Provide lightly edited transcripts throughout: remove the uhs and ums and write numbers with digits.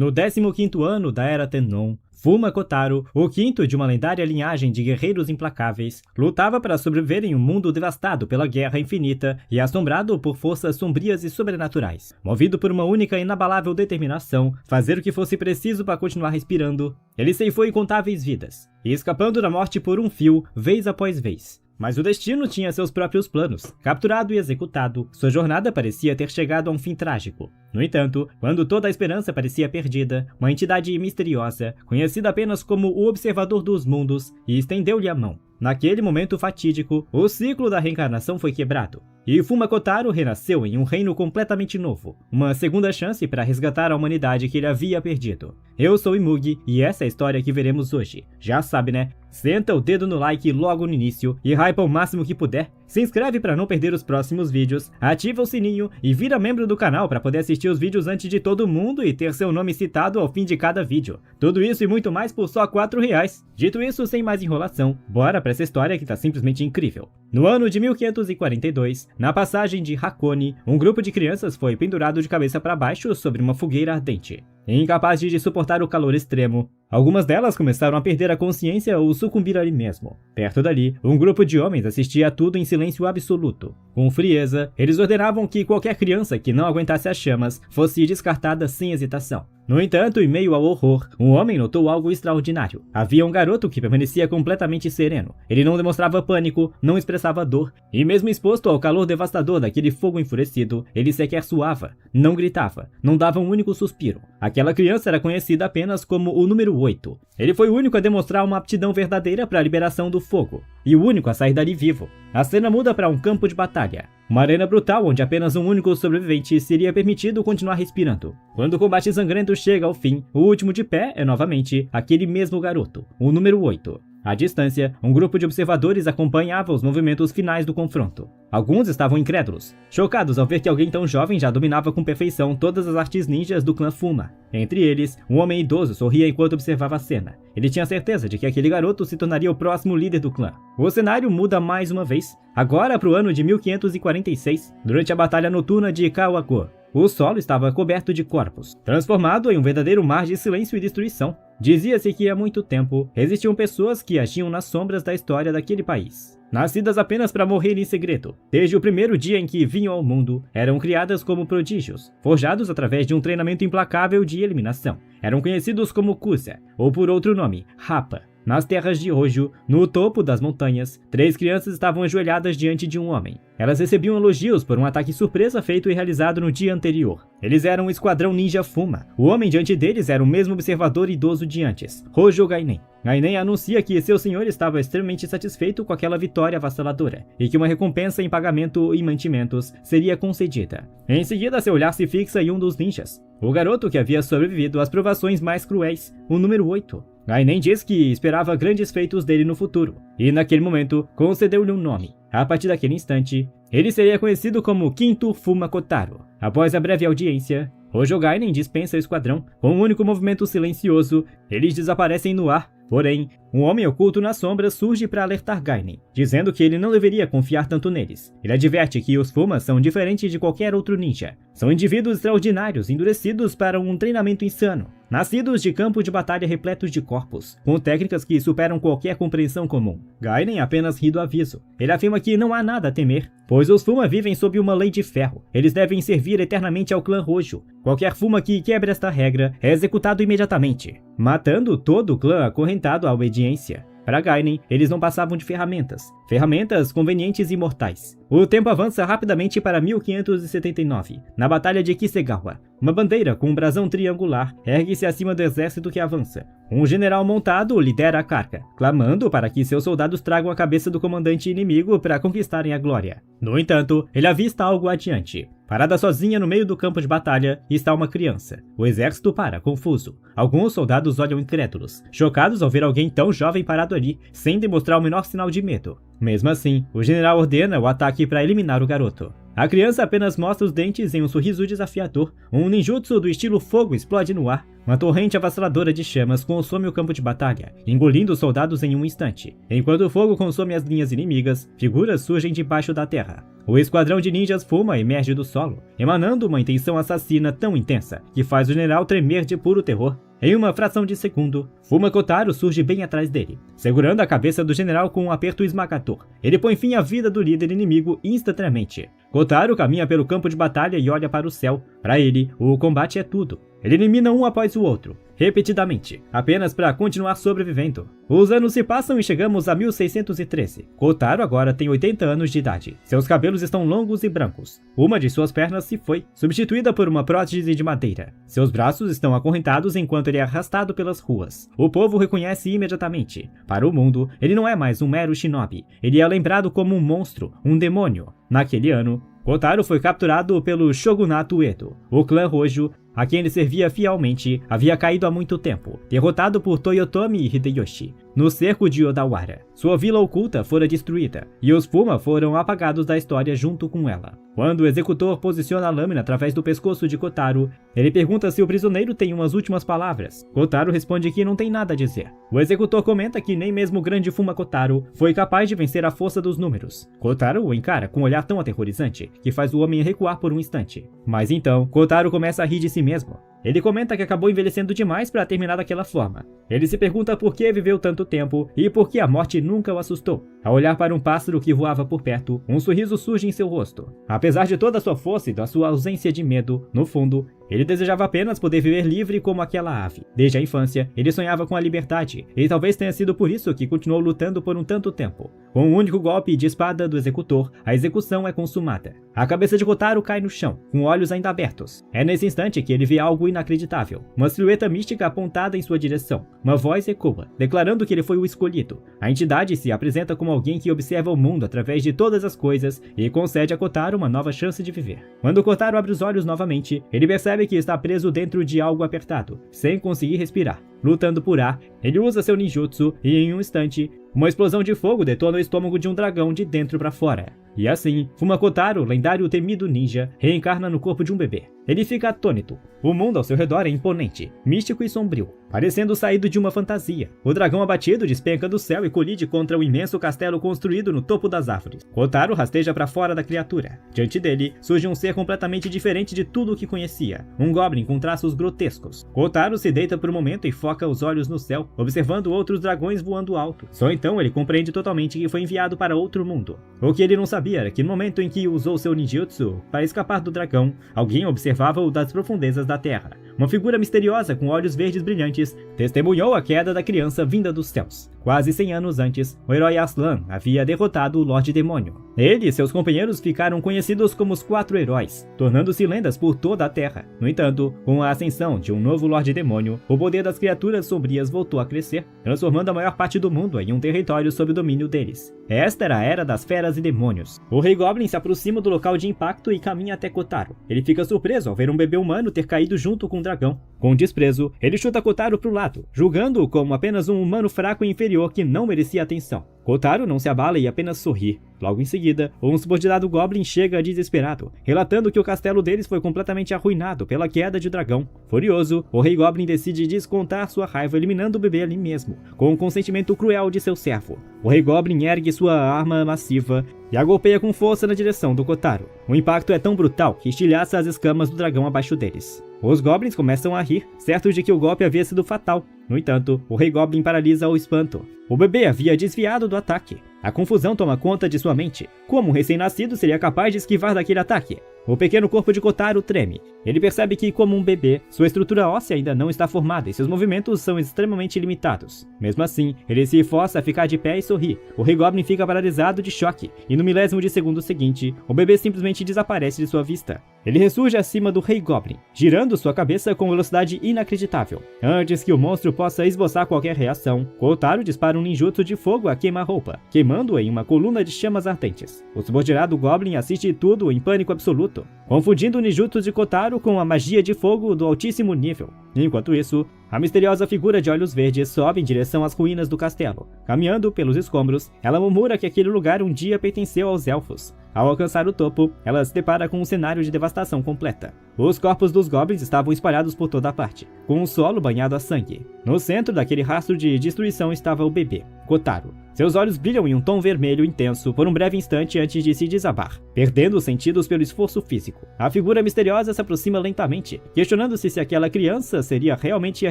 No 15º ano da Era Tennon, Fuma Kotaro, o quinto de uma lendária linhagem de guerreiros implacáveis, lutava para sobreviver em um mundo devastado pela guerra infinita e assombrado por forças sombrias e sobrenaturais. Movido por uma única e inabalável determinação, fazer o que fosse preciso para continuar respirando, ele ceifou incontáveis vidas, e escapando da morte por um fio, vez após vez. Mas o destino tinha seus próprios planos. Capturado e executado, sua jornada parecia ter chegado a um fim trágico. No entanto, quando toda a esperança parecia perdida, uma entidade misteriosa, conhecida apenas como o Observador dos Mundos, estendeu-lhe a mão. Naquele momento fatídico, o ciclo da reencarnação foi quebrado, e Fuma Kotaro renasceu em um reino completamente novo, uma segunda chance para resgatar a humanidade que ele havia perdido. Eu sou Imugi, e essa é a história que veremos hoje. Já sabe, né? Senta o dedo no like logo no início e hypa o máximo que puder. Se inscreve para não perder os próximos vídeos, ativa o sininho e vira membro do canal para poder assistir os vídeos antes de todo mundo e ter seu nome citado ao fim de cada vídeo. Tudo isso e muito mais por só R$4. Dito isso, sem mais enrolação, bora para essa história que tá simplesmente incrível. No ano de 1542, na passagem de Hakone, um grupo de crianças foi pendurado de cabeça para baixo sobre uma fogueira ardente. Incapazes de suportar o calor extremo, algumas delas começaram a perder a consciência ou sucumbir ali mesmo. Perto dali, um grupo de homens assistia a tudo em silêncio absoluto. Com frieza, eles ordenavam que qualquer criança que não aguentasse as chamas fosse descartada sem hesitação. No entanto, em meio ao horror, um homem notou algo extraordinário. Havia um garoto que permanecia completamente sereno. Ele não demonstrava pânico, não expressava dor, e mesmo exposto ao calor devastador daquele fogo enfurecido, ele sequer suava, não gritava, não dava um único suspiro. Aquela criança era conhecida apenas como o número 8. Ele foi o único a demonstrar uma aptidão verdadeira para a liberação do fogo, e o único a sair dali vivo. A cena muda para um campo de batalha. Uma arena brutal onde apenas um único sobrevivente seria permitido continuar respirando. Quando o combate sangrento chega ao fim, o último de pé é novamente aquele mesmo garoto, o número 8. À distância, um grupo de observadores acompanhava os movimentos finais do confronto. Alguns estavam incrédulos, chocados ao ver que alguém tão jovem já dominava com perfeição todas as artes ninjas do clã Fuma. Entre eles, um homem idoso sorria enquanto observava a cena. Ele tinha certeza de que aquele garoto se tornaria o próximo líder do clã. O cenário muda mais uma vez, agora para o ano de 1546, durante a batalha noturna de Kawagoe. O solo estava coberto de corpos, transformado em um verdadeiro mar de silêncio e destruição. Dizia-se que há muito tempo existiam pessoas que agiam nas sombras da história daquele país. Nascidas apenas para morrer em segredo, desde o primeiro dia em que vinham ao mundo, eram criadas como prodígios, forjados através de um treinamento implacável de eliminação. Eram conhecidos como Kusa, ou por outro nome, Rapa. Nas terras de Hojo, no topo das montanhas, 3 crianças estavam ajoelhadas diante de um homem. Elas recebiam elogios por um ataque surpresa feito e realizado no dia anterior. Eles eram o esquadrão ninja Fuma. O homem diante deles era o mesmo observador idoso de antes, Hojo Gainen. Gainen anuncia que seu senhor estava extremamente satisfeito com aquela vitória avassaladora, e que uma recompensa em pagamento e mantimentos seria concedida. Em seguida, seu olhar se fixa em um dos ninjas, o garoto que havia sobrevivido às provações mais cruéis, o número 8. Gainen diz que esperava grandes feitos dele no futuro, e naquele momento concedeu-lhe um nome. A partir daquele instante, ele seria conhecido como Quinto Fuma Kotaro. Após a breve audiência, Hojo Gainen dispensa o esquadrão. Com um único movimento silencioso, eles desaparecem no ar. Porém, um homem oculto nas sombras surge para alertar Gainen, dizendo que ele não deveria confiar tanto neles. Ele adverte que os Fumas são diferentes de qualquer outro ninja. São indivíduos extraordinários, endurecidos para um treinamento insano, nascidos de campo de batalha repletos de corpos, com técnicas que superam qualquer compreensão comum. Gainen apenas ri do aviso. Ele afirma que não há nada a temer, pois os Fuma vivem sob uma lei de ferro. Eles devem servir eternamente ao clã Hojo. Qualquer Fuma que quebre esta regra é executado imediatamente, matando todo o clã acorrentado à obediência. Para Gainen, eles não passavam de ferramentas convenientes e mortais. O tempo avança rapidamente para 1579, na Batalha de Kisegawa. Uma bandeira com um brasão triangular ergue-se acima do exército que avança. Um general montado lidera a carga, clamando para que seus soldados tragam a cabeça do comandante inimigo para conquistarem a glória. No entanto, ele avista algo adiante. Parada sozinha no meio do campo de batalha está uma criança. O exército para, confuso. Alguns soldados olham incrédulos, chocados ao ver alguém tão jovem parado ali, sem demonstrar o menor sinal de medo. Mesmo assim, o general ordena o ataque para eliminar o garoto. A criança apenas mostra os dentes em um sorriso desafiador. Um ninjutsu do estilo fogo explode no ar. Uma torrente avassaladora de chamas consome o campo de batalha, engolindo os soldados em um instante. Enquanto o fogo consome as linhas inimigas, figuras surgem debaixo da terra. O esquadrão de ninjas Fuma emerge do solo, emanando uma intenção assassina tão intensa que faz o general tremer de puro terror. Em uma fração de segundo, Fuma Kotaro surge bem atrás dele, segurando a cabeça do general com um aperto esmagador. Ele põe fim à vida do líder inimigo instantaneamente. Kotaro caminha pelo campo de batalha e olha para o céu. Para ele, o combate é tudo. Ele elimina um após o outro, repetidamente, apenas para continuar sobrevivendo. Os anos se passam e chegamos a 1613. Kotaro agora tem 80 anos de idade. Seus cabelos estão longos e brancos. Uma de suas pernas se foi, substituída por uma prótese de madeira. Seus braços estão acorrentados enquanto ele é arrastado pelas ruas. O povo reconhece imediatamente. Para o mundo, ele não é mais um mero shinobi. Ele é lembrado como um monstro, um demônio. Naquele ano, Kotaro foi capturado pelo Shogunato Edo. O clã Hojo, a quem ele servia fielmente, havia caído há muito tempo, derrotado por Toyotomi Hideyoshi no cerco de Odawara. Sua vila oculta fora destruída, e os Fuma foram apagados da história junto com ela. Quando o executor posiciona a lâmina através do pescoço de Kotaro, ele pergunta se o prisioneiro tem umas últimas palavras. Kotaro responde que não tem nada a dizer. O executor comenta que nem mesmo o grande Fuma Kotaro foi capaz de vencer a força dos números. Kotaro o encara com um olhar tão aterrorizante que faz o homem recuar por um instante. Mas então, Kotaro começa a rir de si mesmo. Ele comenta que acabou envelhecendo demais para terminar daquela forma. Ele se pergunta por que viveu tanto tempo e por que a morte nunca o assustou. Ao olhar para um pássaro que voava por perto, um sorriso surge em seu rosto. Apesar de toda a sua força e da sua ausência de medo, no fundo, ele desejava apenas poder viver livre como aquela ave. Desde a infância, ele sonhava com a liberdade, e talvez tenha sido por isso que continuou lutando por um tanto tempo. Com um único golpe de espada do executor, a execução é consumada. A cabeça de Kotaro cai no chão, com olhos ainda abertos. É nesse instante que ele vê algo inacreditável. Uma silhueta mística apontada em sua direção. Uma voz ecoa, declarando que ele foi o escolhido. A entidade se apresenta como alguém que observa o mundo através de todas as coisas e concede a Kotaro uma nova chance de viver. Quando Kotaro abre os olhos novamente, ele percebe que está preso dentro de algo apertado, sem conseguir respirar. Lutando por ar, ele usa seu ninjutsu e em um instante, uma explosão de fogo detona o estômago de um dragão de dentro para fora. E assim, Fuma Kotaro, lendário temido ninja, reencarna no corpo de um bebê. Ele fica atônito. O mundo ao seu redor é imponente, místico e sombrio, parecendo saído de uma fantasia. O dragão abatido despenca do céu e colide contra o imenso castelo construído no topo das árvores. Kotaro rasteja para fora da criatura. Diante dele, surge um ser completamente diferente de tudo o que conhecia. Um goblin com traços grotescos. Kotaro se deita por um momento e foca os olhos no céu, observando outros dragões voando alto. Só então ele compreende totalmente que foi enviado para outro mundo. O que ele não sabia era que no momento em que usou seu ninjutsu para escapar do dragão, alguém observava-o das profundezas da terra. Uma figura misteriosa com olhos verdes brilhantes testemunhou a queda da criança vinda dos céus. Quase 100 anos antes, o herói Aslan havia derrotado o Lorde Demônio. Ele e seus companheiros ficaram conhecidos como os Quatro Heróis, tornando-se lendas por toda a Terra. No entanto, com a ascensão de um novo Lorde Demônio, o poder das criaturas sombrias voltou a crescer, transformando a maior parte do mundo em um território sob o domínio deles. Esta era a Era das Feras e Demônios. O Rei Goblin se aproxima do local de impacto e caminha até Kotaro. Ele fica surpreso ao ver um bebê humano ter caído junto com um dragão. Com desprezo, ele chuta Kotaro pro lado, julgando-o como apenas um humano fraco e inferior que não merecia atenção. Kotaro não se abala e apenas sorri. Logo em seguida, um subordinado Goblin chega desesperado, relatando que o castelo deles foi completamente arruinado pela queda de dragão. Furioso, o Rei Goblin decide descontar sua raiva eliminando o bebê ali mesmo, com o consentimento cruel de seu servo. O Rei Goblin ergue sua arma massiva e a golpeia com força na direção do Kotaro. O impacto é tão brutal que estilhaça as escamas do dragão abaixo deles. Os Goblins começam a rir, certos de que o golpe havia sido fatal. No entanto, o Rei Goblin paralisa o espanto. O bebê havia desviado do ataque. A confusão toma conta de sua mente. Como um recém-nascido seria capaz de esquivar daquele ataque? O pequeno corpo de Kotaro treme. Ele percebe que, como um bebê, sua estrutura óssea ainda não está formada e seus movimentos são extremamente limitados. Mesmo assim, ele se força a ficar de pé e sorri. O Rei Goblin fica paralisado de choque, e no milésimo de segundo seguinte, o bebê simplesmente desaparece de sua vista. ele ressurge acima do Rei Goblin, girando sua cabeça com velocidade inacreditável. Antes que o monstro possa esboçar qualquer reação, Kotaro dispara um ninjutsu de fogo a queima-roupa, queimando-o em uma coluna de chamas ardentes. O subordinado Goblin assiste tudo em pânico absoluto, confundindo o ninjutsu de Kotaro com a magia de fogo do altíssimo nível. Enquanto isso, a misteriosa figura de olhos verdes sobe em direção às ruínas do castelo. Caminhando pelos escombros, ela murmura que aquele lugar um dia pertenceu aos elfos. Ao alcançar o topo, ela se depara com um cenário de devastação completa. Os corpos dos goblins estavam espalhados por toda parte, com o solo banhado a sangue. No centro daquele rastro de destruição estava o bebê, Kotaro. Seus olhos brilham em um tom vermelho intenso por um breve instante antes de se desabar, perdendo os sentidos pelo esforço físico. A figura misteriosa se aproxima lentamente, questionando-se se aquela criança seria realmente a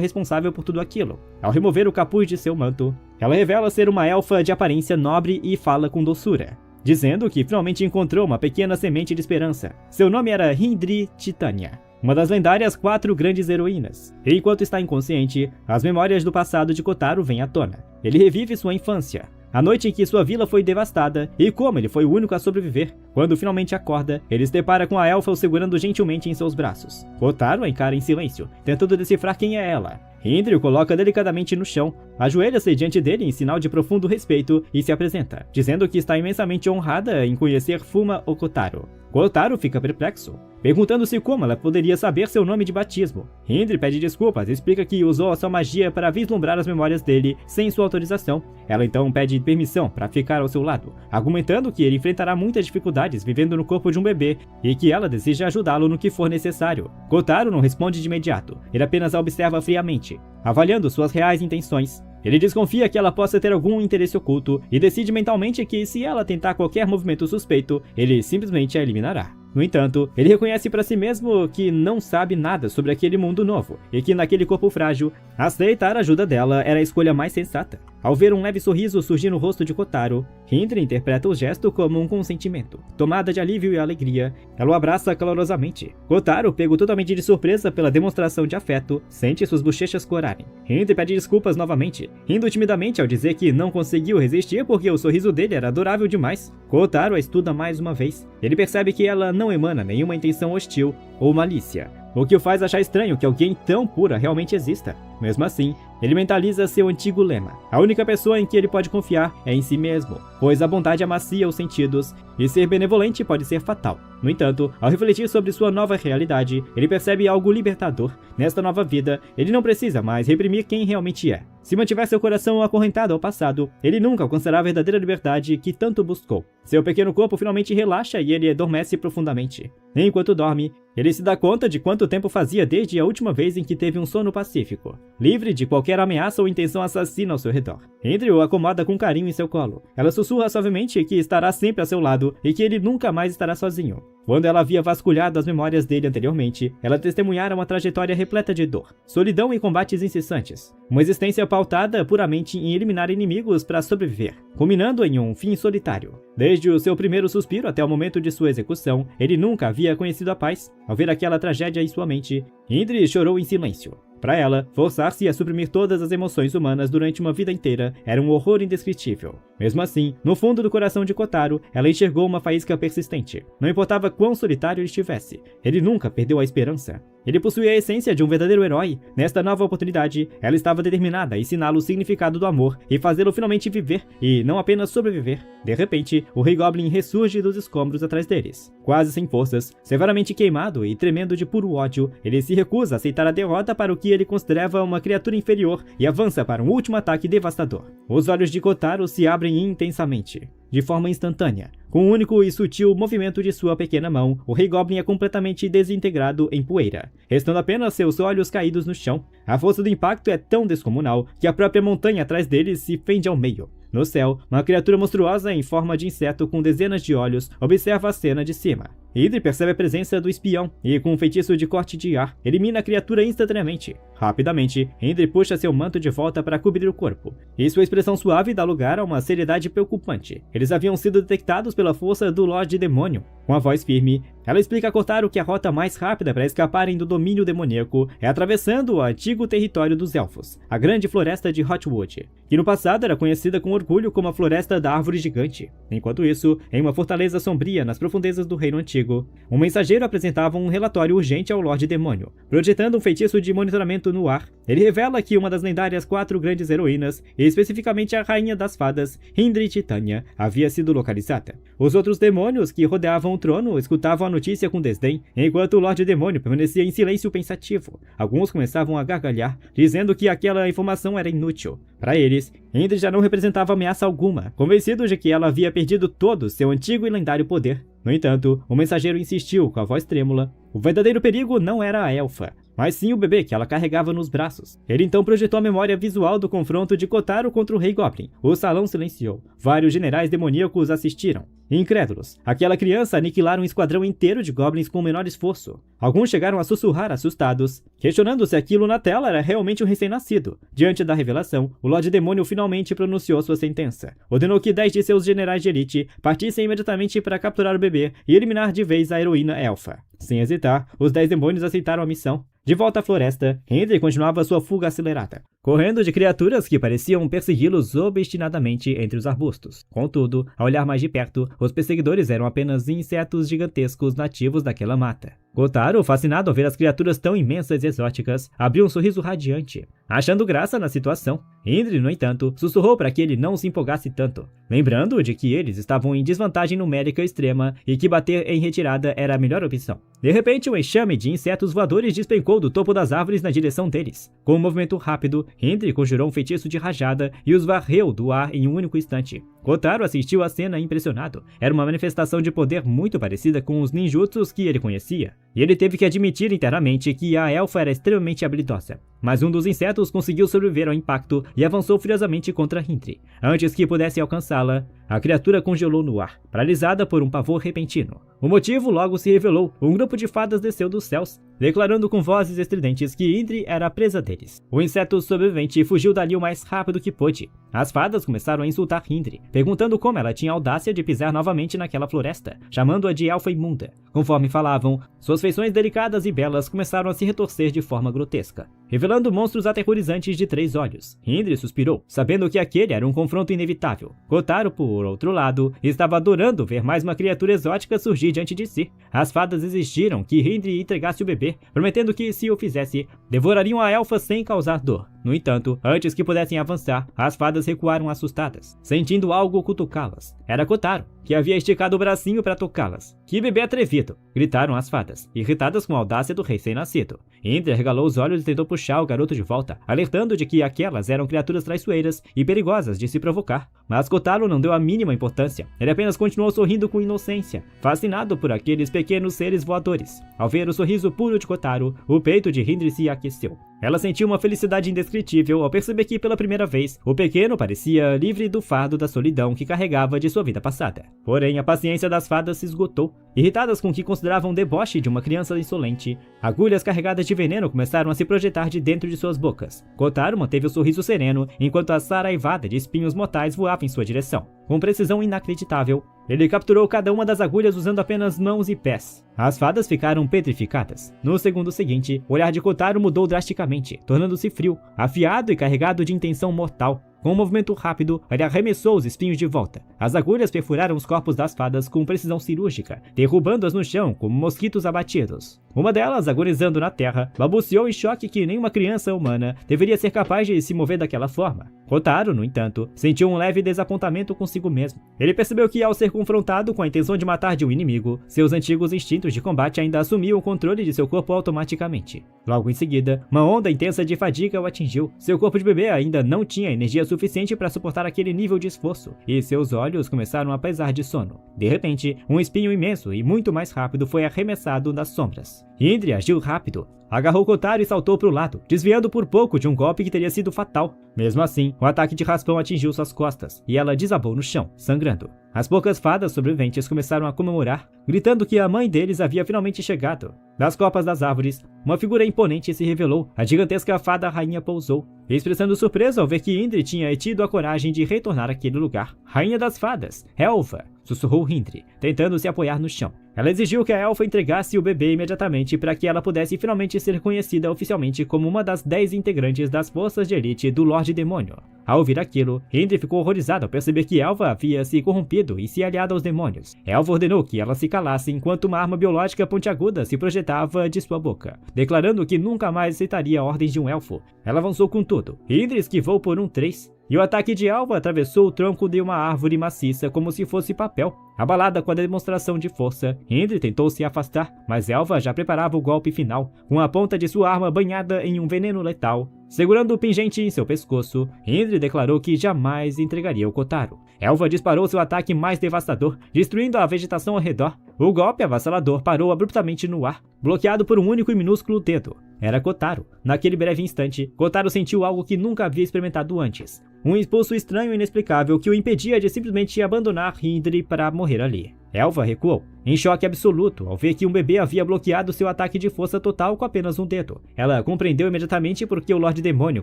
responsável por tudo aquilo. Ao remover o capuz de seu manto, ela revela ser uma elfa de aparência nobre e fala com doçura, dizendo que finalmente encontrou uma pequena semente de esperança. Seu nome era Hindri Titânia, uma das lendárias 4 grandes heroínas. E enquanto está inconsciente, as memórias do passado de Kotaro vêm à tona. Ele revive sua infância, a noite em que sua vila foi devastada e como ele foi o único a sobreviver. Quando finalmente acorda, ele se depara com a elfa o segurando gentilmente em seus braços. Kotaro a encara em silêncio, tentando decifrar quem é ela. Hindri o coloca delicadamente no chão, ajoelha-se diante dele em sinal de profundo respeito e se apresenta, dizendo que está imensamente honrada em conhecer Fuma Okotaro. Kotaro fica perplexo, perguntando-se como ela poderia saber seu nome de batismo. Hindri pede desculpas e explica que usou a sua magia para vislumbrar as memórias dele sem sua autorização. Ela então pede permissão para ficar ao seu lado, argumentando que ele enfrentará muitas dificuldades vivendo no corpo de um bebê e que ela deseja ajudá-lo no que for necessário. Kotaro não responde de imediato, ele apenas a observa friamente, avaliando suas reais intenções. Ele desconfia que ela possa ter algum interesse oculto e decide mentalmente que se ela tentar qualquer movimento suspeito, ele simplesmente a eliminará. No entanto, ele reconhece para si mesmo que não sabe nada sobre aquele mundo novo e que naquele corpo frágil, aceitar a ajuda dela era a escolha mais sensata. Ao ver um leve sorriso surgir no rosto de Kotaro, Hindri interpreta o gesto como um consentimento. Tomada de alívio e alegria, ela o abraça calorosamente. Kotaro, pego totalmente de surpresa pela demonstração de afeto, sente suas bochechas corarem. Hindri pede desculpas novamente, rindo timidamente ao dizer que não conseguiu resistir porque o sorriso dele era adorável demais. Kotaro a estuda mais uma vez. Ele percebe que ela não emana nenhuma intenção hostil ou malícia, o que o faz achar estranho que alguém tão pura realmente exista. Mesmo assim, ele mentaliza seu antigo lema: a única pessoa em que ele pode confiar é em si mesmo, pois a bondade amacia os sentidos e ser benevolente pode ser fatal. No entanto, ao refletir sobre sua nova realidade, ele percebe algo libertador. Nesta nova vida, ele não precisa mais reprimir quem realmente é. Se mantiver seu coração acorrentado ao passado, ele nunca alcançará a verdadeira liberdade que tanto buscou. Seu pequeno corpo finalmente relaxa e ele adormece profundamente. Enquanto dorme, ele se dá conta de quanto tempo fazia desde a última vez em que teve um sono pacífico, livre de qualquer ameaça ou intenção assassina ao seu redor. Hindri o acomoda com carinho em seu colo. Ela sussurra suavemente que estará sempre a seu lado e que ele nunca mais estará sozinho. Quando ela havia vasculhado as memórias dele anteriormente, ela testemunhara uma trajetória repleta de dor, solidão e combates incessantes. Uma existência pautada puramente em eliminar inimigos para sobreviver, culminando em um fim solitário. Desde o seu primeiro suspiro até o momento de sua execução, ele nunca havia conhecido a paz. Ao ver aquela tragédia em sua mente, Hindri chorou em silêncio. Para ela, forçar-se a suprimir todas as emoções humanas durante uma vida inteira era um horror indescritível. Mesmo assim, no fundo do coração de Kotaro, ela enxergou uma faísca persistente. Não importava quão solitário ele estivesse, ele nunca perdeu a esperança. Ele possuía a essência de um verdadeiro herói. Nesta nova oportunidade, ela estava determinada a ensiná-lo o significado do amor e fazê-lo finalmente viver, e não apenas sobreviver. De repente, o Rei Goblin ressurge dos escombros atrás deles. Quase sem forças, severamente queimado e tremendo de puro ódio, ele se recusa a aceitar a derrota para o que ele considerava uma criatura inferior e avança para um último ataque devastador. Os olhos de Kotaro se abrem intensamente, de forma instantânea. Com um único e sutil movimento de sua pequena mão, o Rei Goblin é completamente desintegrado em poeira, restando apenas seus olhos caídos no chão. A força do impacto é tão descomunal que a própria montanha atrás dele se fende ao meio. No céu, uma criatura monstruosa em forma de inseto com dezenas de olhos observa a cena de cima. Hindri percebe a presença do espião e, com um feitiço de corte de ar, elimina a criatura instantaneamente. Rapidamente, Hindri puxa seu manto de volta para cobrir o corpo, e sua expressão suave dá lugar a uma seriedade preocupante. Eles haviam sido detectados pela força do Lorde Demônio. Com a voz firme, ela explica a Kotaro que a rota mais rápida para escaparem do domínio demoníaco é atravessando o antigo território dos Elfos, a grande floresta de Hotwood, que no passado era conhecida com orgulho como a Floresta da Árvore Gigante. Enquanto isso, em uma fortaleza sombria nas profundezas do Reino Antigo, antigo. Um mensageiro apresentava um relatório urgente ao Lorde Demônio, projetando um feitiço de monitoramento no ar. Ele revela que uma das lendárias 4 grandes heroínas, e especificamente a Rainha das Fadas, Hindri Titânia, havia sido localizada. Os outros demônios que rodeavam o trono escutavam a notícia com desdém, enquanto o Lorde Demônio permanecia em silêncio pensativo. Alguns começavam a gargalhar, dizendo que aquela informação era inútil. Para eles, Hindri já não representava ameaça alguma, convencidos de que ela havia perdido todo seu antigo e lendário poder. No entanto, o mensageiro insistiu com a voz trêmula. O verdadeiro perigo não era a elfa, mas sim o bebê que ela carregava nos braços. Ele então projetou a memória visual do confronto de Kotaro contra o Rei Goblin. O salão silenciou. Vários generais demoníacos assistiram. Incrédulos, aquela criança aniquilara um esquadrão inteiro de goblins com o menor esforço. Alguns chegaram a sussurrar assustados, questionando se aquilo na tela era realmente um recém-nascido. Diante da revelação, o Lorde Demônio finalmente pronunciou sua sentença. Ordenou que 10 de seus generais de elite partissem imediatamente para capturar o bebê e eliminar de vez a heroína elfa. Sem hesitar, os 10 demônios aceitaram a missão. De volta à floresta, Hindri continuava sua fuga acelerada, correndo de criaturas que pareciam persegui-los obstinadamente entre os arbustos. Contudo, ao olhar mais de perto, os perseguidores eram apenas insetos gigantescos nativos daquela mata. Kotaro, fascinado ao ver as criaturas tão imensas e exóticas, abriu um sorriso radiante, achando graça na situação. Hindri, no entanto, sussurrou para que ele não se empolgasse tanto, lembrando de que eles estavam em desvantagem numérica extrema e que bater em retirada era a melhor opção. De repente, um enxame de insetos voadores despencou do topo das árvores na direção deles. Com um movimento rápido, Hindri conjurou um feitiço de rajada e os varreu do ar em um único instante. Kotaro assistiu à cena impressionado. Era uma manifestação de poder muito parecida com os ninjutsus que ele conhecia, e ele teve que admitir internamente que a elfa era extremamente habilidosa. Mas um dos insetos conseguiu sobreviver ao impacto e avançou furiosamente contra Hindri. Antes que pudesse alcançá-la, a criatura congelou no ar, paralisada por um pavor repentino. O motivo logo se revelou. Um grupo de fadas desceu dos céus, declarando com vozes estridentes que Hindri era a presa deles. O inseto sobrevivente fugiu dali o mais rápido que pôde. As fadas começaram a insultar Hindri, perguntando como ela tinha audácia de pisar novamente naquela floresta, chamando-a de elfa imunda. Conforme falavam, suas feições delicadas e belas começaram a se retorcer de forma grotesca, revelando monstros aterrorizantes de 3 olhos. Hindri suspirou, sabendo que aquele era um confronto inevitável. Kotaro, por outro lado, estava adorando ver mais uma criatura exótica surgir diante de si. As fadas exigiram que Hindri entregasse o bebê, prometendo que, se o fizesse, devorariam a elfa sem causar dor. No entanto, antes que pudessem avançar, as fadas recuaram assustadas, sentindo algo cutucá-las. Era Kotaro, que havia esticado o bracinho para tocá-las. Que bebê atrevido! Gritaram as fadas, irritadas com a audácia do recém-nascido. Hindri regalou os olhos e tentou puxar o garoto de volta, alertando de que aquelas eram criaturas traiçoeiras e perigosas de se provocar. Mas Kotaro não deu a mínima importância. Ele apenas continuou sorrindo com inocência, fascinado por aqueles pequenos seres voadores. Ao ver o sorriso puro de Kotaro, o peito de Hindri se aqueceu. Ela sentiu uma felicidade indescritível ao perceber que, pela primeira vez, o pequeno parecia livre do fardo da solidão que carregava de sua vida passada. Porém, a paciência das fadas se esgotou. Irritadas com o que consideravam deboche de uma criança insolente, agulhas carregadas de veneno começaram a se projetar de dentro de suas bocas. Kotaro manteve o sorriso sereno, enquanto a saraivada de espinhos mortais voava em sua direção. Com precisão inacreditável, ele capturou cada uma das agulhas usando apenas mãos e pés. As fadas ficaram petrificadas. No segundo seguinte, o olhar de Kotaro mudou drasticamente, tornando-se frio, afiado e carregado de intenção mortal. Com um movimento rápido, ele arremessou os espinhos de volta. As agulhas perfuraram os corpos das fadas com precisão cirúrgica, derrubando-as no chão como mosquitos abatidos. Uma delas, agonizando na terra, balbuciou em choque que nenhuma criança humana deveria ser capaz de se mover daquela forma. Kotaro, no entanto, sentiu um leve desapontamento consigo mesmo. Ele percebeu que, ao ser confrontado com a intenção de matar de um inimigo, seus antigos instintos de combate ainda assumiam o controle de seu corpo automaticamente. Logo em seguida, uma onda intensa de fadiga o atingiu. Seu corpo de bebê ainda não tinha energia suficiente para suportar aquele nível de esforço, e seus olhos começaram a pesar de sono. De repente, um espinho imenso e muito mais rápido foi arremessado das sombras. Hindri agiu rápido, agarrou Kotaro e saltou para o lado, desviando por pouco de um golpe que teria sido fatal. Mesmo assim, o ataque de raspão atingiu suas costas, e ela desabou no chão, sangrando. As poucas fadas sobreviventes começaram a comemorar, gritando que a mãe deles havia finalmente chegado. Das copas das árvores, uma figura imponente se revelou. A gigantesca fada rainha pousou, expressando surpresa ao ver que Hindri tinha tido a coragem de retornar àquele lugar. Rainha das fadas, elfa, sussurrou Hindri, tentando se apoiar no chão. Ela exigiu que a elfa entregasse o bebê imediatamente para que ela pudesse finalmente ser reconhecida oficialmente como uma das 10 integrantes das forças de elite do Lorde Demônio. Ao ouvir aquilo, Indri ficou horrorizada ao perceber que Elva havia se corrompido e se aliado aos demônios. Elva ordenou que ela se calasse enquanto uma arma biológica pontiaguda se projetava de sua boca, declarando que nunca mais aceitaria ordens de um elfo. Ela avançou com tudo, e Indri esquivou por um 3. E o ataque de Elva atravessou o tronco de uma árvore maciça como se fosse papel. Abalada com a demonstração de força, Indri tentou se afastar, mas Elva já preparava o golpe final, com a ponta de sua arma banhada em um veneno letal. Segurando o pingente em seu pescoço, Indri declarou que jamais entregaria o Kotaro. Elva disparou seu ataque mais devastador, destruindo a vegetação ao redor. O golpe avassalador parou abruptamente no ar, bloqueado por um único e minúsculo dedo. Era Kotaro. Naquele breve instante, Kotaro sentiu algo que nunca havia experimentado antes. Um impulso estranho e inexplicável que o impedia de simplesmente abandonar Indri para morrer ali. Elva recuou, em choque absoluto, ao ver que um bebê havia bloqueado seu ataque de força total com apenas um dedo. Ela compreendeu imediatamente por que o Lorde Demônio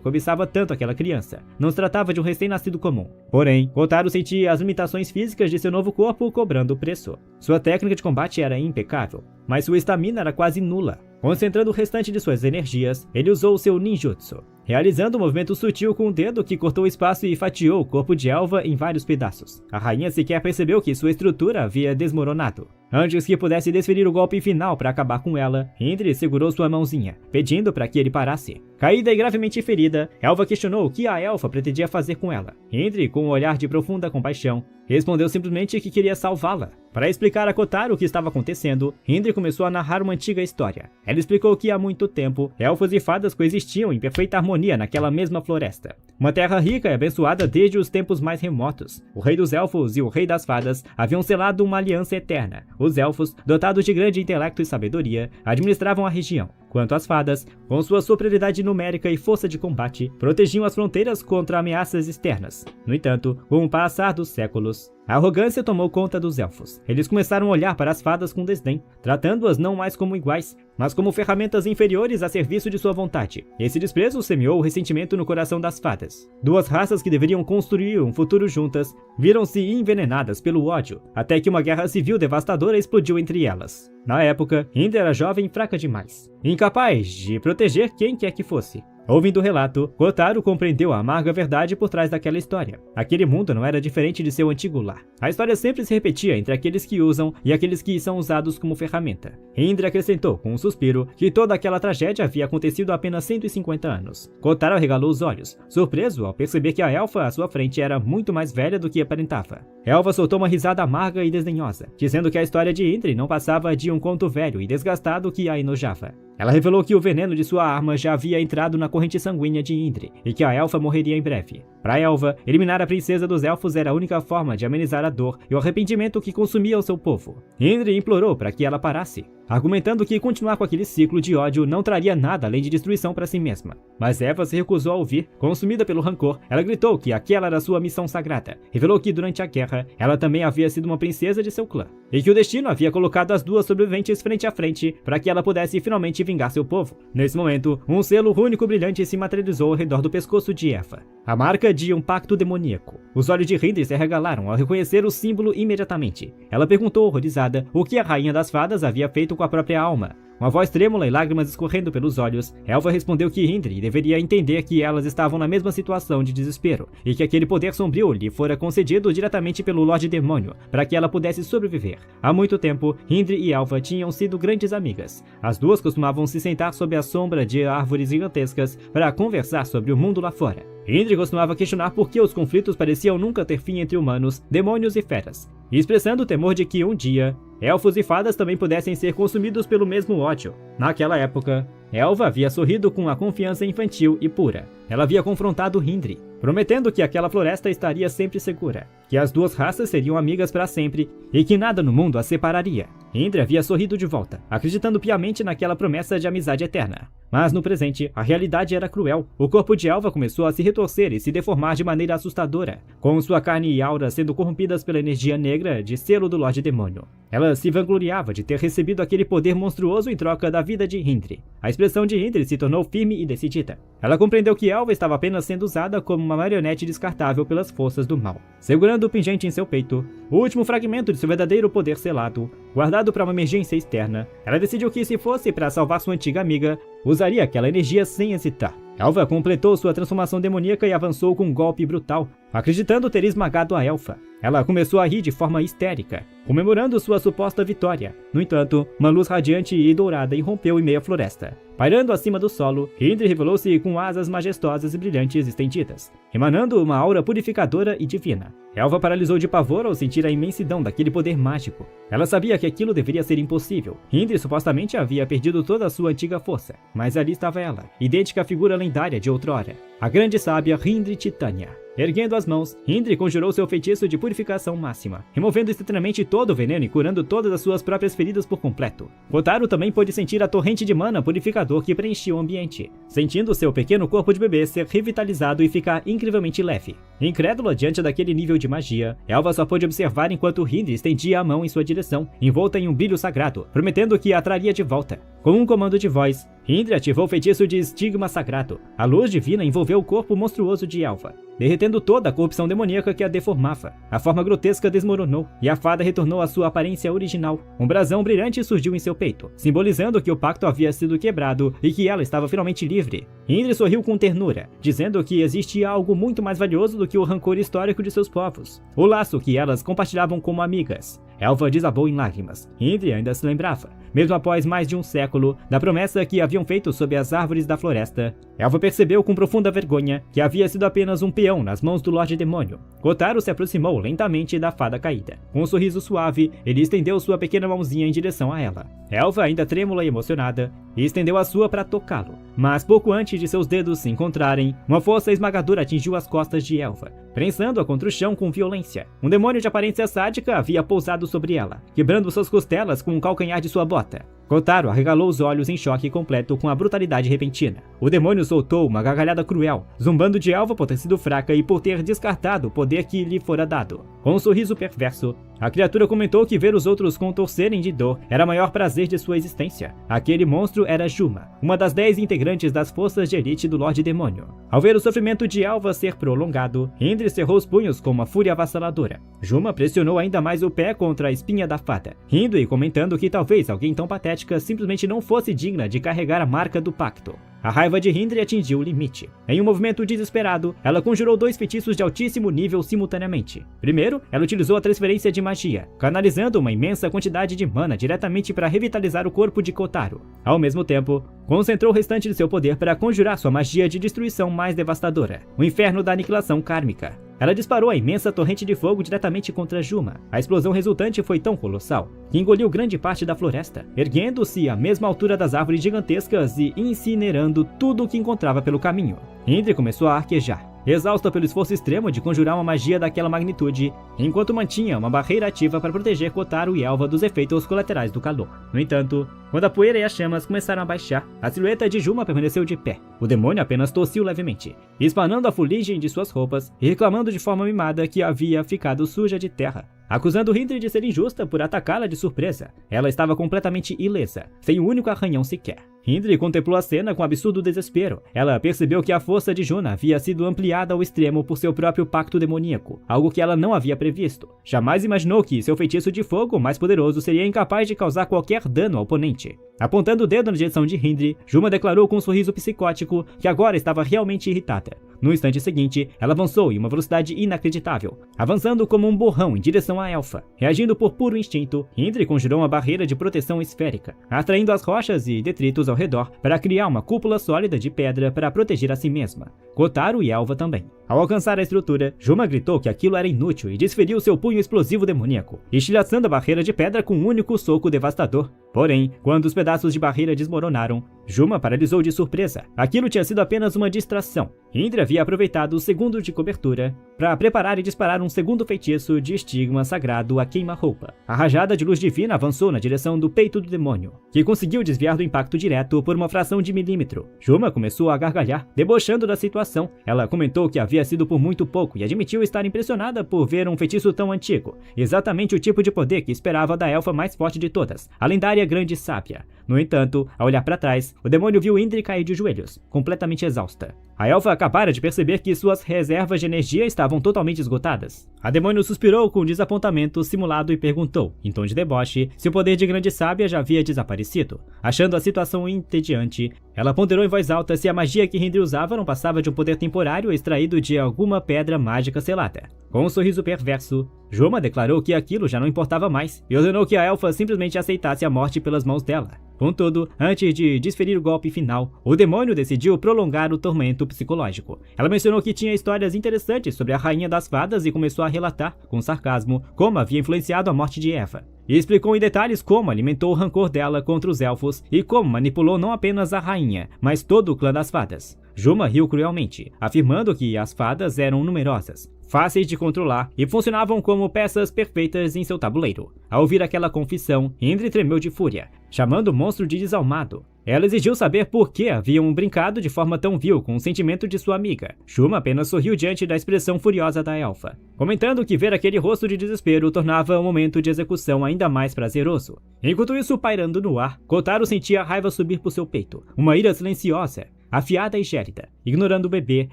cobiçava tanto aquela criança. Não se tratava de um recém-nascido comum. Porém, Kotaro sentia as limitações físicas de seu novo corpo cobrando o preço. Sua técnica de combate era impecável, mas sua estamina era quase nula. Concentrando o restante de suas energias, ele usou seu ninjutsu, realizando um movimento sutil com o dedo que cortou o espaço e fatiou o corpo de Elva em vários pedaços. A rainha sequer percebeu que sua estrutura havia desmoronado. Antes que pudesse desferir o golpe final para acabar com ela, Indri segurou sua mãozinha, pedindo para que ele parasse. Caída e gravemente ferida, Elva questionou o que a elfa pretendia fazer com ela. Indri, com um olhar de profunda compaixão, respondeu simplesmente que queria salvá-la. Para explicar a Kotaro o que estava acontecendo, Indri começou a narrar uma antiga história. Ela explicou que há muito tempo, elfos e fadas coexistiam em perfeita harmonia naquela mesma floresta. Uma terra rica e abençoada desde os tempos mais remotos. O rei dos elfos e o rei das fadas haviam selado uma aliança eterna. Os elfos, dotados de grande intelecto e sabedoria, administravam a região. Quanto às fadas, com sua superioridade numérica e força de combate, protegiam as fronteiras contra ameaças externas. No entanto, com o passar dos séculos, a arrogância tomou conta dos elfos. Eles começaram a olhar para as fadas com desdém, tratando-as não mais como iguais, mas como ferramentas inferiores a serviço de sua vontade. Esse desprezo semeou o ressentimento no coração das fadas. Duas raças que deveriam construir um futuro juntas, viram-se envenenadas pelo ódio, até que uma guerra civil devastadora explodiu entre elas. Na época, Indri era jovem e fraca demais, incapaz de proteger quem quer que fosse. Ouvindo o relato, Kotaro compreendeu a amarga verdade por trás daquela história. Aquele mundo não era diferente de seu antigo lar. A história sempre se repetia entre aqueles que usam e aqueles que são usados como ferramenta. Indri acrescentou, com um suspiro, que toda aquela tragédia havia acontecido há apenas 150 anos. Kotaro arregalou os olhos, surpreso ao perceber que a elfa à sua frente era muito mais velha do que aparentava. Elva soltou uma risada amarga e desdenhosa, dizendo que a história de Indri não passava de um conto velho e desgastado que a enojava. Ela revelou que o veneno de sua arma já havia entrado na corrente sanguínea de Indri e que a elfa morreria em breve. Para Elva, eliminar a princesa dos elfos era a única forma de amenizar a dor e o arrependimento que consumia o seu povo. Indri implorou para que ela parasse, argumentando que continuar com aquele ciclo de ódio não traria nada além de destruição para si mesma. Mas Elva se recusou a ouvir. Consumida pelo rancor, ela gritou que aquela era sua missão sagrada. Revelou que durante a guerra, ela também havia sido uma princesa de seu clã, e que o destino havia colocado as duas sobreviventes frente a frente para que ela pudesse finalmente vingar seu povo. Nesse momento, um selo único brilhante se materializou ao redor do pescoço de Elva, a marca de um pacto demoníaco. Os olhos de Indri se arregalaram ao reconhecer o símbolo imediatamente. Ela perguntou horrorizada o que a rainha das fadas havia feito com a própria alma. Uma voz trêmula e lágrimas escorrendo pelos olhos, Elva respondeu que Indri deveria entender que elas estavam na mesma situação de desespero, e que aquele poder sombrio lhe fora concedido diretamente pelo Lorde Demônio, para que ela pudesse sobreviver. Há muito tempo, Indri e Elva tinham sido grandes amigas. As duas costumavam se sentar sob a sombra de árvores gigantescas para conversar sobre o mundo lá fora. Indri costumava questionar por que os conflitos pareciam nunca ter fim entre humanos, demônios e feras, expressando o temor de que um dia, elfos e fadas também pudessem ser consumidos pelo mesmo ódio. Naquela época, Elva havia sorrido com a confiança infantil e pura. Ela havia confrontado Indri, prometendo que aquela floresta estaria sempre segura, que as duas raças seriam amigas para sempre e que nada no mundo as separaria. Indri havia sorrido de volta, acreditando piamente naquela promessa de amizade eterna. Mas no presente, a realidade era cruel. O corpo de Elva começou a se retorcer e se deformar de maneira assustadora, com sua carne e aura sendo corrompidas pela energia negra de selo do Lorde Demônio. Ela se vangloriava de ter recebido aquele poder monstruoso em troca da vida de Indri. A expressão de Indri se tornou firme e decidida. Ela compreendeu que Elva estava apenas sendo usada como uma marionete descartável pelas forças do mal. Segurando o pingente em seu peito, o último fragmento de seu verdadeiro poder selado, guardado para uma emergência externa, ela decidiu que, se fosse para salvar sua antiga amiga, usaria aquela energia sem hesitar. Elva completou sua transformação demoníaca e avançou com um golpe brutal, acreditando ter esmagado a elfa. Ela começou a rir de forma histérica, comemorando sua suposta vitória. No entanto, uma luz radiante e dourada irrompeu em meio à floresta. Pairando acima do solo, Hindri revelou-se com asas majestosas e brilhantes estendidas, emanando uma aura purificadora e divina. Elva paralisou de pavor ao sentir a imensidão daquele poder mágico. Ela sabia que aquilo deveria ser impossível. Hindri supostamente havia perdido toda a sua antiga força, mas ali estava ela, idêntica à figura lendária de outrora, a grande sábia Hindri Titânia. Erguendo as mãos, Hindri conjurou seu feitiço de purificação máxima, removendo instantaneamente todo o veneno e curando todas as suas próprias feridas por completo. Kotaro também pôde sentir a torrente de mana purificador que preenchia o ambiente, sentindo seu pequeno corpo de bebê ser revitalizado e ficar incrivelmente leve. Incrédula diante daquele nível de magia, Elva só pôde observar enquanto Hindri estendia a mão em sua direção, envolta em um brilho sagrado, prometendo que a traria de volta. Com um comando de voz, Hindri ativou o feitiço de estigma sagrado. A luz divina envolveu o corpo monstruoso de Elva, derretendo toda a corrupção demoníaca que a deformava. A forma grotesca desmoronou, e a fada retornou à sua aparência original. Um brasão brilhante surgiu em seu peito, simbolizando que o pacto havia sido quebrado e que ela estava finalmente livre. Hindri sorriu com ternura, dizendo que existia algo muito mais valioso do que o rancor histórico de seus povos, o laço que elas compartilhavam como amigas. Elva desabou em lágrimas. Hindri ainda se lembrava, mesmo após mais de um século, da promessa que haviam feito sob as árvores da floresta. Elva percebeu com profunda vergonha que havia sido apenas um peão nas mãos do Lorde Demônio. Kotaro se aproximou lentamente da fada caída. Com um sorriso suave, ele estendeu sua pequena mãozinha em direção a ela. Elva, ainda trêmula e emocionada, estendeu a sua para tocá-lo. Mas pouco antes de seus dedos se encontrarem, uma força esmagadora atingiu as costas de Elva, prensando-a contra o chão com violência. Um demônio de aparência sádica havia pousado sobre ela, quebrando suas costelas com o calcanhar de sua bota. Kotaro arregalou os olhos em choque completo com a brutalidade repentina. O demônio soltou uma gargalhada cruel, zombando de Elva por ter sido fraca e por ter descartado o poder que lhe fora dado. Com um sorriso perverso, a criatura comentou que ver os outros contorcerem de dor era o maior prazer de sua existência. Aquele monstro era Juma, uma das 10 integrantes das forças de elite do Lorde Demônio. Ao ver o sofrimento de Elva ser prolongado, Hindri cerrou os punhos com uma fúria avassaladora. Juma pressionou ainda mais o pé contra a espinha da fada, rindo e comentando que talvez alguém tão patética simplesmente não fosse digna de carregar a marca do pacto. A raiva de Hindri atingiu o limite. Em um movimento desesperado, ela conjurou 2 feitiços de altíssimo nível simultaneamente. Primeiro, ela utilizou a transferência de magia, canalizando uma imensa quantidade de mana diretamente para revitalizar o corpo de Kotaro. Ao mesmo tempo, concentrou o restante de seu poder para conjurar sua magia de destruição mais devastadora, o inferno da aniquilação kármica. Ela disparou a imensa torrente de fogo diretamente contra Juma. A explosão resultante foi tão colossal que engoliu grande parte da floresta, erguendo-se à mesma altura das árvores gigantescas e incinerando tudo o que encontrava pelo caminho. Hindri começou a arquejar, exausta pelo esforço extremo de conjurar uma magia daquela magnitude, enquanto mantinha uma barreira ativa para proteger Kotaro e Elva dos efeitos colaterais do calor. No entanto, quando a poeira e as chamas começaram a baixar, a silhueta de Juma permaneceu de pé. O demônio apenas tossiu levemente, espanando a fuligem de suas roupas e reclamando de forma mimada que havia ficado suja de terra, acusando Hindri de ser injusta por atacá-la de surpresa. Ela estava completamente ilesa, sem um único arranhão sequer. Hindri contemplou a cena com absurdo desespero. Ela percebeu que a força de Juna havia sido ampliada ao extremo por seu próprio pacto demoníaco, algo que ela não havia previsto. Jamais imaginou que seu feitiço de fogo mais poderoso seria incapaz de causar qualquer dano ao oponente. Apontando o dedo na direção de Hindri, Juma declarou com um sorriso psicótico que agora estava realmente irritada. No instante seguinte, ela avançou em uma velocidade inacreditável, avançando como um borrão em direção à elfa. Reagindo por puro instinto, Hindri conjurou uma barreira de proteção esférica, atraindo as rochas e detritos ao redor para criar uma cúpula sólida de pedra para proteger a si mesma. Kotaro e Elva também. Ao alcançar a estrutura, Juma gritou que aquilo era inútil e desferiu seu punho explosivo demoníaco, estilhaçando a barreira de pedra com um único soco devastador. Porém, quando os pedaços de barreira desmoronaram, Juma paralisou de surpresa. Aquilo tinha sido apenas uma distração. Hindri havia aproveitado o segundo de cobertura para preparar e disparar um segundo feitiço de estigma sagrado a queima-roupa. A rajada de luz divina avançou na direção do peito do demônio, que conseguiu desviar do impacto direto por uma fração de milímetro. Juma começou a gargalhar, debochando da situação. Ela comentou que havia sido por muito pouco e admitiu estar impressionada por ver um feitiço tão antigo, exatamente o tipo de poder que esperava da elfa mais forte de todas, a lendária Grande Sábia. No entanto, ao olhar para trás, o demônio viu Indri cair de joelhos, completamente exausta. A elfa acabara de perceber que suas reservas de energia estavam totalmente esgotadas. A demônio suspirou com desapontamento simulado e perguntou, em tom de deboche, se o poder de grande sábia já havia desaparecido. Achando a situação entediante, ela ponderou em voz alta se a magia que Indri usava não passava de um poder temporário extraído de alguma pedra mágica selada. Com um sorriso perverso, Juma declarou que aquilo já não importava mais e ordenou que a elfa simplesmente aceitasse a morte pelas mãos dela. Contudo, antes de desferir o golpe final, o demônio decidiu prolongar o tormento psicológico. Ela mencionou que tinha histórias interessantes sobre a Rainha das Fadas e começou a relatar, com sarcasmo, como havia influenciado a morte de Eva. E explicou em detalhes como alimentou o rancor dela contra os elfos e como manipulou não apenas a rainha, mas todo o clã das fadas. Juma riu cruelmente, afirmando que as fadas eram numerosas, fáceis de controlar e funcionavam como peças perfeitas em seu tabuleiro. Ao ouvir aquela confissão, Indri tremeu de fúria, chamando o monstro de desalmado. Ela exigiu saber por que haviam brincado de forma tão vil com o sentimento de sua amiga. Juma apenas sorriu diante da expressão furiosa da elfa, comentando que ver aquele rosto de desespero tornava o momento de execução ainda mais prazeroso. Enquanto isso, pairando no ar, Kotaro sentia a raiva subir por seu peito, uma ira silenciosa, afiada e gélida. Ignorando o bebê,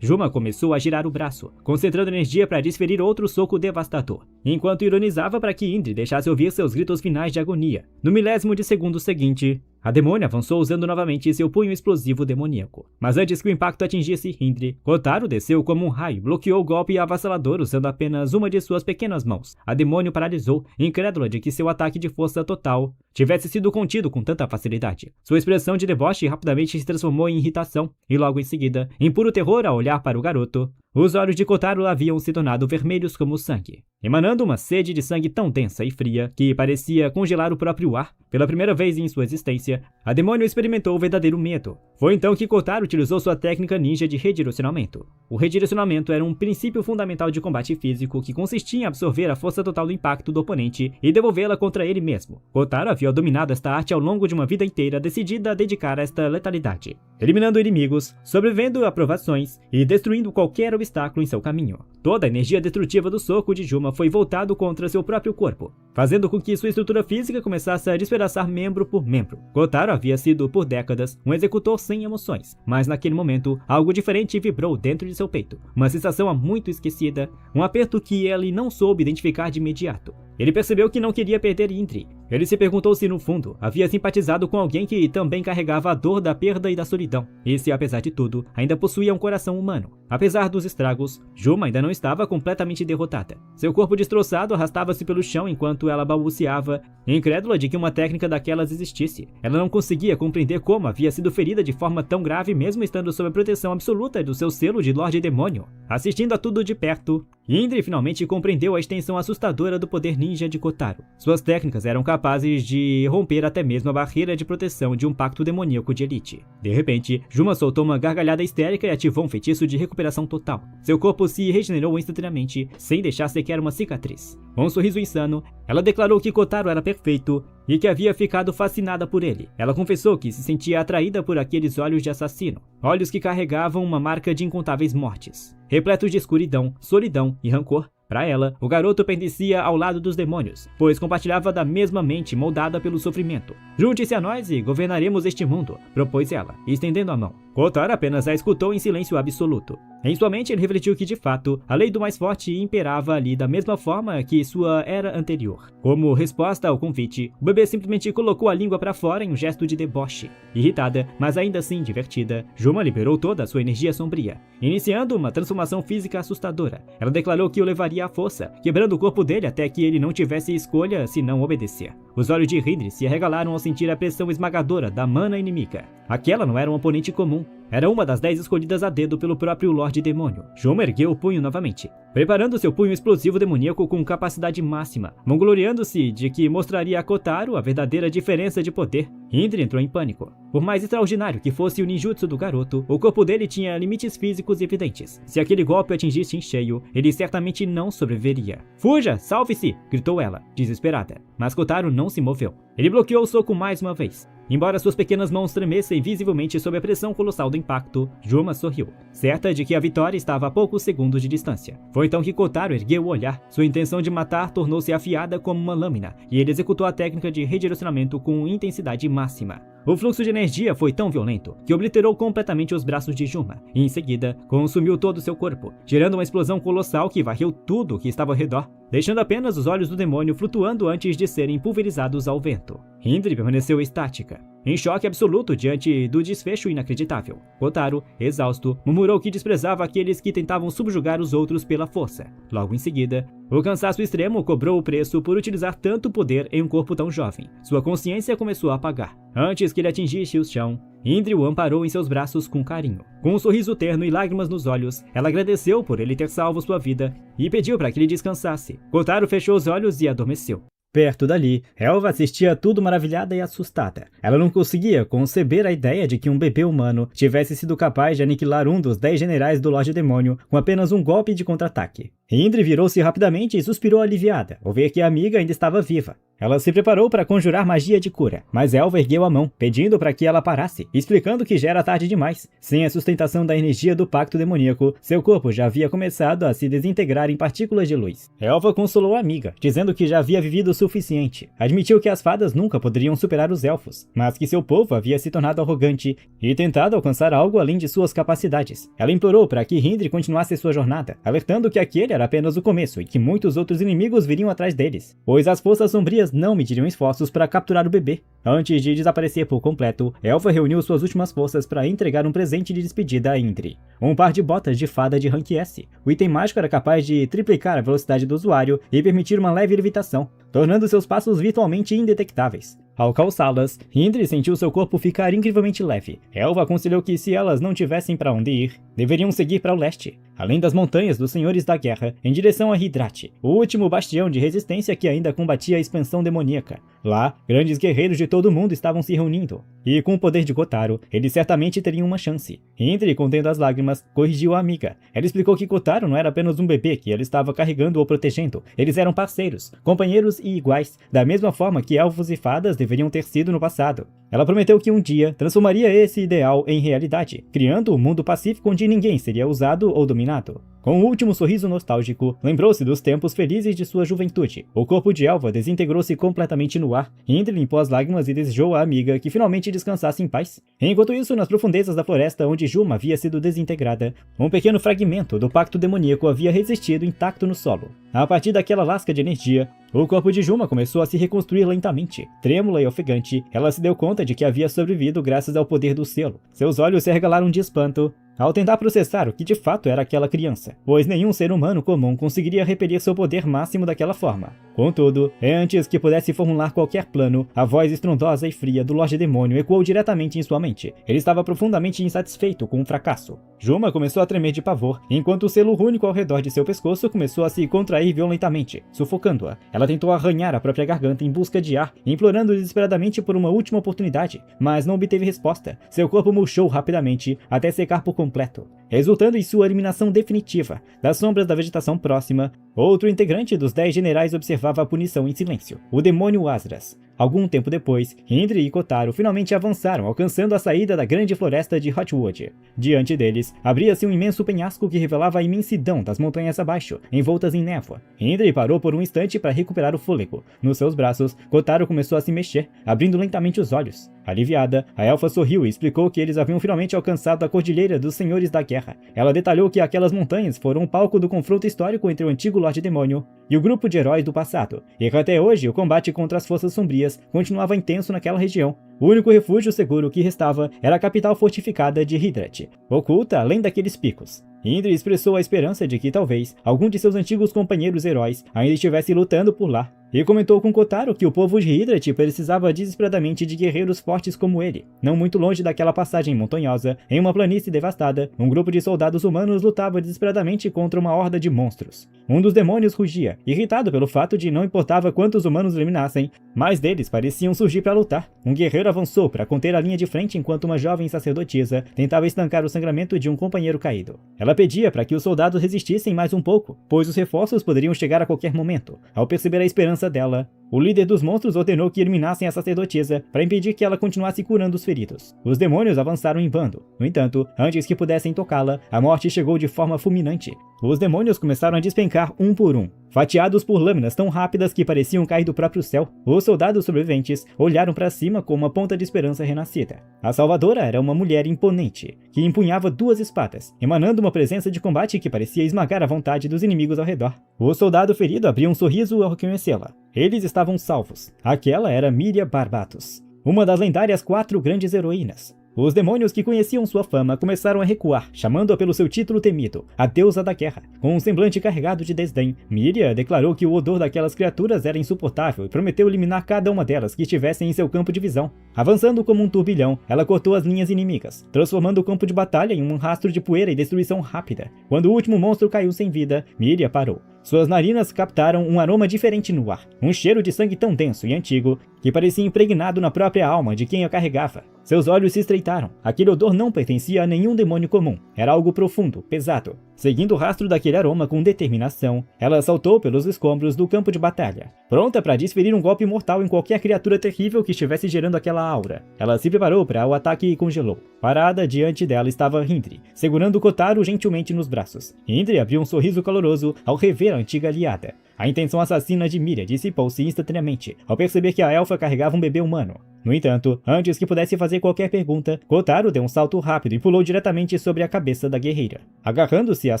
Juma começou a girar o braço, concentrando energia para desferir outro soco devastador, enquanto ironizava para que Indri deixasse ouvir seus gritos finais de agonia. No milésimo de segundo seguinte, a demônia avançou usando novamente seu punho explosivo demoníaco. Mas antes que o impacto atingisse Indri, Kotaro desceu como um raio e bloqueou o golpe avassalador usando apenas uma de suas pequenas mãos. A demônio paralisou, incrédula de que seu ataque de força total tivesse sido contido com tanta facilidade. Sua expressão de deboche rapidamente se transformou em irritação, e logo em seguida, em puro terror ao olhar para o garoto, os olhos de Kotaro haviam se tornado vermelhos como sangue, emanando uma sede de sangue tão densa e fria que parecia congelar o próprio ar. Pela primeira vez em sua existência, a demônio experimentou o verdadeiro medo. Foi então que Kotaro utilizou sua técnica ninja de redirecionamento. O redirecionamento era um princípio fundamental de combate físico que consistia em absorver a força total do impacto do oponente e devolvê-la contra ele mesmo. Kotaro havia dominado esta arte ao longo de uma vida inteira decidida a dedicar a esta letalidade, eliminando inimigos, sobrevivendo a provações e destruindo qualquer obstáculo em seu caminho. Toda a energia destrutiva do soco de Juma foi voltado contra seu próprio corpo, fazendo com que sua estrutura física começasse a despedaçar membro por membro. Kotaro havia sido, por décadas, um executor sem emoções, mas naquele momento, algo diferente vibrou dentro de seu peito. Uma sensação há muito esquecida, um aperto que ele não soube identificar de imediato. Ele percebeu que não queria perder Indri. Ele se perguntou se, no fundo, havia simpatizado com alguém que também carregava a dor da perda e da solidão, e se, apesar de tudo, ainda possuía um coração humano. Apesar dos estragos, Juma ainda não estava completamente derrotada. Seu corpo destroçado arrastava-se pelo chão enquanto ela balbuciava, incrédula de que uma técnica daquelas existisse. Ela não conseguia compreender como havia sido ferida de forma tão grave mesmo estando sob a proteção absoluta do seu selo de Lorde Demônio. Assistindo a tudo de perto, Indri finalmente compreendeu a extensão assustadora do poder ninja de Kotaro. Suas técnicas eram capazes de romper até mesmo a barreira de proteção de um pacto demoníaco de elite. De repente, Juma soltou uma gargalhada histérica e ativou um feitiço de recuperação total. Seu corpo se regenerou instantaneamente, sem deixar sequer uma cicatriz. Com um sorriso insano, ela declarou que Kotaro era perfeito e que havia ficado fascinada por ele. Ela confessou que se sentia atraída por aqueles olhos de assassino, olhos que carregavam uma marca de incontáveis mortes. Repletos de escuridão, solidão e rancor, para ela, o garoto pertencia ao lado dos demônios, pois compartilhava da mesma mente moldada pelo sofrimento. Junte-se a nós e governaremos este mundo, propôs ela, estendendo a mão. Kotaro apenas a escutou em silêncio absoluto. Em sua mente ele refletiu que, de fato, a lei do mais forte imperava ali da mesma forma que sua era anterior. Como resposta ao convite, o bebê simplesmente colocou a língua para fora em um gesto de deboche. Irritada, mas ainda assim divertida, Juma liberou toda a sua energia sombria, iniciando uma transformação física assustadora. Ela declarou que o levaria à força, quebrando o corpo dele até que ele não tivesse escolha se não obedecer. Os olhos de Indri se arregalaram ao sentir a pressão esmagadora da mana inimiga. Aquela não era um oponente comum. Era uma das 10 escolhidas a dedo pelo próprio Lorde Demônio. Juma ergueu o punho novamente, preparando seu punho explosivo demoníaco com capacidade máxima, vangloriando-se de que mostraria a Kotaro a verdadeira diferença de poder. Indri entrou em pânico. Por mais extraordinário que fosse o ninjutsu do garoto, o corpo dele tinha limites físicos evidentes. Se aquele golpe atingisse em cheio, ele certamente não sobreviveria. "Fuja! Salve-se!" gritou ela, desesperada. Mas Kotaro não se moveu. Ele bloqueou o soco mais uma vez. Embora suas pequenas mãos tremessem visivelmente sob a pressão colossal do impacto, Juma sorriu, certa de que a vitória estava a poucos segundos de distância. Foi então que Kotaro ergueu o olhar. Sua intenção de matar tornou-se afiada como uma lâmina, e ele executou a técnica de redirecionamento com intensidade máxima. O fluxo de energia foi tão violento que obliterou completamente os braços de Juma, e em seguida consumiu todo seu corpo, gerando uma explosão colossal que varreu tudo o que estava ao redor, deixando apenas os olhos do demônio flutuando antes de serem pulverizados ao vento. Hindri permaneceu estática, em choque absoluto diante do desfecho inacreditável. Kotaro, exausto, murmurou que desprezava aqueles que tentavam subjugar os outros pela força. Logo em seguida, o cansaço extremo cobrou o preço por utilizar tanto poder em um corpo tão jovem. Sua consciência começou a apagar. Antes que ele atingisse o chão, Hindri o amparou em seus braços com carinho. Com um sorriso terno e lágrimas nos olhos, ela agradeceu por ele ter salvo sua vida e pediu para que ele descansasse. Kotaro fechou os olhos e adormeceu. Perto dali, Elva assistia a tudo maravilhada e assustada. Ela não conseguia conceber a ideia de que um bebê humano tivesse sido capaz de aniquilar um dos 10 generais do Lorde Demônio com apenas um golpe de contra-ataque. Hindri virou-se rapidamente e suspirou aliviada ao ver que a amiga ainda estava viva. Ela se preparou para conjurar magia de cura, mas Elva ergueu a mão, pedindo para que ela parasse, explicando que já era tarde demais. Sem a sustentação da energia do pacto demoníaco, seu corpo já havia começado a se desintegrar em partículas de luz. Elva consolou a amiga, dizendo que já havia vivido o suficiente. Admitiu que as fadas nunca poderiam superar os elfos, mas que seu povo havia se tornado arrogante e tentado alcançar algo além de suas capacidades. Ela implorou para que Hindri continuasse sua jornada, alertando que aquele era apenas o começo e que muitos outros inimigos viriam atrás deles, pois as forças sombrias não mediriam esforços para capturar o bebê. Antes de desaparecer por completo, Elva reuniu suas últimas forças para entregar um presente de despedida a Hindri. Um par de botas de fada de rank S. O item mágico era capaz de triplicar a velocidade do usuário e permitir uma leve levitação, tornando seus passos virtualmente indetectáveis. Ao calçá-las, Hindri sentiu seu corpo ficar incrivelmente leve. Elva aconselhou que, se elas não tivessem para onde ir, deveriam seguir para o leste, além das montanhas dos Senhores da Guerra, em direção a Hidrate, o último bastião de resistência que ainda combatia a expansão demoníaca. Lá, grandes guerreiros de todo o mundo estavam se reunindo, e com o poder de Kotaro, eles certamente teriam uma chance. Hindri, contendo as lágrimas, corrigiu a amiga. Ela explicou que Kotaro não era apenas um bebê que ela estava carregando ou protegendo, eles eram parceiros, companheiros e iguais, da mesma forma que elfos e fadas deveriam ter sido no passado. Ela prometeu que um dia transformaria esse ideal em realidade, criando um mundo pacífico onde ninguém seria usado ou dominado. Com um último sorriso nostálgico, lembrou-se dos tempos felizes de sua juventude. O corpo de Elva desintegrou-se completamente no ar. Hindri limpou as lágrimas e desejou à amiga que finalmente descansasse em paz. Enquanto isso, nas profundezas da floresta onde Juma havia sido desintegrada, um pequeno fragmento do pacto demoníaco havia resistido intacto no solo. A partir daquela lasca de energia, o corpo de Juma começou a se reconstruir lentamente. Trêmula e ofegante, ela se deu conta de que havia sobrevivido graças ao poder do selo. Seus olhos se arregalaram de espanto ao tentar processar o que de fato era aquela criança, pois nenhum ser humano comum conseguiria repelir seu poder máximo daquela forma. Contudo, antes que pudesse formular qualquer plano, a voz estrondosa e fria do Lorde Demônio ecoou diretamente em sua mente. Ele estava profundamente insatisfeito com o fracasso. Juma começou a tremer de pavor, enquanto o selo rúnico ao redor de seu pescoço começou a se contrair violentamente, sufocando-a. Ela tentou arranhar a própria garganta em busca de ar, implorando desesperadamente por uma última oportunidade, mas não obteve resposta. Seu corpo murchou rapidamente até secar por completo, resultando em sua eliminação definitiva. Das sombras da vegetação próxima, outro integrante dos 10 generais observava a punição em silêncio, o demônio Asras. Algum tempo depois, Hindri e Kotaro finalmente avançaram, alcançando a saída da grande floresta de Hotwood. Diante deles, abria-se um imenso penhasco que revelava a imensidão das montanhas abaixo, envoltas em névoa. Hindri parou por um instante para recuperar o fôlego. Nos seus braços, Kotaro começou a se mexer, abrindo lentamente os olhos. Aliviada, a elfa sorriu e explicou que eles haviam finalmente alcançado a Cordilheira dos Senhores da Guerra. Ela detalhou que aquelas montanhas foram o palco do confronto histórico entre o antigo Lorde Demônio e o grupo de heróis do passado, e que até hoje o combate contra as forças sombrias continuava intenso naquela região. O único refúgio seguro que restava era a capital fortificada de Hidrate, oculta além daqueles picos. Hindri expressou a esperança de que talvez algum de seus antigos companheiros heróis ainda estivesse lutando por lá, e comentou com Kotaro que o povo de Hidrate precisava desesperadamente de guerreiros fortes como ele. Não muito longe daquela passagem montanhosa, em uma planície devastada, um grupo de soldados humanos lutava desesperadamente contra uma horda de monstros. Um dos demônios rugia, irritado pelo fato de não importava quantos humanos eliminassem, mais deles pareciam surgir para lutar. Um guerreiro avançou para conter a linha de frente enquanto uma jovem sacerdotisa tentava estancar o sangramento de um companheiro caído. Ela pedia para que os soldados resistissem mais um pouco, pois os reforços poderiam chegar a qualquer momento. Ao perceber a esperança presença dela, o líder dos monstros ordenou que eliminassem a sacerdotisa para impedir que ela continuasse curando os feridos. Os demônios avançaram em bando. No entanto, antes que pudessem tocá-la, a morte chegou de forma fulminante. Os demônios começaram a despencar um por um, fatiados por lâminas tão rápidas que pareciam cair do próprio céu. Os soldados sobreviventes olharam para cima com uma ponta de esperança renascida. A salvadora era uma mulher imponente, que empunhava 2 espadas, emanando uma presença de combate que parecia esmagar a vontade dos inimigos ao redor. O soldado ferido abriu um sorriso ao reconhecê-la. Eles estavam salvos. Aquela era Miria Barbatos, uma das lendárias 4 grandes heroínas. Os demônios que conheciam sua fama começaram a recuar, chamando-a pelo seu título temido, a deusa da guerra. Com um semblante carregado de desdém, Miria declarou que o odor daquelas criaturas era insuportável e prometeu eliminar cada uma delas que estivessem em seu campo de visão. Avançando como um turbilhão, ela cortou as linhas inimigas, transformando o campo de batalha em um rastro de poeira e destruição rápida. Quando o último monstro caiu sem vida, Miria parou. Suas narinas captaram um aroma diferente no ar, um cheiro de sangue tão denso e antigo que parecia impregnado na própria alma de quem a carregava. Seus olhos se estreitaram. Aquele odor não pertencia a nenhum demônio comum. Era algo profundo, pesado. Seguindo o rastro daquele aroma com determinação, ela saltou pelos escombros do campo de batalha, pronta para desferir um golpe mortal em qualquer criatura terrível que estivesse gerando aquela aura. Ela se preparou para o ataque e congelou. Parada diante dela estava Hindri, segurando Kotaro gentilmente nos braços. Hindri abriu um sorriso caloroso ao rever a antiga aliada. A intenção assassina de Miria dissipou-se instantaneamente ao perceber que a elfa carregava um bebê humano. No entanto, antes que pudesse fazer qualquer pergunta, Kotaro deu um salto rápido e pulou diretamente sobre a cabeça da guerreira, agarrando-se às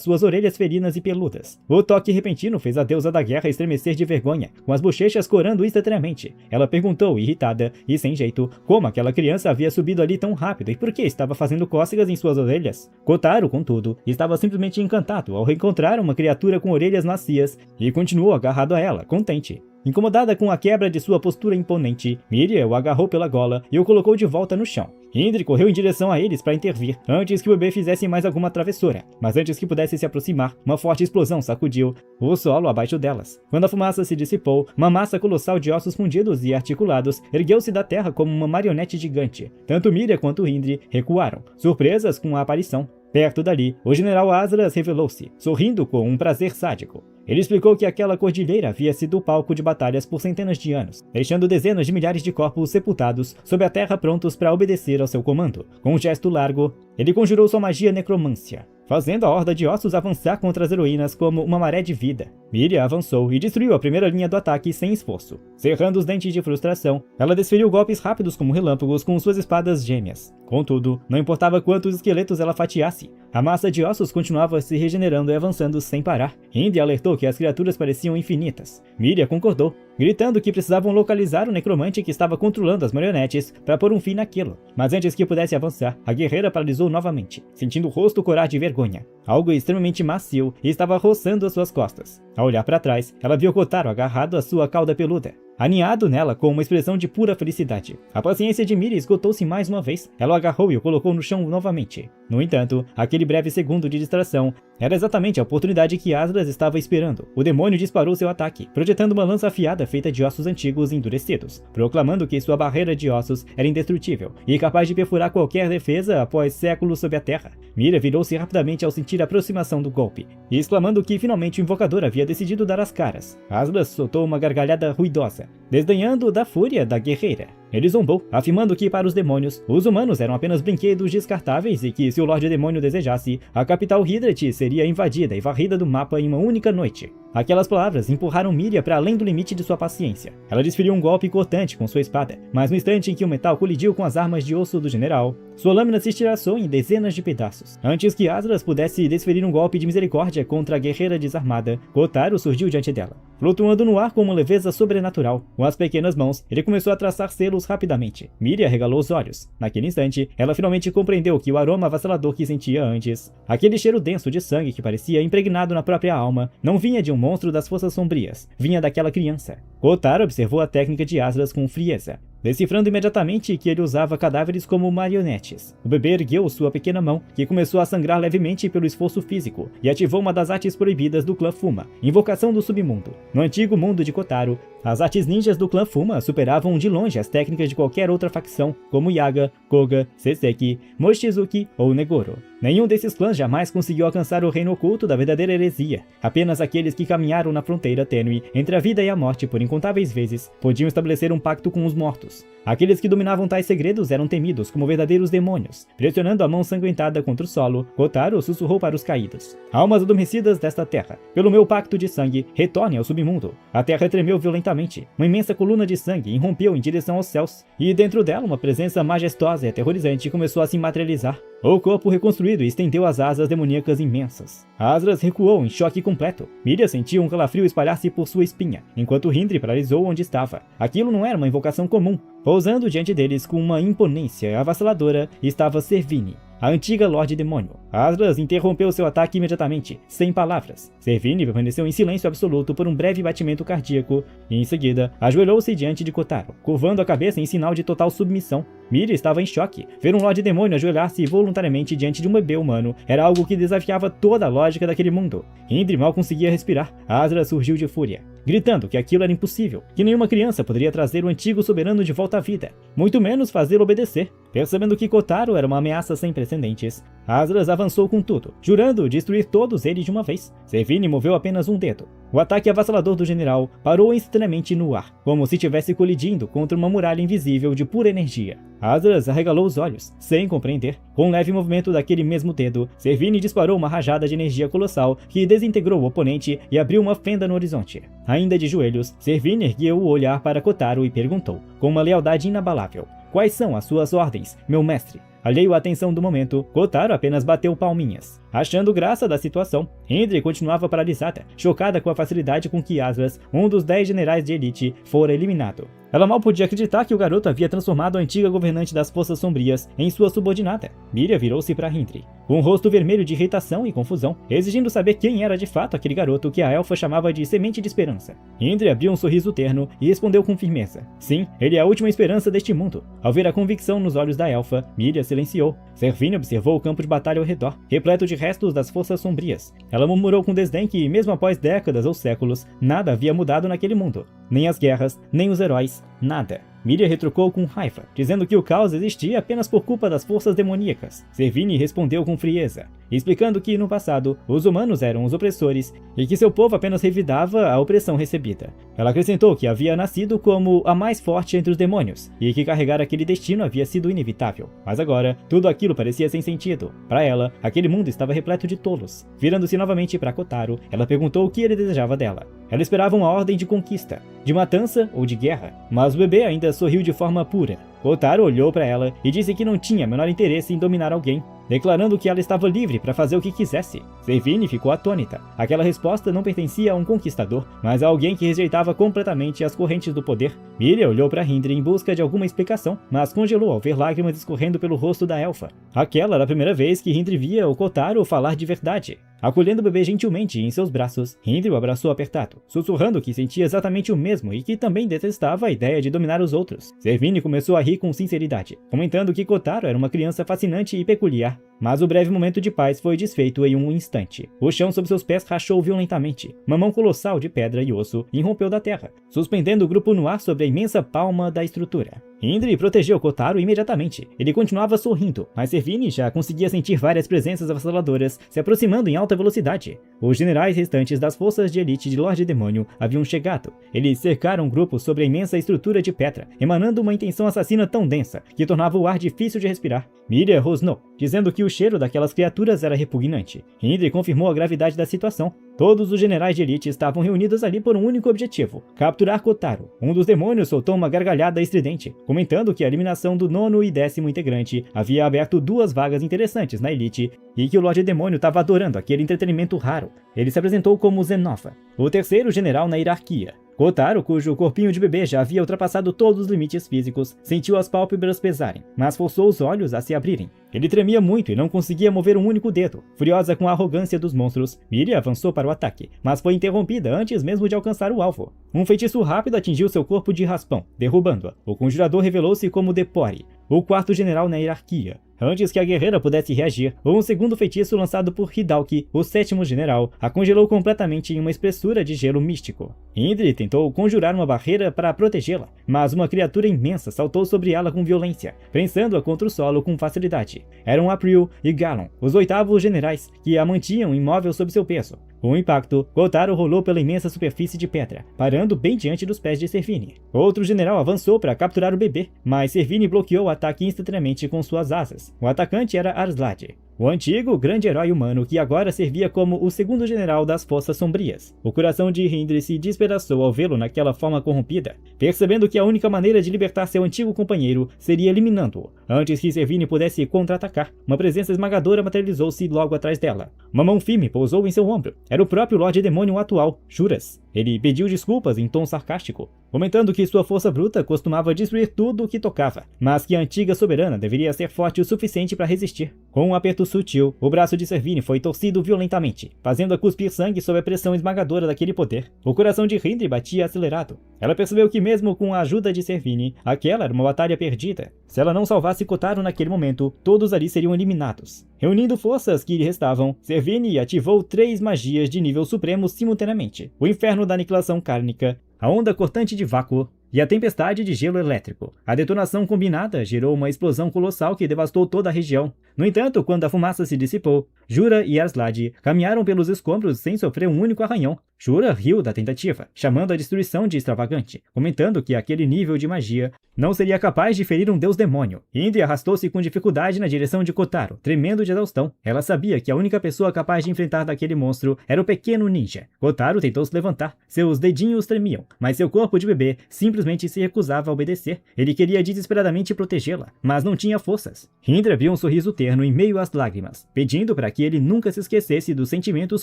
suas orelhas ferinas e peludas. O toque repentino fez a deusa da guerra estremecer de vergonha, com as bochechas corando instantaneamente. Ela perguntou, irritada e sem jeito, como aquela criança havia subido ali tão rápido e por que estava fazendo cócegas em suas orelhas. Kotaro, contudo, estava simplesmente encantado ao reencontrar uma criatura com orelhas macias e continuou agarrado a ela, contente. Incomodada com a quebra de sua postura imponente, Miria o agarrou pela gola e o colocou de volta no chão. Hindri correu em direção a eles para intervir, antes que o bebê fizesse mais alguma travessura. Mas antes que pudesse se aproximar, uma forte explosão sacudiu o solo abaixo delas. Quando a fumaça se dissipou, uma massa colossal de ossos fundidos e articulados ergueu-se da terra como uma marionete gigante. Tanto Miria quanto Hindri recuaram, surpresas com a aparição. Perto dali, o general Asras revelou-se, sorrindo com um prazer sádico. Ele explicou que aquela cordilheira havia sido o palco de batalhas por centenas de anos, deixando dezenas de milhares de corpos sepultados sob a terra prontos para obedecer ao seu comando. Com um gesto largo, ele conjurou sua magia necromância, fazendo a horda de ossos avançar contra as heroínas como uma maré de vida. Miria avançou e destruiu a primeira linha do ataque sem esforço. Cerrando os dentes de frustração, ela desferiu golpes rápidos como relâmpagos com suas espadas gêmeas. Contudo, não importava quantos esqueletos ela fatiasse, a massa de ossos continuava se regenerando e avançando sem parar. Hindri alertou que as criaturas pareciam infinitas. Miria concordou, gritando que precisavam localizar o necromante que estava controlando as marionetes para pôr um fim naquilo. Mas antes que pudesse avançar, a guerreira paralisou novamente, sentindo o rosto corar de vergonha. Algo extremamente macio estava roçando as suas costas. Ao olhar para trás, ela viu Kotaro agarrado à sua cauda peluda, aninhado nela com uma expressão de pura felicidade. A paciência de Miria esgotou-se mais uma vez. Ela o agarrou e o colocou no chão novamente. No entanto, aquele breve segundo de distração era exatamente a oportunidade que Asras estava esperando. O demônio disparou seu ataque, projetando uma lança afiada feita de ossos antigos endurecidos, proclamando que sua barreira de ossos era indestrutível e capaz de perfurar qualquer defesa após séculos sob a terra. Miria virou-se rapidamente ao sentir a aproximação do golpe, e exclamando que finalmente o invocador havia decidido dar as caras. Asras soltou uma gargalhada ruidosa, desdenhando da fúria da guerreira. Ele zombou, afirmando que para os demônios, os humanos eram apenas brinquedos descartáveis e que, se o Lorde Demônio desejasse, a capital Hydrat seria invadida e varrida do mapa em uma única noite. Aquelas palavras empurraram Miria para além do limite de sua paciência. Ela desferiu um golpe cortante com sua espada, mas no instante em que o metal colidiu com as armas de osso do general, sua lâmina se estilhaçou em dezenas de pedaços. Antes que Asras pudesse desferir um golpe de misericórdia contra a guerreira desarmada, Kotaro surgiu diante dela. Flutuando no ar com uma leveza sobrenatural, com as pequenas mãos, ele começou a traçar selos rapidamente. Miria regalou os olhos. Naquele instante, ela finalmente compreendeu que o aroma avassalador que sentia antes, aquele cheiro denso de sangue que parecia impregnado na própria alma, não vinha de um monstro das forças sombrias, vinha daquela criança. Kotaro observou a técnica de Asras com frieza. decifrando imediatamente que ele usava cadáveres como marionetes. O bebê ergueu sua pequena mão, que começou a sangrar levemente pelo esforço físico, e ativou uma das artes proibidas do clã Fuma, Invocação do Submundo. No antigo mundo de Kotaro, as artes ninjas do clã Fuma superavam de longe as técnicas de qualquer outra facção, como Yaga, Koga, Seseki, Mochizuki ou Negoro. Nenhum desses clãs jamais conseguiu alcançar o reino oculto da verdadeira heresia. Apenas aqueles que caminharam na fronteira tênue entre a vida e a morte por incontáveis vezes podiam estabelecer um pacto com os mortos. Aqueles que dominavam tais segredos eram temidos como verdadeiros demônios. Pressionando a mão sanguentada contra o solo, Kotaro sussurrou para os caídos: "Almas adormecidas desta terra, pelo meu pacto de sangue, retornem ao submundo." A terra tremeu violentamente. Uma imensa coluna de sangue irrompeu em direção aos céus, e dentro dela uma presença majestosa e aterrorizante começou a se materializar. O corpo reconstruído estendeu as asas demoníacas imensas. Asras recuou em choque completo. Miria sentiu um calafrio espalhar-se por sua espinha, enquanto Hindri paralisou onde estava. Aquilo não era uma invocação comum. Pousando diante deles com uma imponência avassaladora estava Servini, a antiga Lorde Demônio. Asras interrompeu seu ataque imediatamente, sem palavras. Servini permaneceu em silêncio absoluto por um breve batimento cardíaco, e em seguida, ajoelhou-se diante de Kotaro, curvando a cabeça em sinal de total submissão. Miria estava em choque. Ver um Lorde Demônio ajoelhar-se voluntariamente diante de um bebê humano era algo que desafiava toda a lógica daquele mundo. Hindri mal conseguia respirar. Asras surgiu de fúria, gritando que aquilo era impossível, que nenhuma criança poderia trazer o antigo soberano de volta à vida, muito menos fazê-lo obedecer. Percebendo que Kotaro era uma ameaça sem precedentes, Asras avançou com tudo, jurando destruir todos eles de uma vez. Servini moveu apenas um dedo. O ataque avassalador do general parou instantaneamente no ar, como se estivesse colidindo contra uma muralha invisível de pura energia. Asras arregalou os olhos, sem compreender. Com um leve movimento daquele mesmo dedo, Servini disparou uma rajada de energia colossal que desintegrou o oponente e abriu uma fenda no horizonte. Ainda de joelhos, Servini ergueu o olhar para Kotaro e perguntou, com uma lealdade inabalável: "Quais são as suas ordens, meu mestre?" Alheio à atenção do momento, Kotaro apenas bateu palminhas. Achando graça da situação, Hindri continuava paralisada, chocada com a facilidade com que Asras, um dos 10 generais de elite, fora eliminado. Ela mal podia acreditar que o garoto havia transformado a antiga governante das Forças Sombrias em sua subordinada. Miria virou-se para Hindri, com um rosto vermelho de irritação e confusão, exigindo saber quem era de fato aquele garoto que a elfa chamava de Semente de Esperança. Hindri abriu um sorriso terno e respondeu com firmeza: "Sim, ele é a última esperança deste mundo." Ao ver a convicção nos olhos da elfa, Miria silenciou. Servini observou o campo de batalha ao redor, repleto de restos das Forças Sombrias. Ela murmurou com desdém que, mesmo após décadas ou séculos, nada havia mudado naquele mundo. Nem as guerras, nem os heróis, nada. Miria retrucou com raiva, dizendo que o caos existia apenas por culpa das forças demoníacas. Servini respondeu com frieza, explicando que, no passado, os humanos eram os opressores e que seu povo apenas revidava a opressão recebida. Ela acrescentou que havia nascido como a mais forte entre os demônios e que carregar aquele destino havia sido inevitável. Mas agora, tudo aquilo parecia sem sentido. Para ela, aquele mundo estava repleto de tolos. Virando-se novamente para Kotaro, ela perguntou o que ele desejava dela. Ela esperava uma ordem de conquista, de matança ou de guerra, mas o bebê ainda sorriu de forma pura. Kotaro olhou para ela e disse que não tinha menor interesse em dominar alguém, declarando que ela estava livre para fazer o que quisesse. Servini ficou atônita. Aquela resposta não pertencia a um conquistador, mas a alguém que rejeitava completamente as correntes do poder. Miria olhou para Hindri em busca de alguma explicação, mas congelou ao ver lágrimas escorrendo pelo rosto da elfa. Aquela era a primeira vez que Hindri via o Kotaro falar de verdade. Acolhendo o bebê gentilmente em seus braços, Hindri o abraçou apertado, sussurrando que sentia exatamente o mesmo e que também detestava a ideia de dominar os outros. Servini começou a rir com sinceridade, comentando que Kotaro era uma criança fascinante e peculiar, mas o breve momento de paz foi desfeito em um instante. O chão sob seus pés rachou violentamente. Uma mão colossal de pedra e osso irrompeu da terra, suspendendo o grupo no ar sobre a imensa palma da estrutura. Hindri protegeu Kotaro imediatamente. Ele continuava sorrindo, mas Servini já conseguia sentir várias presenças avassaladoras se aproximando em alta velocidade. Os generais restantes das forças de elite de Lorde Demônio haviam chegado. Eles cercaram o grupo sobre a imensa estrutura de pedra, emanando uma intenção assassina tão densa que tornava o ar difícil de respirar. Miria rosnou, dizendo que o cheiro daquelas criaturas era repugnante. Hindri confirmou a gravidade da situação. Todos os generais de elite estavam reunidos ali por um único objetivo: capturar Kotaro. Um dos demônios soltou uma gargalhada estridente, comentando que a eliminação do 9º e 10º integrante havia aberto 2 vagas interessantes na elite e que o Lorde Demônio estava adorando aquele entretenimento raro. Ele se apresentou como Zenova, o 3º general na hierarquia. Kotaro, cujo corpinho de bebê já havia ultrapassado todos os limites físicos, sentiu as pálpebras pesarem, mas forçou os olhos a se abrirem. Ele tremia muito e não conseguia mover um único dedo. Furiosa com a arrogância dos monstros, Miria avançou para o ataque, mas foi interrompida antes mesmo de alcançar o alvo. Um feitiço rápido atingiu seu corpo de raspão, derrubando-a. O conjurador revelou-se como Depori, o quarto general na hierarquia. Antes que a guerreira pudesse reagir, um segundo feitiço lançado por Hidalki, o sétimo general, a congelou completamente em uma espessura de gelo místico. Indri tentou conjurar uma barreira para protegê-la, mas uma criatura imensa saltou sobre ela com violência, prensando-a contra o solo com facilidade. Eram April e Galon, os oitavos generais, que a mantinham imóvel sob seu peso. Com o impacto, Kotaro rolou pela imensa superfície de pedra, parando bem diante dos pés de Servini. Outro general avançou para capturar o bebê, mas Servini bloqueou o ataque instantaneamente com suas asas. O atacante era Arslade, o antigo grande herói humano que agora servia como o segundo general das Forças Sombrias. O coração de Hindri se despedaçou ao vê-lo naquela forma corrompida, percebendo que a única maneira de libertar seu antigo companheiro seria eliminando-o. Antes que Servini pudesse contra-atacar, uma presença esmagadora materializou-se logo atrás dela. Uma mão firme pousou em seu ombro. Era o próprio Lorde Demônio atual, Juras. Ele pediu desculpas em tom sarcástico, comentando que sua força bruta costumava destruir tudo o que tocava, mas que a antiga soberana deveria ser forte o suficiente para resistir. Com um aperto sutil, o braço de Servini foi torcido violentamente, fazendo-a cuspir sangue sob a pressão esmagadora daquele poder. O coração de Hindri batia acelerado. Ela percebeu que mesmo com a ajuda de Servini, aquela era uma batalha perdida. Se ela não salvasse Kotaro naquele momento, todos ali seriam eliminados. Reunindo forças que lhe restavam, Servini ativou 3 magias de nível supremo simultaneamente: o inferno da aniquilação kármica, a onda cortante de vácuo e a tempestade de gelo elétrico. A detonação combinada gerou uma explosão colossal que devastou toda a região. No entanto, quando a fumaça se dissipou, Jura e Arslade caminharam pelos escombros sem sofrer um único arranhão. Jura riu da tentativa, chamando a destruição de extravagante, comentando que aquele nível de magia não seria capaz de ferir um deus demônio. Indri arrastou-se com dificuldade na direção de Kotaro, tremendo de exaustão. Ela sabia que a única pessoa capaz de enfrentar daquele monstro era o pequeno ninja. Kotaro tentou se levantar, seus dedinhos tremiam, mas seu corpo de bebê simplesmente se recusava a obedecer. Ele queria desesperadamente protegê-la, mas não tinha forças. Indri abriu um sorriso terno em meio às lágrimas, pedindo para que ele nunca se esquecesse dos sentimentos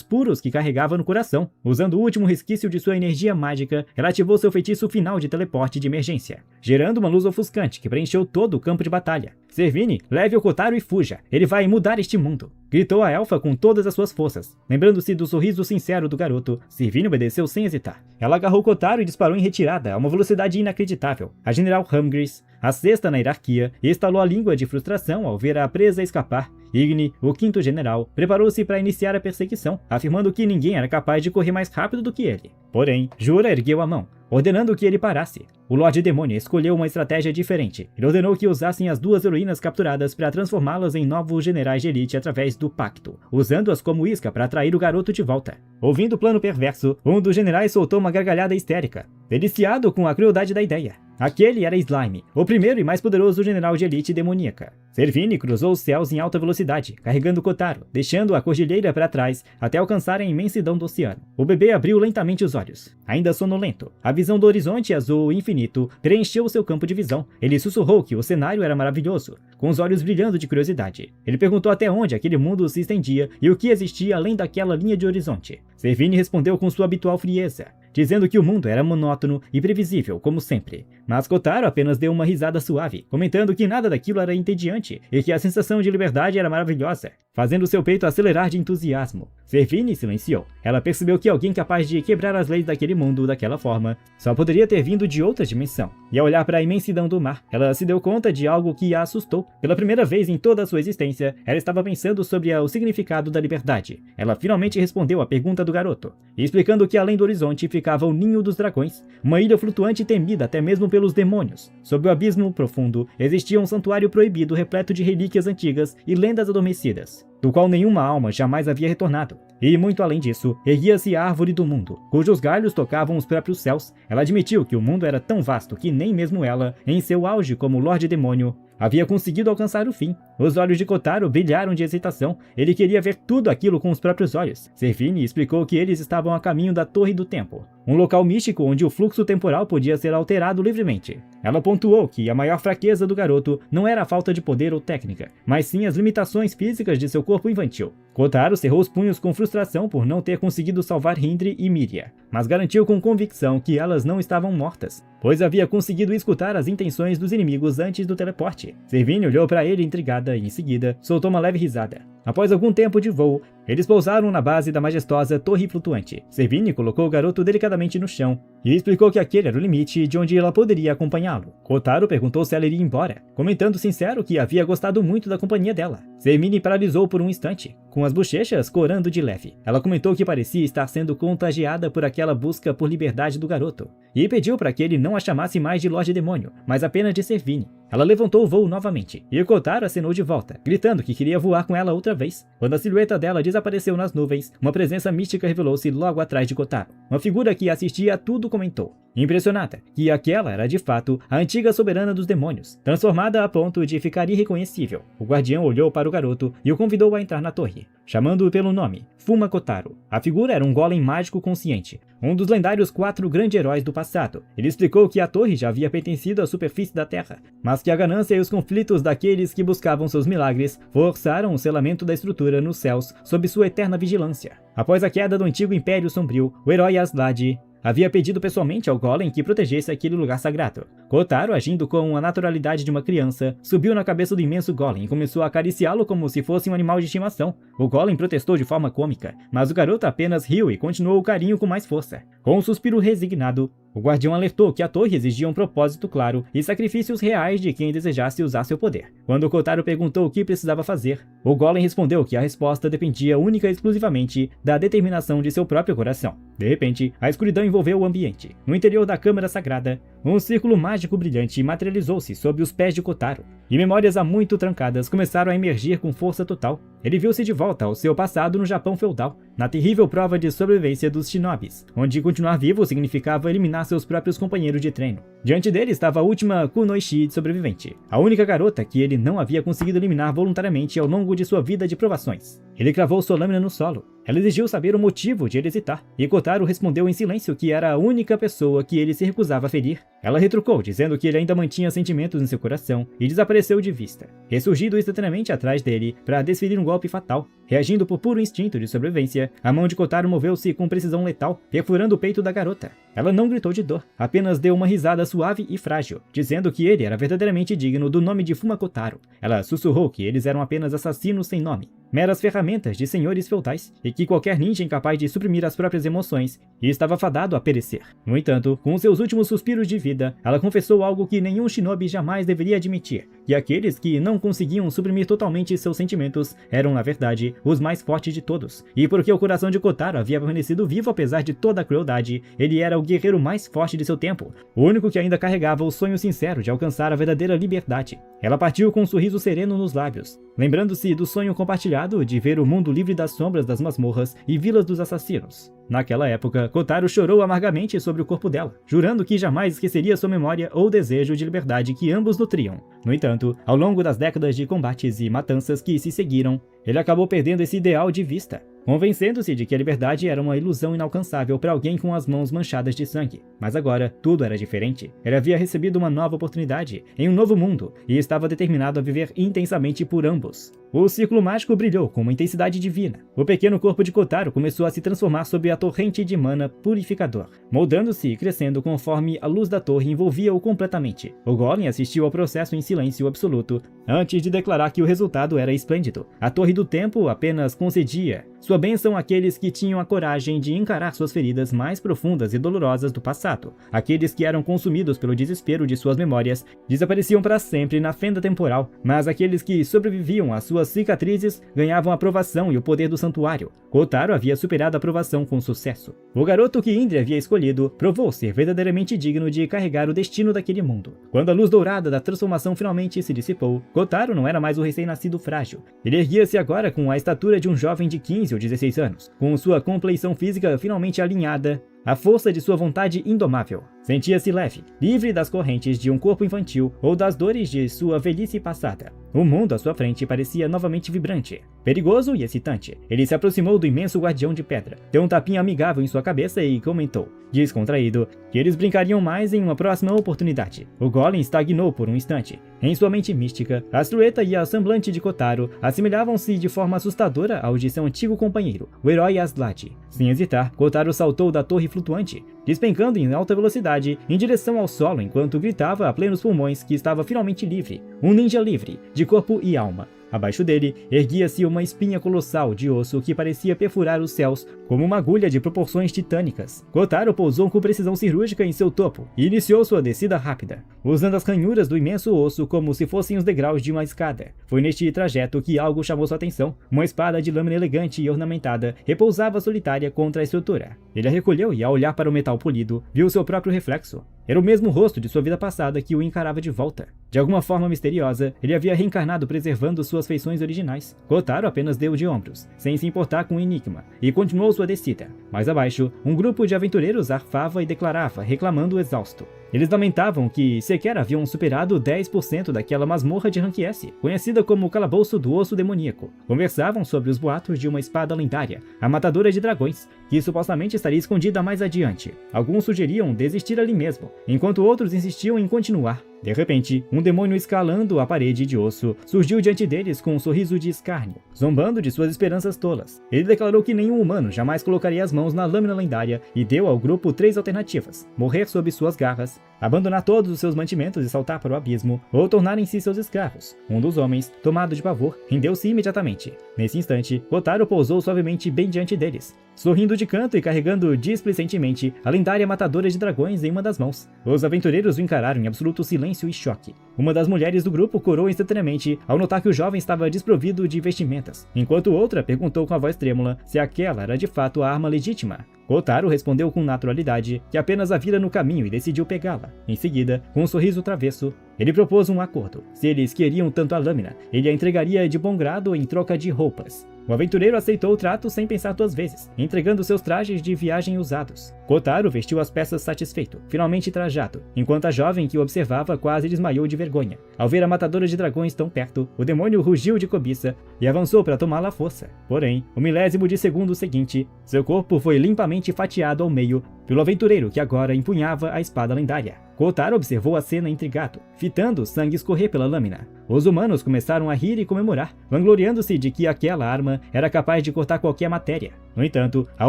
puros que carregava no coração. Usando o último resquício de sua energia mágica, ela ativou seu feitiço final de teleporte de emergência, gerando uma luz ofuscante que preencheu todo o campo de batalha. Servini, leve o Kotaro e fuja. Ele vai mudar este mundo, gritou a elfa com todas as suas forças. Lembrando-se do sorriso sincero do garoto, Servini obedeceu sem hesitar. Ela agarrou Kotaro e disparou em retirada a uma velocidade inacreditável. A General Humgris, a sexta na hierarquia, estalou a língua de frustração ao ver a presa escapar. Igni, o quinto general, preparou-se para iniciar a perseguição, afirmando que ninguém era capaz de correr mais rápido do que ele. Porém, Jura ergueu a mão, ordenando que ele parasse. O Lorde Demônio escolheu uma estratégia diferente. Ele ordenou que usassem as 2 heroínas capturadas para transformá-las em novos generais de elite através do pacto, usando-as como isca para atrair o garoto de volta. Ouvindo o plano perverso, um dos generais soltou uma gargalhada histérica, deliciado com a crueldade da ideia. Aquele era Slime, o primeiro e mais poderoso general de elite demoníaca. Servini cruzou os céus em alta velocidade, carregando Kotaro, deixando a cordilheira para trás até alcançar a imensidão do oceano. O bebê abriu lentamente os olhos, ainda sonolento. A visão do horizonte azul infinito preencheu seu campo de visão. Ele sussurrou que o cenário era maravilhoso, com os olhos brilhando de curiosidade. Ele perguntou até onde aquele mundo se estendia e o que existia além daquela linha de horizonte. Servini respondeu com sua habitual frieza, dizendo que o mundo era monótono e previsível, como sempre. Mas Kotaro apenas deu uma risada suave, comentando que nada daquilo era entediante e que a sensação de liberdade era maravilhosa, fazendo seu peito acelerar de entusiasmo. Servini silenciou. Ela percebeu que alguém capaz de quebrar as leis daquele mundo daquela forma só poderia ter vindo de outra dimensão. E ao olhar para a imensidão do mar, ela se deu conta de algo que a assustou. Pela primeira vez em toda a sua existência, ela estava pensando sobre o significado da liberdade. Ela finalmente respondeu à pergunta do garoto, explicando que além do horizonte ficava o Ninho dos Dragões, uma ilha flutuante temida até mesmo pelos demônios. Sob o abismo profundo, existia um santuário proibido repleto de relíquias antigas e lendas adormecidas, do qual nenhuma alma jamais havia retornado. E, muito além disso, erguia-se a Árvore do Mundo, cujos galhos tocavam os próprios céus. Ela admitiu que o mundo era tão vasto que nem mesmo ela, em seu auge como Lorde Demônio, havia conseguido alcançar o fim. Os olhos de Kotaro brilharam de excitação. Ele queria ver tudo aquilo com os próprios olhos. Servini explicou que eles estavam a caminho da Torre do Tempo, um local místico onde o fluxo temporal podia ser alterado livremente. Ela pontuou que a maior fraqueza do garoto não era a falta de poder ou técnica, mas sim as limitações físicas de seu corpo infantil. Kotaro cerrou os punhos com frustração frustração por não ter conseguido salvar Hindri e Miria, mas garantiu com convicção que elas não estavam mortas, pois havia conseguido escutar as intenções dos inimigos antes do teleporte. Servine olhou para ele intrigada e, em seguida, soltou uma leve risada. Após algum tempo de voo, eles pousaram na base da majestosa torre flutuante. Servine colocou o garoto delicadamente no chão e explicou que aquele era o limite de onde ela poderia acompanhá-lo. Kotaro perguntou se ela iria embora, comentando sincero que havia gostado muito da companhia dela. Servine paralisou por um instante, com as bochechas corando de leve. Ela comentou que parecia estar sendo contagiada por aquela busca por liberdade do garoto, e pediu para que ele não a chamasse mais de Lorde Demônio, mas apenas de Servine. Ela levantou o voo novamente, e Kotaro acenou de volta, gritando que queria voar com ela outra vez. Quando a silhueta dela desapareceu nas nuvens, uma presença mística revelou-se logo atrás de Kotaro. Uma figura que assistia a tudo comentou, impressionada, que aquela era de fato a antiga soberana dos demônios, transformada a ponto de ficar irreconhecível. O guardião olhou para o garoto e o convidou a entrar na torre, chamando-o pelo nome, Fuma Kotaro. A figura era um golem mágico consciente, um dos lendários 4 grandes heróis do passado. Ele explicou que a torre já havia pertencido à superfície da Terra, mas que a ganância e os conflitos daqueles que buscavam seus milagres forçaram o selamento da estrutura nos céus sob sua eterna vigilância. Após a queda do antigo Império Sombrio, o herói Aslad havia pedido pessoalmente ao golem que protegesse aquele lugar sagrado. Kotaro, agindo com a naturalidade de uma criança, subiu na cabeça do imenso golem e começou a acariciá-lo como se fosse um animal de estimação. O golem protestou de forma cômica, mas o garoto apenas riu e continuou o carinho com mais força. Com um suspiro resignado, o guardião alertou que a torre exigia um propósito claro e sacrifícios reais de quem desejasse usar seu poder. Quando Kotaro perguntou o que precisava fazer, o golem respondeu que a resposta dependia única e exclusivamente da determinação de seu próprio coração. De repente, a escuridão envolveu o ambiente. No interior da câmara sagrada, um círculo mágico brilhante materializou-se sob os pés de Kotaro, e memórias há muito trancadas começaram a emergir com força total. Ele viu-se de volta ao seu passado no Japão feudal, na terrível prova de sobrevivência dos shinobis, onde continuar vivo significava eliminar seus próprios companheiros de treino. Diante dele estava a última Kunoichi sobrevivente, a única garota que ele não havia conseguido eliminar voluntariamente ao longo de sua vida de provações. Ele cravou sua lâmina no solo. Ela exigiu saber o motivo de ele hesitar, e Kotaro respondeu em silêncio que era a única pessoa que ele se recusava a ferir. Ela retrucou, dizendo que ele ainda mantinha sentimentos em seu coração, e desapareceu de vista, ressurgindo instantaneamente atrás dele para desferir um golpe fatal. Reagindo por puro instinto de sobrevivência, a mão de Kotaro moveu-se com precisão letal, perfurando o peito da garota. Ela não gritou de dor, apenas deu uma risada suave e frágil, dizendo que ele era verdadeiramente digno do nome de Fuma Kotaro. Ela sussurrou que eles eram apenas assassinos sem nome, meras ferramentas de senhores feudais, e que qualquer ninja incapaz de suprimir as próprias emoções estava fadado a perecer. No entanto, com seus últimos suspiros de vida, ela confessou algo que nenhum shinobi jamais deveria admitir, que aqueles que não conseguiam suprimir totalmente seus sentimentos eram, na verdade, os mais fortes de todos. E porque o coração de Kotaro havia permanecido vivo apesar de toda a crueldade, ele era o guerreiro mais forte de seu tempo, o único que ainda carregava o sonho sincero de alcançar a verdadeira liberdade. Ela partiu com um sorriso sereno nos lábios, lembrando-se do sonho compartilhado de ver o mundo livre das sombras das masmorras e vilas dos assassinos. Naquela época, Kotaro chorou amargamente sobre o corpo dela, jurando que jamais esqueceria sua memória ou desejo de liberdade que ambos nutriam. No entanto, ao longo das décadas de combates e matanças que se seguiram, ele acabou perdendo esse ideal de vista, convencendo-se de que a liberdade era uma ilusão inalcançável para alguém com as mãos manchadas de sangue. Mas agora, tudo era diferente. Ele havia recebido uma nova oportunidade, em um novo mundo, e estava determinado a viver intensamente por ambos. O círculo mágico brilhou com uma intensidade divina. O pequeno corpo de Kotaro começou a se transformar sob a torrente de mana purificador, moldando-se e crescendo conforme a luz da torre envolvia-o completamente. O golem assistiu ao processo em silêncio absoluto, antes de declarar que o resultado era esplêndido. A torre do tempo apenas concedia sua bênção àqueles que tinham a coragem de encarar suas feridas mais profundas e dolorosas do passado. Aqueles que eram consumidos pelo desespero de suas memórias desapareciam para sempre na fenda temporal, mas aqueles que sobreviviam às suas cicatrizes ganhavam a aprovação e o poder do santuário. Kotaro havia superado a aprovação com sucesso. O garoto que Indri havia escolhido provou ser verdadeiramente digno de carregar o destino daquele mundo. Quando a luz dourada da transformação finalmente se dissipou, Kotaro não era mais o recém-nascido frágil. Ele erguia-se agora com a estatura de um jovem de 15 ou 16 anos, com sua compleição física finalmente alinhada, a força de sua vontade indomável. Sentia-se leve, livre das correntes de um corpo infantil ou das dores de sua velhice passada. O mundo à sua frente parecia novamente vibrante, perigoso e excitante. Ele se aproximou do imenso guardião de pedra, deu um tapinha amigável em sua cabeça e comentou, descontraído, que eles brincariam mais em uma próxima oportunidade. O golem estagnou por um instante. Em sua mente mística, a silhueta e a semblante de Kotaro assemelhavam-se de forma assustadora ao de seu antigo companheiro, o herói Aslad. Sem hesitar, Kotaro saltou da torre flutuante, despencando em alta velocidade em direção ao solo enquanto gritava a plenos pulmões que estava finalmente livre, um ninja livre, de corpo e alma. Abaixo dele, erguia-se uma espinha colossal de osso que parecia perfurar os céus como uma agulha de proporções titânicas. Kotaro pousou com precisão cirúrgica em seu topo e iniciou sua descida rápida, usando as ranhuras do imenso osso como se fossem os degraus de uma escada. Foi neste trajeto que algo chamou sua atenção. Uma espada de lâmina elegante e ornamentada repousava solitária contra a estrutura. Ele a recolheu e, ao olhar para o metal polido, viu seu próprio reflexo. Era o mesmo rosto de sua vida passada que o encarava de volta. De alguma forma misteriosa, ele havia reencarnado preservando suas feições originais. Kotaro apenas deu de ombros, sem se importar com o enigma, e continuou sua descida. Mais abaixo, um grupo de aventureiros arfava e declarava, reclamando exausto. Eles lamentavam que sequer haviam superado 10% daquela masmorra de Rank S, conhecida como o Calabouço do Osso Demoníaco. Conversavam sobre os boatos de uma espada lendária, a Matadora de Dragões, que supostamente estaria escondida mais adiante. Alguns sugeriam desistir ali mesmo, enquanto outros insistiam em continuar. De repente, um demônio escalando a parede de osso surgiu diante deles com um sorriso de escárnio, zombando de suas esperanças tolas. Ele declarou que nenhum humano jamais colocaria as mãos na lâmina lendária e deu ao grupo 3 alternativas: morrer sob suas garras, abandonar todos os seus mantimentos e saltar para o abismo, ou tornarem-se seus escravos. Um dos homens, tomado de pavor, rendeu-se imediatamente. Nesse instante, Kotaro pousou suavemente bem diante deles, sorrindo de canto e carregando displicentemente a lendária Matadora de Dragões em uma das mãos. Os aventureiros o encararam em absoluto silêncio e choque. Uma das mulheres do grupo corou instantaneamente ao notar que o jovem estava desprovido de vestimentas, enquanto outra perguntou com a voz trêmula se aquela era de fato a arma legítima. Kotaro respondeu com naturalidade que apenas a vira no caminho e decidiu pegá-la. Em seguida, com um sorriso travesso, ele propôs um acordo. Se eles queriam tanto a lâmina, ele a entregaria de bom grado em troca de roupas. O aventureiro aceitou o trato sem pensar 2 vezes, entregando seus trajes de viagem usados. Kotaro vestiu as peças satisfeito, finalmente trajado, enquanto a jovem que o observava quase desmaiou de vergonha. Ao ver a Matadora de Dragões tão perto, o demônio rugiu de cobiça e avançou para tomá-la à força. Porém, o milésimo de segundo seguinte, seu corpo foi limpamente fatiado ao meio pelo aventureiro que agora empunhava a espada lendária. Kotaro observou a cena intrigado, fitando o sangue escorrer pela lâmina. Os humanos começaram a rir e comemorar, vangloriando-se de que aquela arma era capaz de cortar qualquer matéria. No entanto, a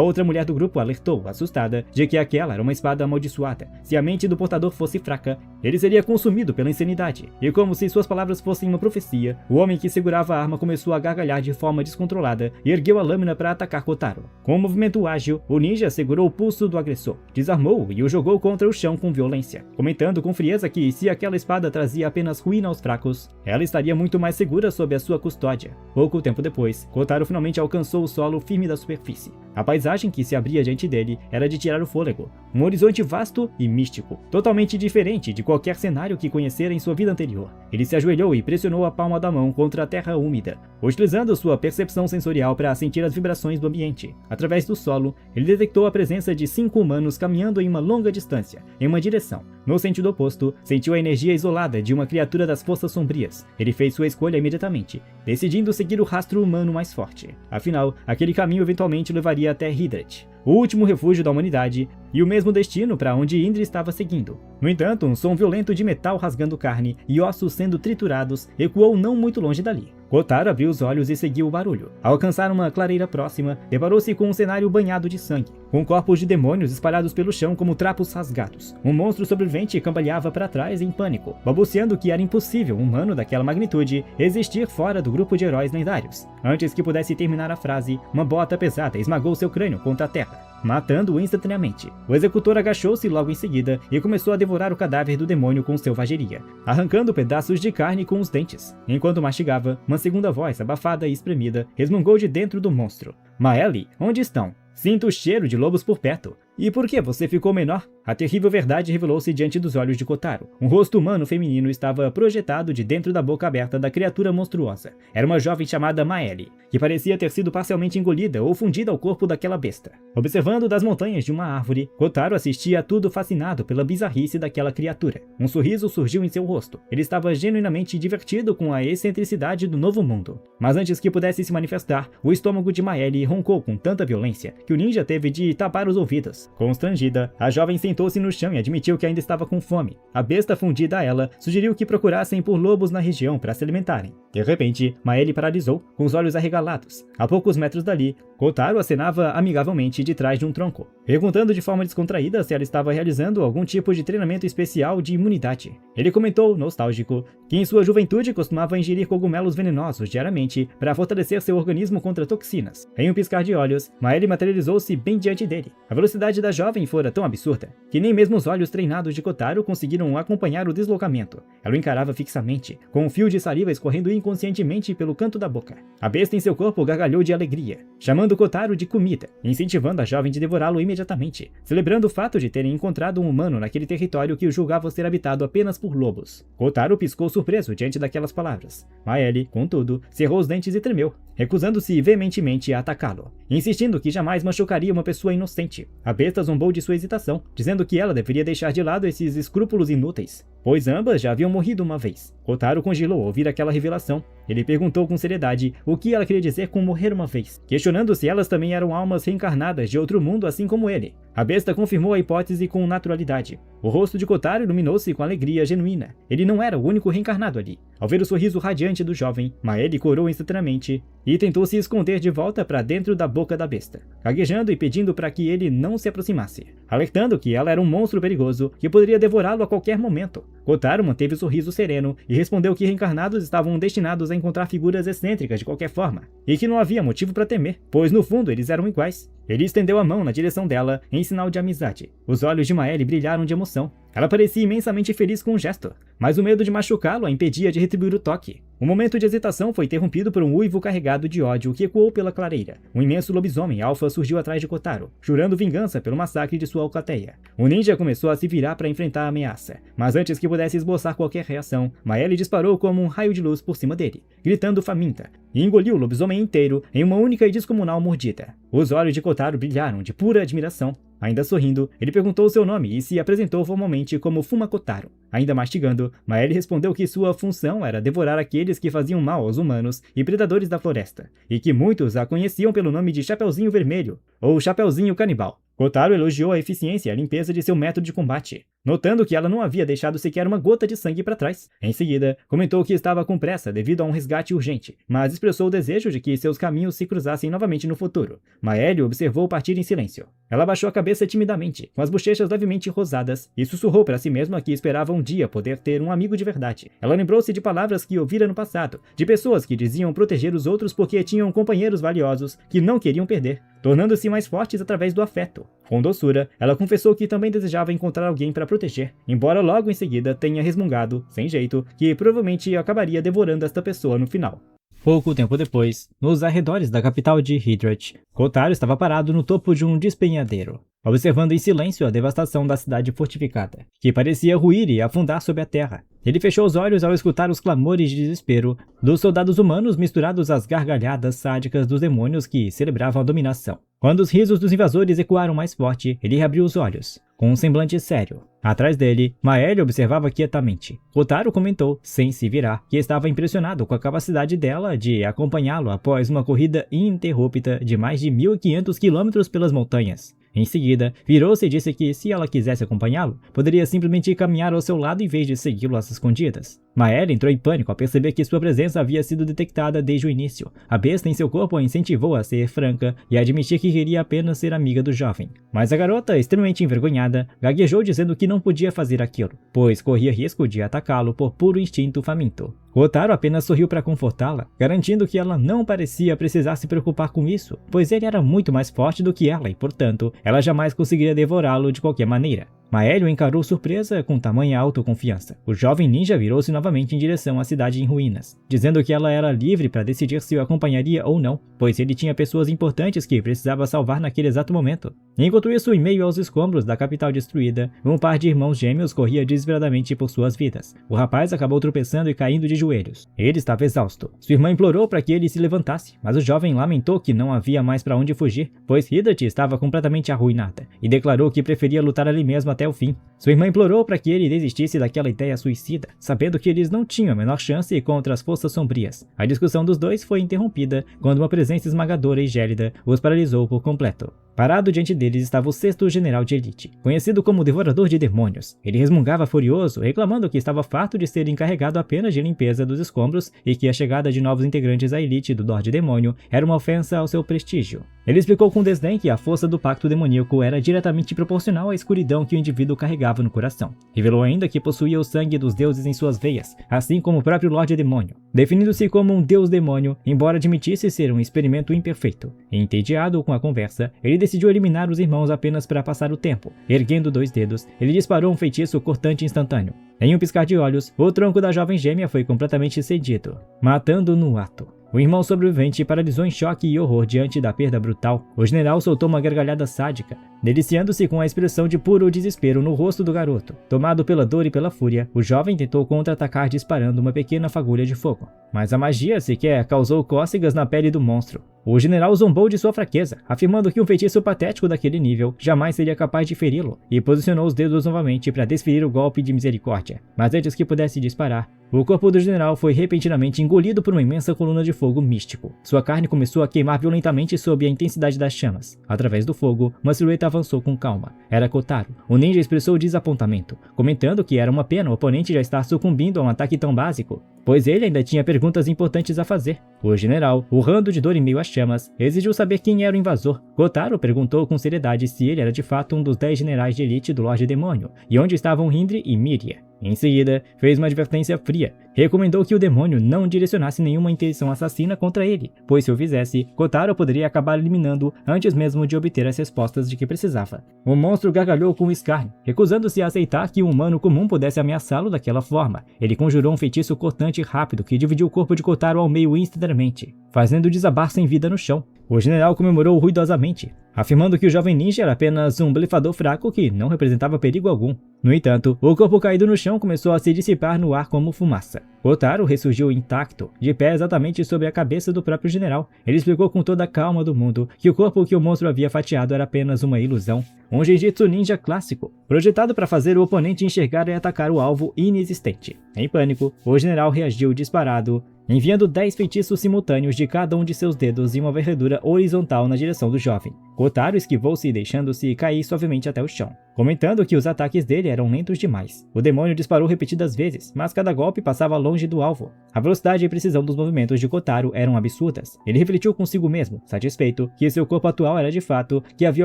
outra mulher do grupo alertou, assustada, de que aquela era uma espada amaldiçoada. Se a mente do portador fosse fraca, ele seria consumido pela insanidade. E como se suas palavras fossem uma profecia, o homem que segurava a arma começou a gargalhar de forma descontrolada e ergueu a lâmina para atacar Kotaro. Com um movimento ágil, o ninja segurou o pulso do agressor, desarmou-o e o jogou contra o chão com violência, comentando com frieza que se aquela espada trazia apenas ruína aos fracos, ela estaria muito mais segura sob a sua custódia. Pouco tempo depois, Kotaro finalmente alcançou o solo firme da superfície. A paisagem que se abria diante dele era de tirar o fôlego, um horizonte vasto e místico, totalmente diferente de qualquer cenário que conhecera em sua vida anterior. Ele se ajoelhou e pressionou a palma da mão contra a terra úmida, utilizando sua percepção sensorial para sentir as vibrações do ambiente. Através do solo, ele detectou a presença de 5 humanos caminhando em uma longa distância, em uma direção. No sentido oposto, sentiu a energia isolada de uma criatura das forças sombrias. Ele fez sua escolha imediatamente, decidindo seguir o rastro humano mais forte. Afinal, aquele caminho eventualmente levaria até Hydret, o último refúgio da humanidade, e o mesmo destino para onde Indra estava seguindo. No entanto, um som violento de metal rasgando carne e ossos sendo triturados ecoou não muito longe dali. Kotaro abriu os olhos e seguiu o barulho. Ao alcançar uma clareira próxima, deparou-se com um cenário banhado de sangue, com corpos de demônios espalhados pelo chão como trapos rasgados. Um monstro sobrevivente cambaleava para trás em pânico, balbuciando que era impossível um humano daquela magnitude existir fora do grupo de heróis lendários. Antes que pudesse terminar a frase, uma bota pesada esmagou seu crânio contra a terra, matando-o instantaneamente. O executor agachou-se logo em seguida e começou a devorar o cadáver do demônio com selvageria, arrancando pedaços de carne com os dentes. Enquanto mastigava, uma segunda voz, abafada e espremida, resmungou de dentro do monstro. Maeli, onde estão? Sinto o cheiro de lobos por perto. E por que você ficou menor? A terrível verdade revelou-se diante dos olhos de Kotaro. Um rosto humano feminino estava projetado de dentro da boca aberta da criatura monstruosa. Era uma jovem chamada Maeli, que parecia ter sido parcialmente engolida ou fundida ao corpo daquela besta. Observando das montanhas de uma árvore, Kotaro assistia a tudo fascinado pela bizarrice daquela criatura. Um sorriso surgiu em seu rosto. Ele estava genuinamente divertido com a excentricidade do novo mundo. Mas antes que pudesse se manifestar, o estômago de Maeli roncou com tanta violência que o ninja teve de tapar os ouvidos. Constrangida, a jovem sentou-se no chão e admitiu que ainda estava com fome. A besta fundida a ela sugeriu que procurassem por lobos na região para se alimentarem. De repente, Maeli paralisou, com os olhos arregalados. A poucos metros dali, Kotaro acenava amigavelmente de trás de um tronco, perguntando de forma descontraída se ela estava realizando algum tipo de treinamento especial de imunidade. Ele comentou, nostálgico, que em sua juventude costumava ingerir cogumelos venenosos diariamente para fortalecer seu organismo contra toxinas. Em um piscar de olhos, Maeli materializou-se bem diante dele. A velocidade da jovem fora tão absurda que nem mesmo os olhos treinados de Kotaro conseguiram acompanhar o deslocamento. Ela o encarava fixamente, com um fio de saliva escorrendo inconscientemente pelo canto da boca. A besta em seu corpo gargalhou de alegria, chamando Kotaro de comida, incentivando a jovem de devorá-lo imediatamente, celebrando o fato de terem encontrado um humano naquele território que o julgava ser habitado apenas por lobos. Kotaro piscou surpreso diante daquelas palavras. Maeli, contudo, cerrou os dentes e tremeu, recusando-se veementemente a atacá-lo, insistindo que jamais machucaria uma pessoa inocente. A besta zombou de sua hesitação, dizendo que ela deveria deixar de lado esses escrúpulos inúteis, pois ambas já haviam morrido uma vez. Kotaro congelou ao ouvir aquela revelação. Ele perguntou com seriedade o que ela queria dizer com morrer uma vez, questionando se elas também eram almas reencarnadas de outro mundo assim como ele. A besta confirmou a hipótese com naturalidade. O rosto de Kotaro iluminou-se com alegria genuína. Ele não era o único reencarnado ali. Ao ver o sorriso radiante do jovem, Maeli corou instantaneamente e tentou se esconder de volta para dentro da boca da besta, gaguejando e pedindo para que ele não se aproximasse, alertando que ela era um monstro perigoso que poderia devorá-lo a qualquer momento. Kotaro manteve o sorriso sereno e respondeu que reencarnados estavam destinados a encontrar figuras excêntricas de qualquer forma, e que não havia motivo para temer, pois no fundo eles eram iguais. Ele estendeu a mão na direção dela em sinal de amizade. Os olhos de Maeli brilharam de emoção. Ela parecia imensamente feliz com o gesto, mas o medo de machucá-lo a impedia de retribuir o toque. O momento de hesitação foi interrompido por um uivo carregado de ódio que ecoou pela clareira. Um imenso lobisomem alfa surgiu atrás de Kotaro, jurando vingança pelo massacre de sua alcateia. O ninja começou a se virar para enfrentar a ameaça, mas antes que pudesse esboçar qualquer reação, Maeli disparou como um raio de luz por cima dele, gritando faminta, e engoliu o lobisomem inteiro em uma única e descomunal mordida. Os olhos de Kotaro brilharam de pura admiração. Ainda sorrindo, ele perguntou seu nome e se apresentou formalmente como Fuma Kotaro. Ainda mastigando, Maeli respondeu que sua função era devorar aqueles que faziam mal aos humanos e predadores da floresta, e que muitos a conheciam pelo nome de Chapeuzinho Vermelho, ou Chapeuzinho Canibal. Kotaro elogiou a eficiência e a limpeza de seu método de combate, notando que ela não havia deixado sequer uma gota de sangue para trás. Em seguida, comentou que estava com pressa devido a um resgate urgente, mas expressou o desejo de que seus caminhos se cruzassem novamente no futuro. Maeli observou partir em silêncio. Ela baixou a cabeça timidamente, com as bochechas levemente rosadas, e sussurrou para si mesma que esperava um dia poder ter um amigo de verdade. Ela lembrou-se de palavras que ouvira no passado, de pessoas que diziam proteger os outros porque tinham companheiros valiosos que não queriam perder, tornando-se mais fortes através do afeto. Com doçura, ela confessou que também desejava encontrar alguém para proteger, embora logo em seguida tenha resmungado, sem jeito, que provavelmente acabaria devorando esta pessoa no final. Pouco tempo depois, nos arredores da capital de Hydrat, Kotaro estava parado no topo de um despenhadeiro, observando em silêncio a devastação da cidade fortificada, que parecia ruir e afundar sob a terra. Ele fechou os olhos ao escutar os clamores de desespero dos soldados humanos misturados às gargalhadas sádicas dos demônios que celebravam a dominação. Quando os risos dos invasores ecoaram mais forte, ele reabriu os olhos, com um semblante sério. Atrás dele, Maeli observava quietamente. Kotaro comentou, sem se virar, que estava impressionado com a capacidade dela de acompanhá-lo após uma corrida ininterrupta de mais de 1.500 quilômetros pelas montanhas. Em seguida, virou-se e disse que, se ela quisesse acompanhá-lo, poderia simplesmente caminhar ao seu lado em vez de segui-lo às escondidas. Maeli entrou em pânico ao perceber que sua presença havia sido detectada desde o início. A besta em seu corpo a incentivou a ser franca e a admitir que queria apenas ser amiga do jovem. Mas a garota, extremamente envergonhada, gaguejou dizendo que não podia fazer aquilo, pois corria risco de atacá-lo por puro instinto faminto. Kotaro apenas sorriu para confortá-la, garantindo que ela não parecia precisar se preocupar com isso, pois ele era muito mais forte do que ela e, portanto, ela jamais conseguiria devorá-lo de qualquer maneira. Maelio encarou surpresa com tamanha autoconfiança. O jovem ninja virou-se novamente em direção à cidade em ruínas, dizendo que ela era livre para decidir se o acompanharia ou não, pois ele tinha pessoas importantes que precisava salvar naquele exato momento. Enquanto isso, em meio aos escombros da capital destruída, um par de irmãos gêmeos corria desesperadamente por suas vidas. O rapaz acabou tropeçando e caindo de joelhos. Ele estava exausto. Sua irmã implorou para que ele se levantasse, mas o jovem lamentou que não havia mais para onde fugir, pois Hidrate estava completamente arruinada, e declarou que preferia lutar ali mesmo até o fim. Sua irmã implorou para que ele desistisse daquela ideia suicida, sabendo que eles não tinham a menor chance contra as forças sombrias. A discussão dos dois foi interrompida quando uma presença esmagadora e gélida os paralisou por completo. Parado diante deles estava o sexto general de elite, conhecido como Devorador de Demônios. Ele resmungava furioso, reclamando que estava farto de ser encarregado apenas de limpeza dos escombros e que a chegada de novos integrantes à elite do Lorde Demônio era uma ofensa ao seu prestígio. Ele explicou com desdém que a força do pacto demoníaco era diretamente proporcional à escuridão que o indivíduo carregava no coração. Revelou ainda que possuía o sangue dos deuses em suas veias, assim como o próprio Lorde Demônio, definindo-se como um deus demônio, embora admitisse ser um experimento imperfeito. Entediado com a conversa, ele decidiu eliminar os irmãos apenas para passar o tempo. Erguendo 2 dedos, ele disparou um feitiço cortante instantâneo. Em um piscar de olhos, o tronco da jovem gêmea foi completamente cedido, matando-o no ato. O irmão sobrevivente paralisou em choque e horror diante da perda brutal. O general soltou uma gargalhada sádica, deliciando-se com a expressão de puro desespero no rosto do garoto. Tomado pela dor e pela fúria, o jovem tentou contra-atacar disparando uma pequena fagulha de fogo. Mas a magia sequer causou cócegas na pele do monstro. O general zombou de sua fraqueza, afirmando que um feitiço patético daquele nível jamais seria capaz de feri-lo, e posicionou os dedos novamente para desferir o golpe de misericórdia. Mas antes que pudesse disparar, o corpo do general foi repentinamente engolido por uma imensa coluna de fogo místico. Sua carne começou a queimar violentamente sob a intensidade das chamas. Através do fogo, uma silhueta avançou com calma. Era Kotaro. O ninja expressou desapontamento, comentando que era uma pena o oponente já estar sucumbindo a um ataque tão básico, pois ele ainda tinha perguntas importantes a fazer. O general, urrando de dor em meio às chamas, exigiu saber quem era o invasor. Kotaro perguntou com seriedade se ele era de fato um dos 10 generais de elite do Lorde Demônio, e onde estavam Hindri e Miria. Em seguida, fez uma advertência fria. Recomendou que o demônio não direcionasse nenhuma intenção assassina contra ele, pois se o fizesse, Kotaro poderia acabar eliminando-o antes mesmo de obter as respostas de que precisava. O monstro gargalhou com escárnio, recusando-se a aceitar que um humano comum pudesse ameaçá-lo daquela forma. Ele conjurou um feitiço cortante rápido que dividiu o corpo de Kotaro ao meio instantaneamente, fazendo desabar sem vida no chão. O general comemorou ruidosamente, afirmando que o jovem ninja era apenas um blefador fraco que não representava perigo algum. No entanto, o corpo caído no chão começou a se dissipar no ar como fumaça. Kotaro ressurgiu intacto, de pé exatamente sobre a cabeça do próprio general. Ele explicou com toda a calma do mundo que o corpo que o monstro havia fatiado era apenas uma ilusão, um jiu-jitsu ninja clássico, projetado para fazer o oponente enxergar e atacar o alvo inexistente. Em pânico, o general reagiu disparado, enviando 10 feitiços simultâneos de cada um de seus dedos em uma varredura horizontal na direção do jovem. Kotaro esquivou-se deixando-se cair suavemente até o chão, comentando que os ataques dele eram lentos demais. O demônio disparou repetidas vezes, mas cada golpe passava longe do alvo. A velocidade e precisão dos movimentos de Kotaro eram absurdas. Ele refletiu consigo mesmo, satisfeito, que seu corpo atual era de fato que havia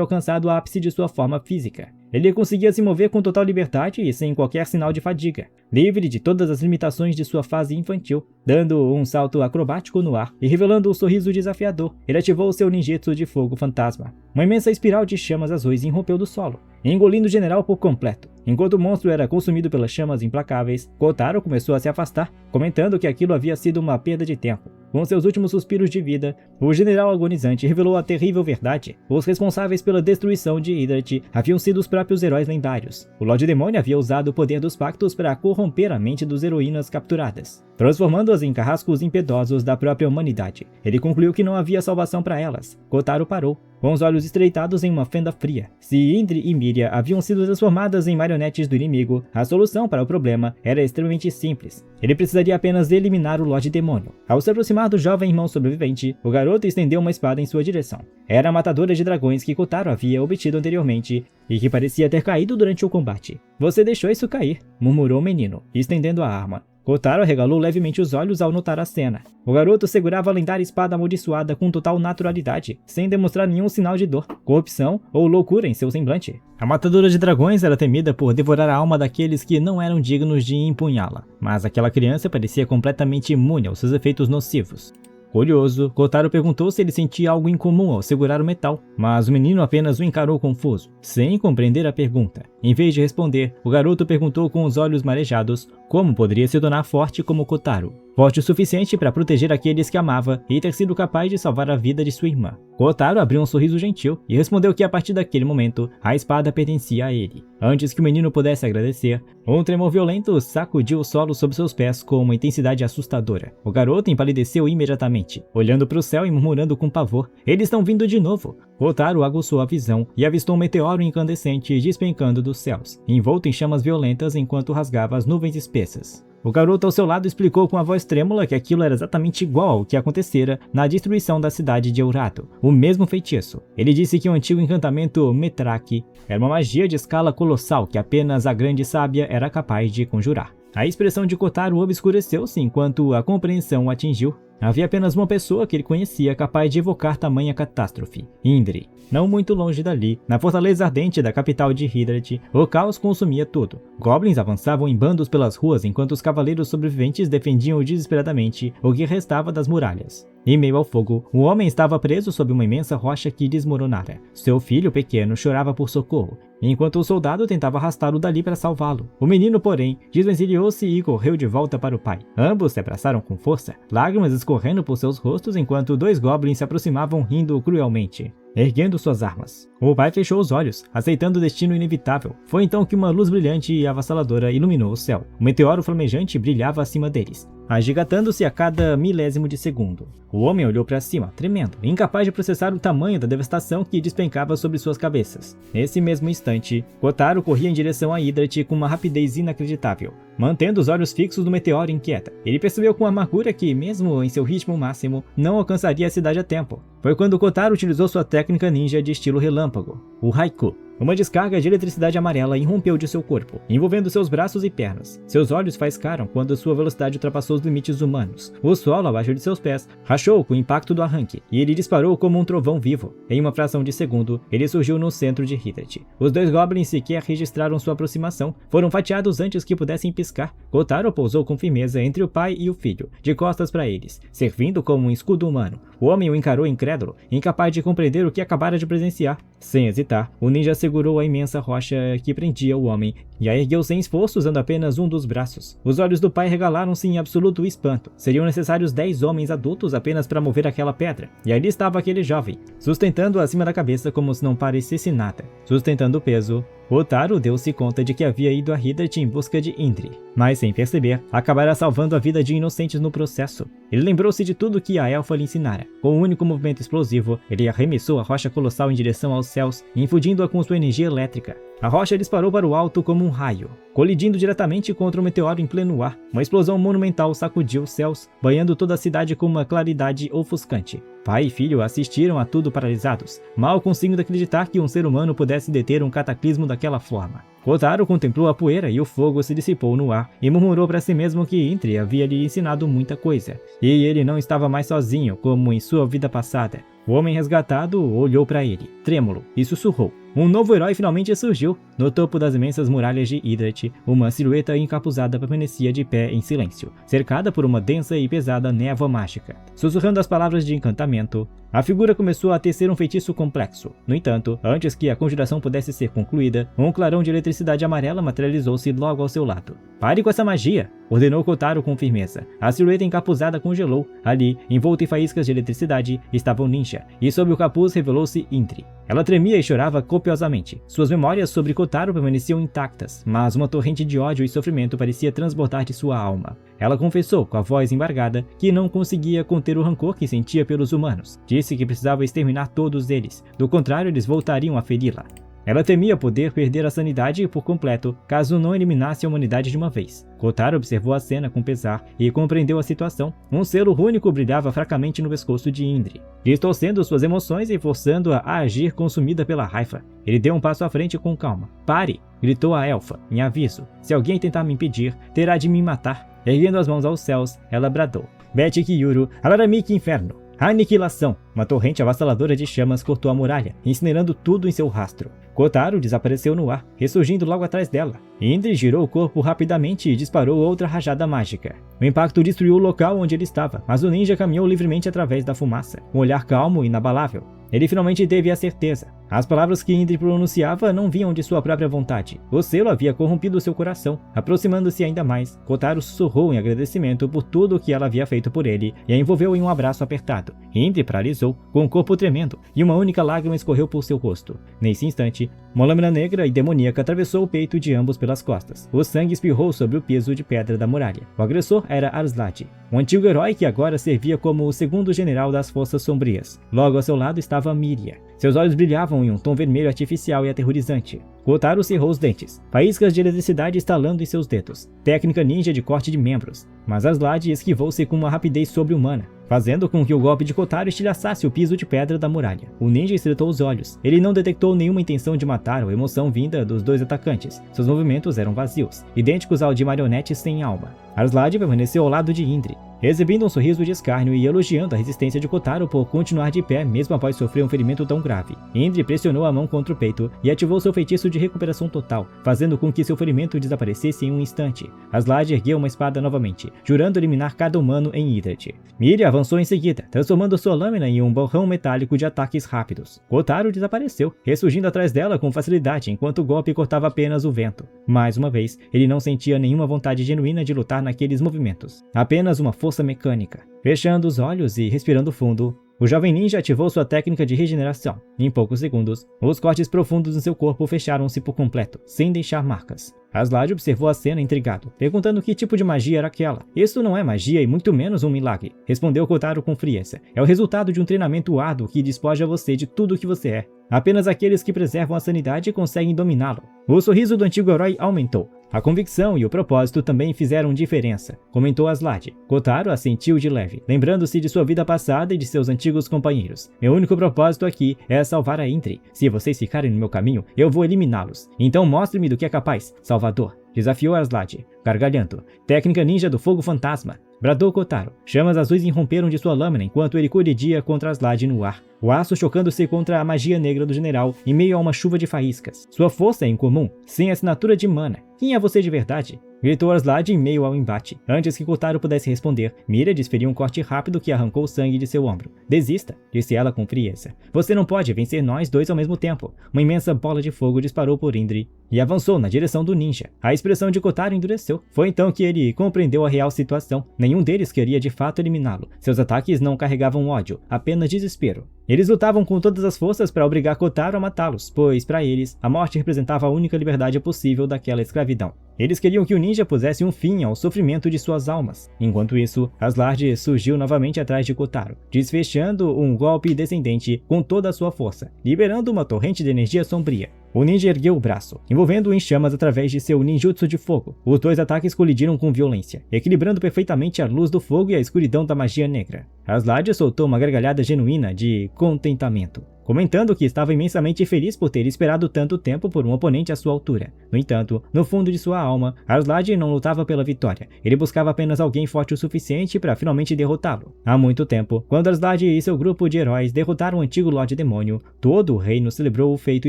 alcançado o ápice de sua forma física. Ele conseguia se mover com total liberdade e sem qualquer sinal de fadiga, livre de todas as limitações de sua fase infantil. Dando um salto acrobático no ar e revelando um sorriso desafiador, ele ativou seu ninjutsu de fogo fantasma. Uma imensa espiral de chamas azuis irrompeu do solo, engolindo o general por completo. Enquanto o monstro era consumido pelas chamas implacáveis, Kotaro começou a se afastar, comentando que aquilo havia sido uma perda de tempo. Com seus últimos suspiros de vida, o general agonizante revelou a terrível verdade. Os responsáveis pela destruição de Hidrate haviam sido os próprios heróis lendários. O Lorde Demônio havia usado o poder dos pactos para corromper a mente dos heroínas capturadas, transformando-as em carrascos impiedosos da própria humanidade. Ele concluiu que não havia salvação para elas. Kotaro parou, com os olhos estreitados em uma fenda fria. Se Indri e Miria haviam sido transformadas em marionetes do inimigo, a solução para o problema era extremamente simples. Ele precisaria apenas eliminar o Lorde Demônio. Ao se aproximar do jovem irmão sobrevivente, o garoto estendeu uma espada em sua direção. Era a matadora de dragões que Kotaro havia obtido anteriormente e que parecia ter caído durante o combate. "Você deixou isso cair", murmurou o menino, estendendo a arma. Kotaro arregalou levemente os olhos ao notar a cena. O garoto segurava a lendária espada amaldiçoada com total naturalidade, sem demonstrar nenhum sinal de dor, corrupção ou loucura em seu semblante. A matadora de dragões era temida por devorar a alma daqueles que não eram dignos de empunhá-la, mas aquela criança parecia completamente imune aos seus efeitos nocivos. Curioso, Kotaro perguntou se ele sentia algo incomum ao segurar o metal, mas o menino apenas o encarou confuso, sem compreender a pergunta. Em vez de responder, o garoto perguntou com os olhos marejados como poderia se tornar forte como Kotaro. Forte o suficiente para proteger aqueles que amava e ter sido capaz de salvar a vida de sua irmã. Kotaro abriu um sorriso gentil e respondeu que a partir daquele momento, a espada pertencia a ele. Antes que o menino pudesse agradecer, um tremor violento sacudiu o solo sob seus pés com uma intensidade assustadora. O garoto empalideceu imediatamente, olhando para o céu e murmurando com pavor: "Eles estão vindo de novo!" Kotaro aguçou a visão e avistou um meteoro incandescente despencando dos céus, envolto em chamas violentas enquanto rasgava as nuvens espessas. O garoto ao seu lado explicou com a voz trêmula que aquilo era exatamente igual ao que acontecera na destruição da cidade de Eurato, o mesmo feitiço. Ele disse que o antigo encantamento Metraki era uma magia de escala colossal que apenas a grande sábia era capaz de conjurar. A expressão de Kotaro obscureceu-se enquanto a compreensão o atingiu. Havia apenas uma pessoa que ele conhecia capaz de evocar tamanha catástrofe: Indri. Não muito longe dali, na fortaleza ardente da capital de Hydrat, o caos consumia tudo. Goblins avançavam em bandos pelas ruas enquanto os cavaleiros sobreviventes defendiam desesperadamente o que restava das muralhas. Em meio ao fogo, o homem estava preso sob uma imensa rocha que desmoronara. Seu filho pequeno chorava por socorro, enquanto o soldado tentava arrastá-lo dali para salvá-lo. O menino, porém, desvencilhou-se e correu de volta para o pai. Ambos se abraçaram com força, lágrimas escorrendo por seus rostos enquanto dois goblins se aproximavam rindo cruelmente, erguendo suas armas. O pai fechou os olhos, aceitando o destino inevitável. Foi então que uma luz brilhante e avassaladora iluminou o céu. O meteoro flamejante brilhava acima deles, agigatando-se a cada milésimo de segundo. O homem olhou para cima, tremendo, incapaz de processar o tamanho da devastação que despencava sobre suas cabeças. Nesse mesmo instante, Kotaro corria em direção a Hydrat com uma rapidez inacreditável, mantendo os olhos fixos no meteoro inquieta. Ele percebeu com amargura que, mesmo em seu ritmo máximo, não alcançaria a cidade a tempo. Foi quando Kotaro utilizou sua técnica ninja de estilo relâmpago, o Haiku. Uma descarga de eletricidade amarela irrompeu de seu corpo, envolvendo seus braços e pernas. Seus olhos faiscaram quando sua velocidade ultrapassou os limites humanos. O solo abaixo de seus pés rachou com o impacto do arranque, e ele disparou como um trovão vivo. Em uma fração de segundo, ele surgiu no centro de Hydrat. Os dois goblins sequer registraram sua aproximação, foram fatiados antes que pudessem piscar. Kotaro pousou com firmeza entre o pai e o filho, de costas para eles, servindo como um escudo humano. O homem o encarou incrédulo, incapaz de compreender o que acabara de presenciar. Sem hesitar, o ninja segurou a imensa rocha que prendia o homem e a ergueu sem esforço usando apenas um dos braços. Os olhos do pai regalaram-se em absoluto espanto. Seriam necessários 10 homens adultos apenas para mover aquela pedra. E ali estava aquele jovem, sustentando-a acima da cabeça como se não parecesse nada. Sustentando o peso, Kotaro deu-se conta de que havia ido a Hydrat em busca de Indri, mas sem perceber, acabará salvando a vida de inocentes no processo. Ele lembrou-se de tudo que a elfa lhe ensinara. Com um único movimento explosivo, ele arremessou a rocha colossal em direção aos céus, infundindo-a com sua energia elétrica. A rocha disparou para o alto como um raio, colidindo diretamente contra o meteoro em pleno ar. Uma explosão monumental sacudiu os céus, banhando toda a cidade com uma claridade ofuscante. Pai e filho assistiram a tudo paralisados, mal conseguindo acreditar que um ser humano pudesse deter um cataclismo daquela forma. Kotaro contemplou a poeira e o fogo se dissipou no ar e murmurou para si mesmo que Indri havia lhe ensinado muita coisa, e ele não estava mais sozinho como em sua vida passada. O homem resgatado olhou para ele, trêmulo, e sussurrou. Um novo herói finalmente surgiu. No topo das imensas muralhas de Hydrat, uma silhueta encapuzada permanecia de pé em silêncio, cercada por uma densa e pesada névoa mágica. Sussurrando as palavras de encantamento, a figura começou a tecer um feitiço complexo. No entanto, antes que a conjuração pudesse ser concluída, um clarão de eletricidade amarela materializou-se logo ao seu lado. "Pare com essa magia!" ordenou Kotaro com firmeza. A silhueta encapuzada congelou. Ali, envolta em faíscas de eletricidade, estava o ninja, e sob o capuz revelou-se Indri. Ela tremia e chorava copiosamente. Suas memórias sobre Kotaro permaneciam intactas, mas uma torrente de ódio e sofrimento parecia transbordar de sua alma. Ela confessou, com a voz embargada, que não conseguia conter o rancor que sentia pelos humanos. Disse que precisava exterminar todos eles, do contrário eles voltariam a feri-la. Ela temia poder perder a sanidade por completo caso não eliminasse a humanidade de uma vez. Kotaro observou a cena com pesar e compreendeu a situação. Um selo rúnico brilhava fracamente no pescoço de Indri, distorcendo suas emoções e forçando-a a agir consumida pela raiva. Ele deu um passo à frente com calma. "Pare!" gritou a elfa. "Me aviso. Se alguém tentar me impedir, terá de me matar." Erguendo as mãos aos céus, ela bradou. "Bete Kyuru, Alaramiki Inferno! Aniquilação!" Uma torrente avassaladora de chamas cortou a muralha, incinerando tudo em seu rastro. Kotaro desapareceu no ar, ressurgindo logo atrás dela. Indri girou o corpo rapidamente e disparou outra rajada mágica. O impacto destruiu o local onde ele estava, mas o ninja caminhou livremente através da fumaça, com um olhar calmo e inabalável. Ele finalmente teve a certeza. As palavras que Indri pronunciava não vinham de sua própria vontade. O selo havia corrompido seu coração. Aproximando-se ainda mais, Kotaro sussurrou em agradecimento por tudo o que ela havia feito por ele e a envolveu em um abraço apertado. Indri paralisou, com o corpo tremendo, e uma única lágrima escorreu por seu rosto. Nesse instante, uma lâmina negra e demoníaca atravessou o peito de ambos pelas costas. O sangue espirrou sobre o piso de pedra da muralha. O agressor era Arslan, um antigo herói que agora servia como o segundo general das Forças Sombrias. Logo ao seu lado estava Miria. Seus olhos brilhavam em um tom vermelho artificial e aterrorizante. Kotaro cerrou os dentes, faíscas de eletricidade estalando em seus dedos. Técnica ninja de corte de membros. Mas Arslan esquivou-se com uma rapidez sobre-humana, fazendo com que o golpe de Kotaro estilhaçasse o piso de pedra da muralha. O ninja estreitou os olhos. Ele não detectou nenhuma intenção de matar ou emoção vinda dos dois atacantes. Seus movimentos eram vazios, idênticos ao de marionetes sem alma. Arslan permaneceu ao lado de Indri, exibindo um sorriso de escárnio e elogiando a resistência de Kotaro por continuar de pé mesmo após sofrer um ferimento tão grave. Indri pressionou a mão contra o peito e ativou seu feitiço de recuperação total, fazendo com que seu ferimento desaparecesse em um instante. Arslan ergueu uma espada novamente, jurando eliminar cada humano em Idret. Miria avançou em seguida, transformando sua lâmina em um borrão metálico de ataques rápidos. Kotaro desapareceu, ressurgindo atrás dela com facilidade enquanto o golpe cortava apenas o vento. Mais uma vez, ele não sentia nenhuma vontade genuína de lutar naqueles movimentos, apenas uma força mecânica. Fechando os olhos e respirando fundo, o jovem ninja ativou sua técnica de regeneração. Em poucos segundos, os cortes profundos em seu corpo fecharam-se por completo, sem deixar marcas. Arslan observou a cena intrigado, perguntando que tipo de magia era aquela. Isso não é magia e muito menos um milagre, respondeu Kotaro com frieza. É o resultado de um treinamento árduo que despoja você de tudo o que você é. Apenas aqueles que preservam a sanidade conseguem dominá-lo. O sorriso do antigo herói aumentou. A convicção e o propósito também fizeram diferença, comentou Arslan. Kotaro assentiu de leve, lembrando-se de sua vida passada e de seus antigos companheiros. Meu único propósito aqui é salvar a Indri. Se vocês ficarem no meu caminho, eu vou eliminá-los. Então mostre-me do que é capaz, Salvador. Desafiou Arslan, gargalhando. Técnica ninja do fogo fantasma. Bradou Kotaro. Chamas azuis irromperam de sua lâmina enquanto ele colidia contra Arslan no ar. O aço chocando-se contra a magia negra do general em meio a uma chuva de faíscas. Sua força é incomum, sem assinatura de mana. Quem é você de verdade? Gritou Arslan em meio ao embate. Antes que Kotaro pudesse responder, Miria desferiu um corte rápido que arrancou o sangue de seu ombro. Desista, disse ela com frieza. Você não pode vencer nós dois ao mesmo tempo. Uma imensa bola de fogo disparou por Indri e avançou na direção do ninja. A expressão de Kotaro endureceu. Foi então que ele compreendeu a real situação. Nenhum deles queria de fato eliminá-lo. Seus ataques não carregavam ódio, apenas desespero. Eles lutavam com todas as forças para obrigar Kotaro a matá-los, pois, para eles, a morte representava a única liberdade possível daquela escravidão. Eles queriam que o ninja pusesse um fim ao sofrimento de suas almas. Enquanto isso, Arslan surgiu novamente atrás de Kotaro, desfechando um golpe descendente com toda a sua força, liberando uma torrente de energia sombria. O ninja ergueu o braço, envolvendo-o em chamas através de seu ninjutsu de fogo. Os dois ataques colidiram com violência, equilibrando perfeitamente a luz do fogo e a escuridão da magia negra. Arslan soltou uma gargalhada genuína de contentamento, comentando que estava imensamente feliz por ter esperado tanto tempo por um oponente à sua altura. No entanto, no fundo de sua alma, Arslan não lutava pela vitória. Ele buscava apenas alguém forte o suficiente para finalmente derrotá-lo. Há muito tempo, quando Arslan e seu grupo de heróis derrotaram o antigo Lorde Demônio, todo o reino celebrou o feito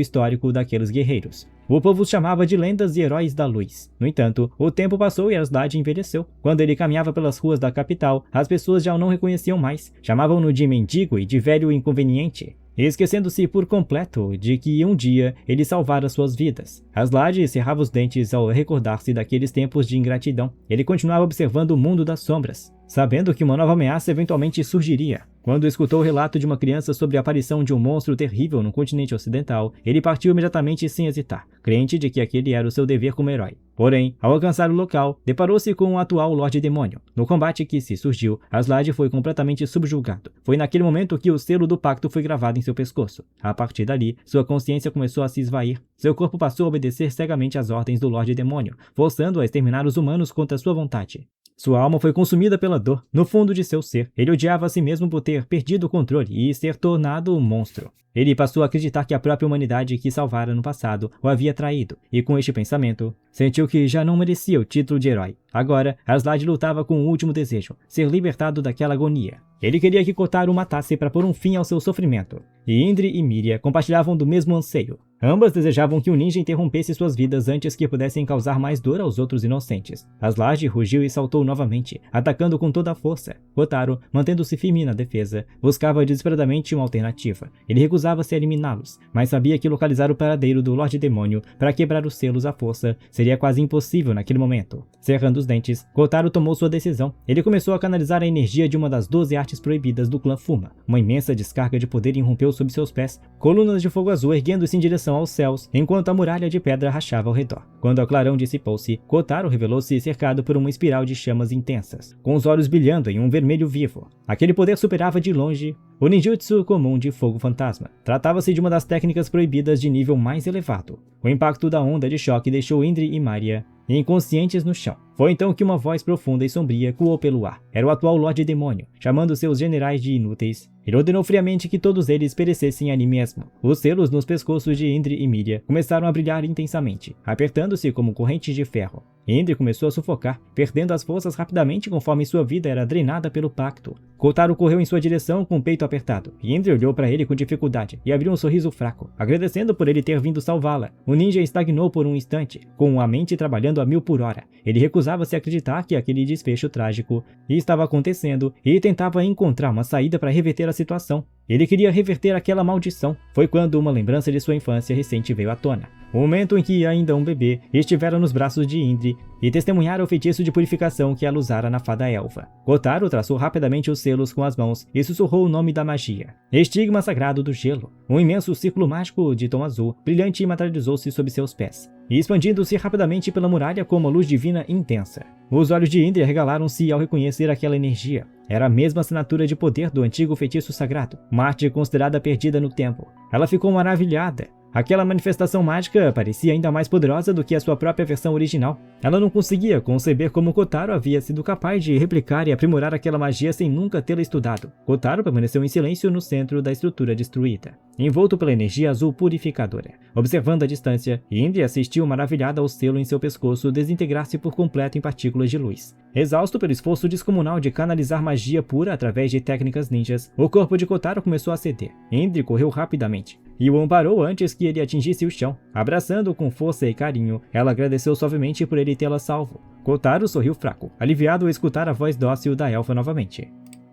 histórico daqueles guerreiros. O povo os chamava de lendas e heróis da luz. No entanto, o tempo passou e Arslan envelheceu. Quando ele caminhava pelas ruas da capital, as pessoas já o não reconheciam mais. Chamavam-no de mendigo e de velho inconveniente, esquecendo-se por completo de que um dia ele salvara suas vidas. Arslan cerrava os dentes ao recordar-se daqueles tempos de ingratidão. Ele continuava observando o mundo das sombras, sabendo que uma nova ameaça eventualmente surgiria. Quando escutou o relato de uma criança sobre a aparição de um monstro terrível no continente ocidental, ele partiu imediatamente sem hesitar, crente de que aquele era o seu dever como herói. Porém, ao alcançar o local, deparou-se com o atual Lorde Demônio. No combate que se surgiu, Arslan foi completamente subjugado. Foi naquele momento que o selo do pacto foi gravado em seu pescoço. A partir dali, sua consciência começou a se esvair. Seu corpo passou a obedecer cegamente às ordens do Lorde Demônio, forçando-o a exterminar os humanos contra sua vontade. Sua alma foi consumida pela dor. No fundo de seu ser, ele odiava a si mesmo por ter perdido o controle e ser tornado um monstro. Ele passou a acreditar que a própria humanidade que salvara no passado o havia traído, e com este pensamento, sentiu que já não merecia o título de herói. Agora, Arslan lutava com o último desejo, ser libertado daquela agonia. Ele queria que Kotaro o matasse para pôr um fim ao seu sofrimento. E Indri e Miria compartilhavam do mesmo anseio. Ambas desejavam que o ninja interrompesse suas vidas antes que pudessem causar mais dor aos outros inocentes. Aslade rugiu e saltou novamente, atacando com toda a força. Kotaro, mantendo-se firme na defesa, buscava desesperadamente uma alternativa. Ele recusava-se a eliminá-los, mas sabia que localizar o paradeiro do Lorde Demônio para quebrar os selos à força seria quase impossível naquele momento. Cerrando os dentes, Kotaro tomou sua decisão. Ele começou a canalizar a energia de uma das 12 artes proibidas do clã Fuma. Uma imensa descarga de poder irrompeu sob seus pés, colunas de fogo azul erguendo-se em direção aos céus, enquanto a muralha de pedra rachava ao redor. Quando o clarão dissipou-se, Kotaro revelou-se cercado por uma espiral de chamas intensas, com os olhos brilhando em um vermelho vivo. Aquele poder superava de longe o ninjutsu comum de fogo fantasma. Tratava-se de uma das técnicas proibidas de nível mais elevado. O impacto da onda de choque deixou Indri e Maria inconscientes no chão. Foi então que uma voz profunda e sombria coou pelo ar. Era o atual Lorde Demônio, chamando seus generais de inúteis. Ele ordenou friamente que todos eles perecessem ali mesmo. Os selos nos pescoços de Indri e Miria começaram a brilhar intensamente, apertando-se como correntes de ferro. Indri começou a sufocar, perdendo as forças rapidamente conforme sua vida era drenada pelo pacto. Kotaro correu em sua direção com o peito apertado. Indri olhou para ele com dificuldade e abriu um sorriso fraco, agradecendo por ele ter vindo salvá-la. O ninja estagnou por um instante, com a mente trabalhando a 1000 por hora. Ele recusava-se a acreditar que aquele desfecho trágico estava acontecendo e tentava encontrar uma saída para reverter a situação. Ele queria reverter aquela maldição. Foi quando uma lembrança de sua infância recente veio à tona. O momento em que, ainda um bebê, estivera nos braços de Indri e testemunhara o feitiço de purificação que ela usara na fada elfa. Kotaro traçou rapidamente os selos com as mãos e sussurrou o nome da magia. Estigma sagrado do gelo. Um imenso círculo mágico de tom azul, brilhante, materializou-se sob seus pés, e expandindo-se rapidamente pela muralha com uma luz divina intensa. Os olhos de Indri arregalaram-se ao reconhecer aquela energia. Era a mesma assinatura de poder do antigo feitiço sagrado, uma arte considerada perdida no tempo. Ela ficou maravilhada. Aquela manifestação mágica parecia ainda mais poderosa do que a sua própria versão original. Ela não conseguia conceber como Kotaro havia sido capaz de replicar e aprimorar aquela magia sem nunca tê-la estudado. Kotaro permaneceu em silêncio no centro da estrutura destruída, envolto pela energia azul purificadora. Observando a distância, Indri assistiu maravilhada ao selo em seu pescoço desintegrar-se por completo em partículas de luz. Exausto pelo esforço descomunal de canalizar magia pura através de técnicas ninjas, o corpo de Kotaro começou a ceder. Indri correu rapidamente e o amparou antes que ele atingisse o chão. Abraçando-o com força e carinho, ela agradeceu suavemente por ele tê-la salvo. Kotaro sorriu fraco, aliviado ao escutar a voz dócil da elfa novamente.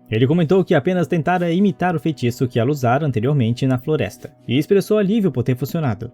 Ele comentou que apenas tentara imitar o feitiço que ela usara anteriormente na floresta, e expressou alívio por ter funcionado.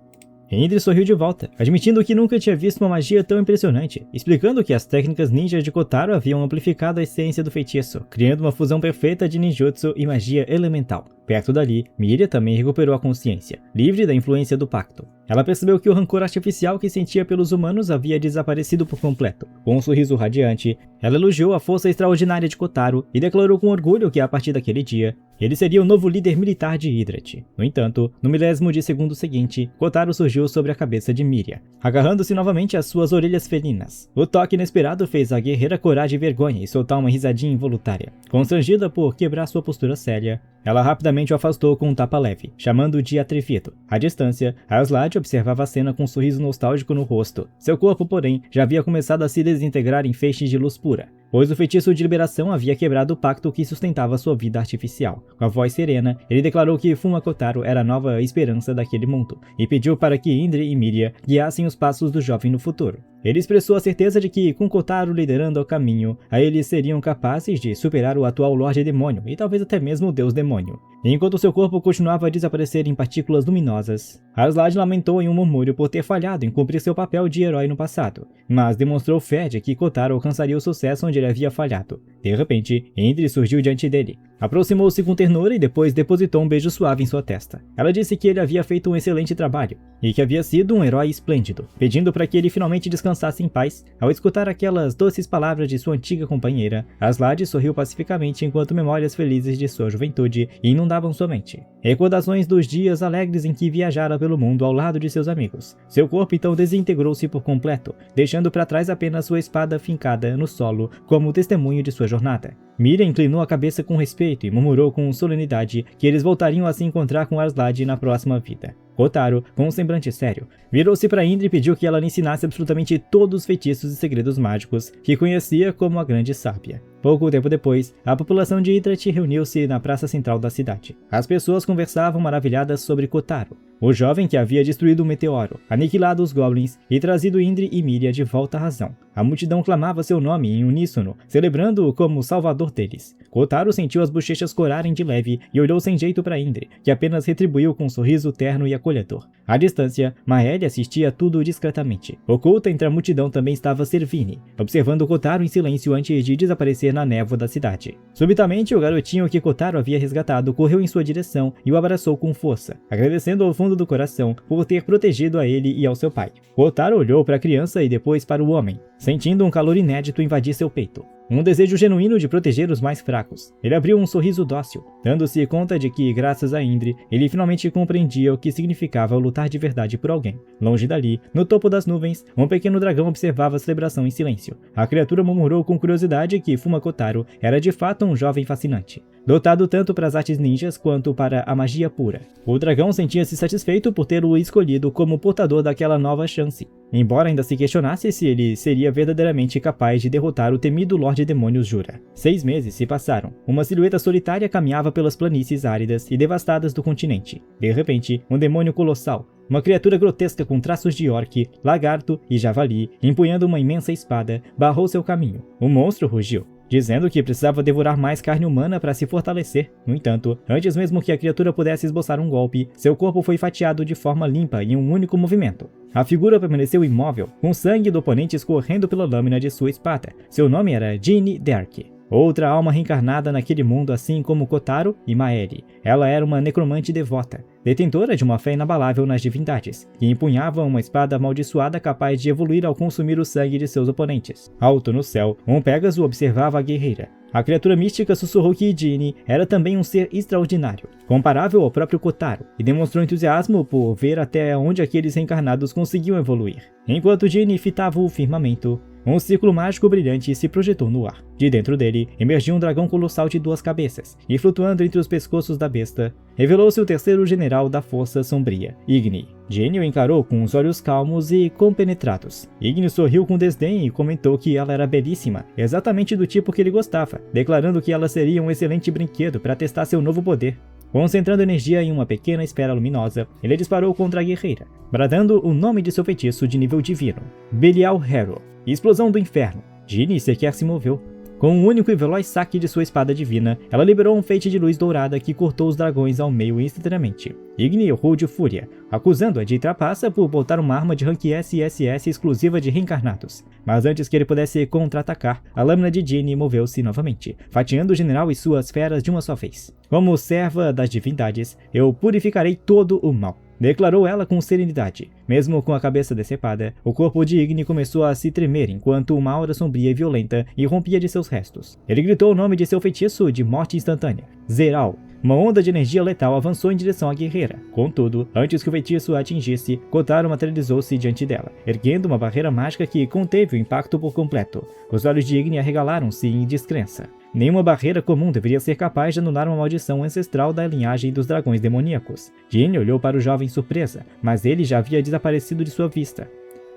Indri sorriu de volta, admitindo que nunca tinha visto uma magia tão impressionante, explicando que as técnicas ninjas de Kotaro haviam amplificado a essência do feitiço, criando uma fusão perfeita de ninjutsu e magia elemental. Perto dali, Miria também recuperou a consciência, livre da influência do pacto. Ela percebeu que o rancor artificial que sentia pelos humanos havia desaparecido por completo. Com um sorriso radiante, ela elogiou a força extraordinária de Kotaro e declarou com orgulho que, a partir daquele dia, ele seria o novo líder militar de Hydrat. No entanto, no milésimo de segundo seguinte, Kotaro surgiu sobre a cabeça de Miria, agarrando-se novamente às suas orelhas felinas. O toque inesperado fez a guerreira corar de vergonha e soltar uma risadinha involuntária. Constrangida por quebrar sua postura séria, ela rapidamente o afastou com um tapa leve, chamando-o de atrevido. À distância, Aslade observava a cena com um sorriso nostálgico no rosto. Seu corpo, porém, já havia começado a se desintegrar em feixes de luz pura, pois o feitiço de liberação havia quebrado o pacto que sustentava sua vida artificial. Com a voz serena, ele declarou que Fuma Kotaro era a nova esperança daquele mundo, e pediu para que Indri e Miria guiassem os passos do jovem no futuro. Ele expressou a certeza de que, com Kotaro liderando o caminho, eles seriam capazes de superar o atual Lorde Demônio e talvez até mesmo o Deus Demônio. Enquanto seu corpo continuava a desaparecer em partículas luminosas, Aslade lamentou em um murmúrio por ter falhado em cumprir seu papel de herói no passado, mas demonstrou fé de que Kotaro alcançaria o sucesso onde ele havia falhado. De repente, Indri surgiu diante dele. Aproximou-se com ternura e depois depositou um beijo suave em sua testa. Ela disse que ele havia feito um excelente trabalho e que havia sido um herói esplêndido, pedindo para que ele finalmente descansasse em paz. Ao escutar aquelas doces palavras de sua antiga companheira, Aslade sorriu pacificamente enquanto memórias felizes de sua juventude inundavam sua mente. Recordações dos dias alegres em que viajara pelo mundo ao lado de seus amigos. Seu corpo então desintegrou-se por completo, deixando para trás apenas sua espada fincada no solo como testemunho de sua jornada. Miria inclinou a cabeça com respeito e murmurou com solenidade que eles voltariam a se encontrar com Aslade na próxima vida. Kotaro, com um semblante sério, virou-se para Indri e pediu que ela lhe ensinasse absolutamente todos os feitiços e segredos mágicos que conhecia como a Grande Sábia. Pouco tempo depois, a população de Hydrat reuniu-se na praça central da cidade. As pessoas conversavam maravilhadas sobre Kotaro. o jovem que havia destruído o meteoro, aniquilado os goblins e trazido Indri e Miria de volta à razão. A multidão clamava seu nome em uníssono, celebrando-o como o salvador deles. Kotaro sentiu as bochechas corarem de leve e olhou sem jeito para Indri, que apenas retribuiu com um sorriso terno e acolhedor. À distância, Maeli assistia a tudo discretamente. Oculta entre a multidão também estava Servini, observando Kotaro em silêncio antes de desaparecer na névoa da cidade. Subitamente, o garotinho que Kotaro havia resgatado correu em sua direção e o abraçou com força, agradecendo ao fundo do coração por ter protegido a ele e ao seu pai. Kotaro olhou para a criança e depois para o homem, sentindo um calor inédito invadir seu peito. Um desejo genuíno de proteger os mais fracos. Ele abriu um sorriso dócil, dando-se conta de que, graças a Indri, ele finalmente compreendia o que significava lutar de verdade por alguém. Longe dali, no topo das nuvens, um pequeno dragão observava a celebração em silêncio. A criatura murmurou com curiosidade que Fuma Kotaro era de fato um jovem fascinante, dotado tanto para as artes ninjas quanto para a magia pura. O dragão sentia-se satisfeito por tê-lo escolhido como portador daquela nova chance, embora ainda se questionasse se ele seria verdadeiramente capaz de derrotar o temido Lorde Demônios Jura. 6 meses se passaram. Uma silhueta solitária caminhava pelas planícies áridas e devastadas do continente. De repente, um demônio colossal, uma criatura grotesca com traços de orc, lagarto e javali, empunhando uma imensa espada, barrou seu caminho. O monstro rugiu, dizendo que precisava devorar mais carne humana para se fortalecer. No entanto, antes mesmo que a criatura pudesse esboçar um golpe, seu corpo foi fatiado de forma limpa em um único movimento. A figura permaneceu imóvel, com sangue do oponente escorrendo pela lâmina de sua espada. Seu nome era Jeanne Dark. Outra alma reencarnada naquele mundo, assim como Kotaro e Maeli. Ela era uma necromante devota, detentora de uma fé inabalável nas divindades, que empunhava uma espada amaldiçoada capaz de evoluir ao consumir o sangue de seus oponentes. Alto no céu, um Pégaso observava a guerreira. A criatura mística sussurrou que Jeanne era também um ser extraordinário, comparável ao próprio Kotaro, e demonstrou entusiasmo por ver até onde aqueles reencarnados conseguiam evoluir. Enquanto Jeanne fitava o firmamento, um círculo mágico brilhante se projetou no ar. De dentro dele, emergiu um dragão colossal de 2 cabeças, e flutuando entre os pescoços da besta, revelou-se o terceiro general da Força Sombria, Igni. Jeanne o encarou com os olhos calmos e compenetrados. Igni sorriu com desdém e comentou que ela era belíssima, exatamente do tipo que ele gostava, declarando que ela seria um excelente brinquedo para testar seu novo poder. Concentrando energia em uma pequena esfera luminosa, ele disparou contra a guerreira, bradando o nome de seu feitiço de nível divino, Belial Hero. Explosão do inferno. Jeanne sequer se moveu. Com um único e veloz saque de sua espada divina, ela liberou um feixe de luz dourada que cortou os dragões ao meio instantaneamente. Igni urrou de fúria, acusando-a de trapaça por botar uma arma de rank SSS exclusiva de reencarnados. Mas antes que ele pudesse contra-atacar, a lâmina de Jeanne moveu-se novamente, fatiando o general e suas feras de uma só vez. Como serva das divindades, eu purificarei todo o mal, declarou ela com serenidade. Mesmo com a cabeça decepada, o corpo de Igni começou a se tremer enquanto uma aura sombria e violenta irrompia de seus restos. Ele gritou o nome de seu feitiço de morte instantânea, Zeral. Uma onda de energia letal avançou em direção à guerreira. Contudo, antes que o feitiço a atingisse, Kotaro materializou-se diante dela, erguendo uma barreira mágica que conteve o impacto por completo. Os olhos de Igni arregalaram-se em descrença. Nenhuma barreira comum deveria ser capaz de anular uma maldição ancestral da linhagem dos dragões demoníacos. Jeanne olhou para o jovem surpresa, mas ele já havia desaparecido de sua vista.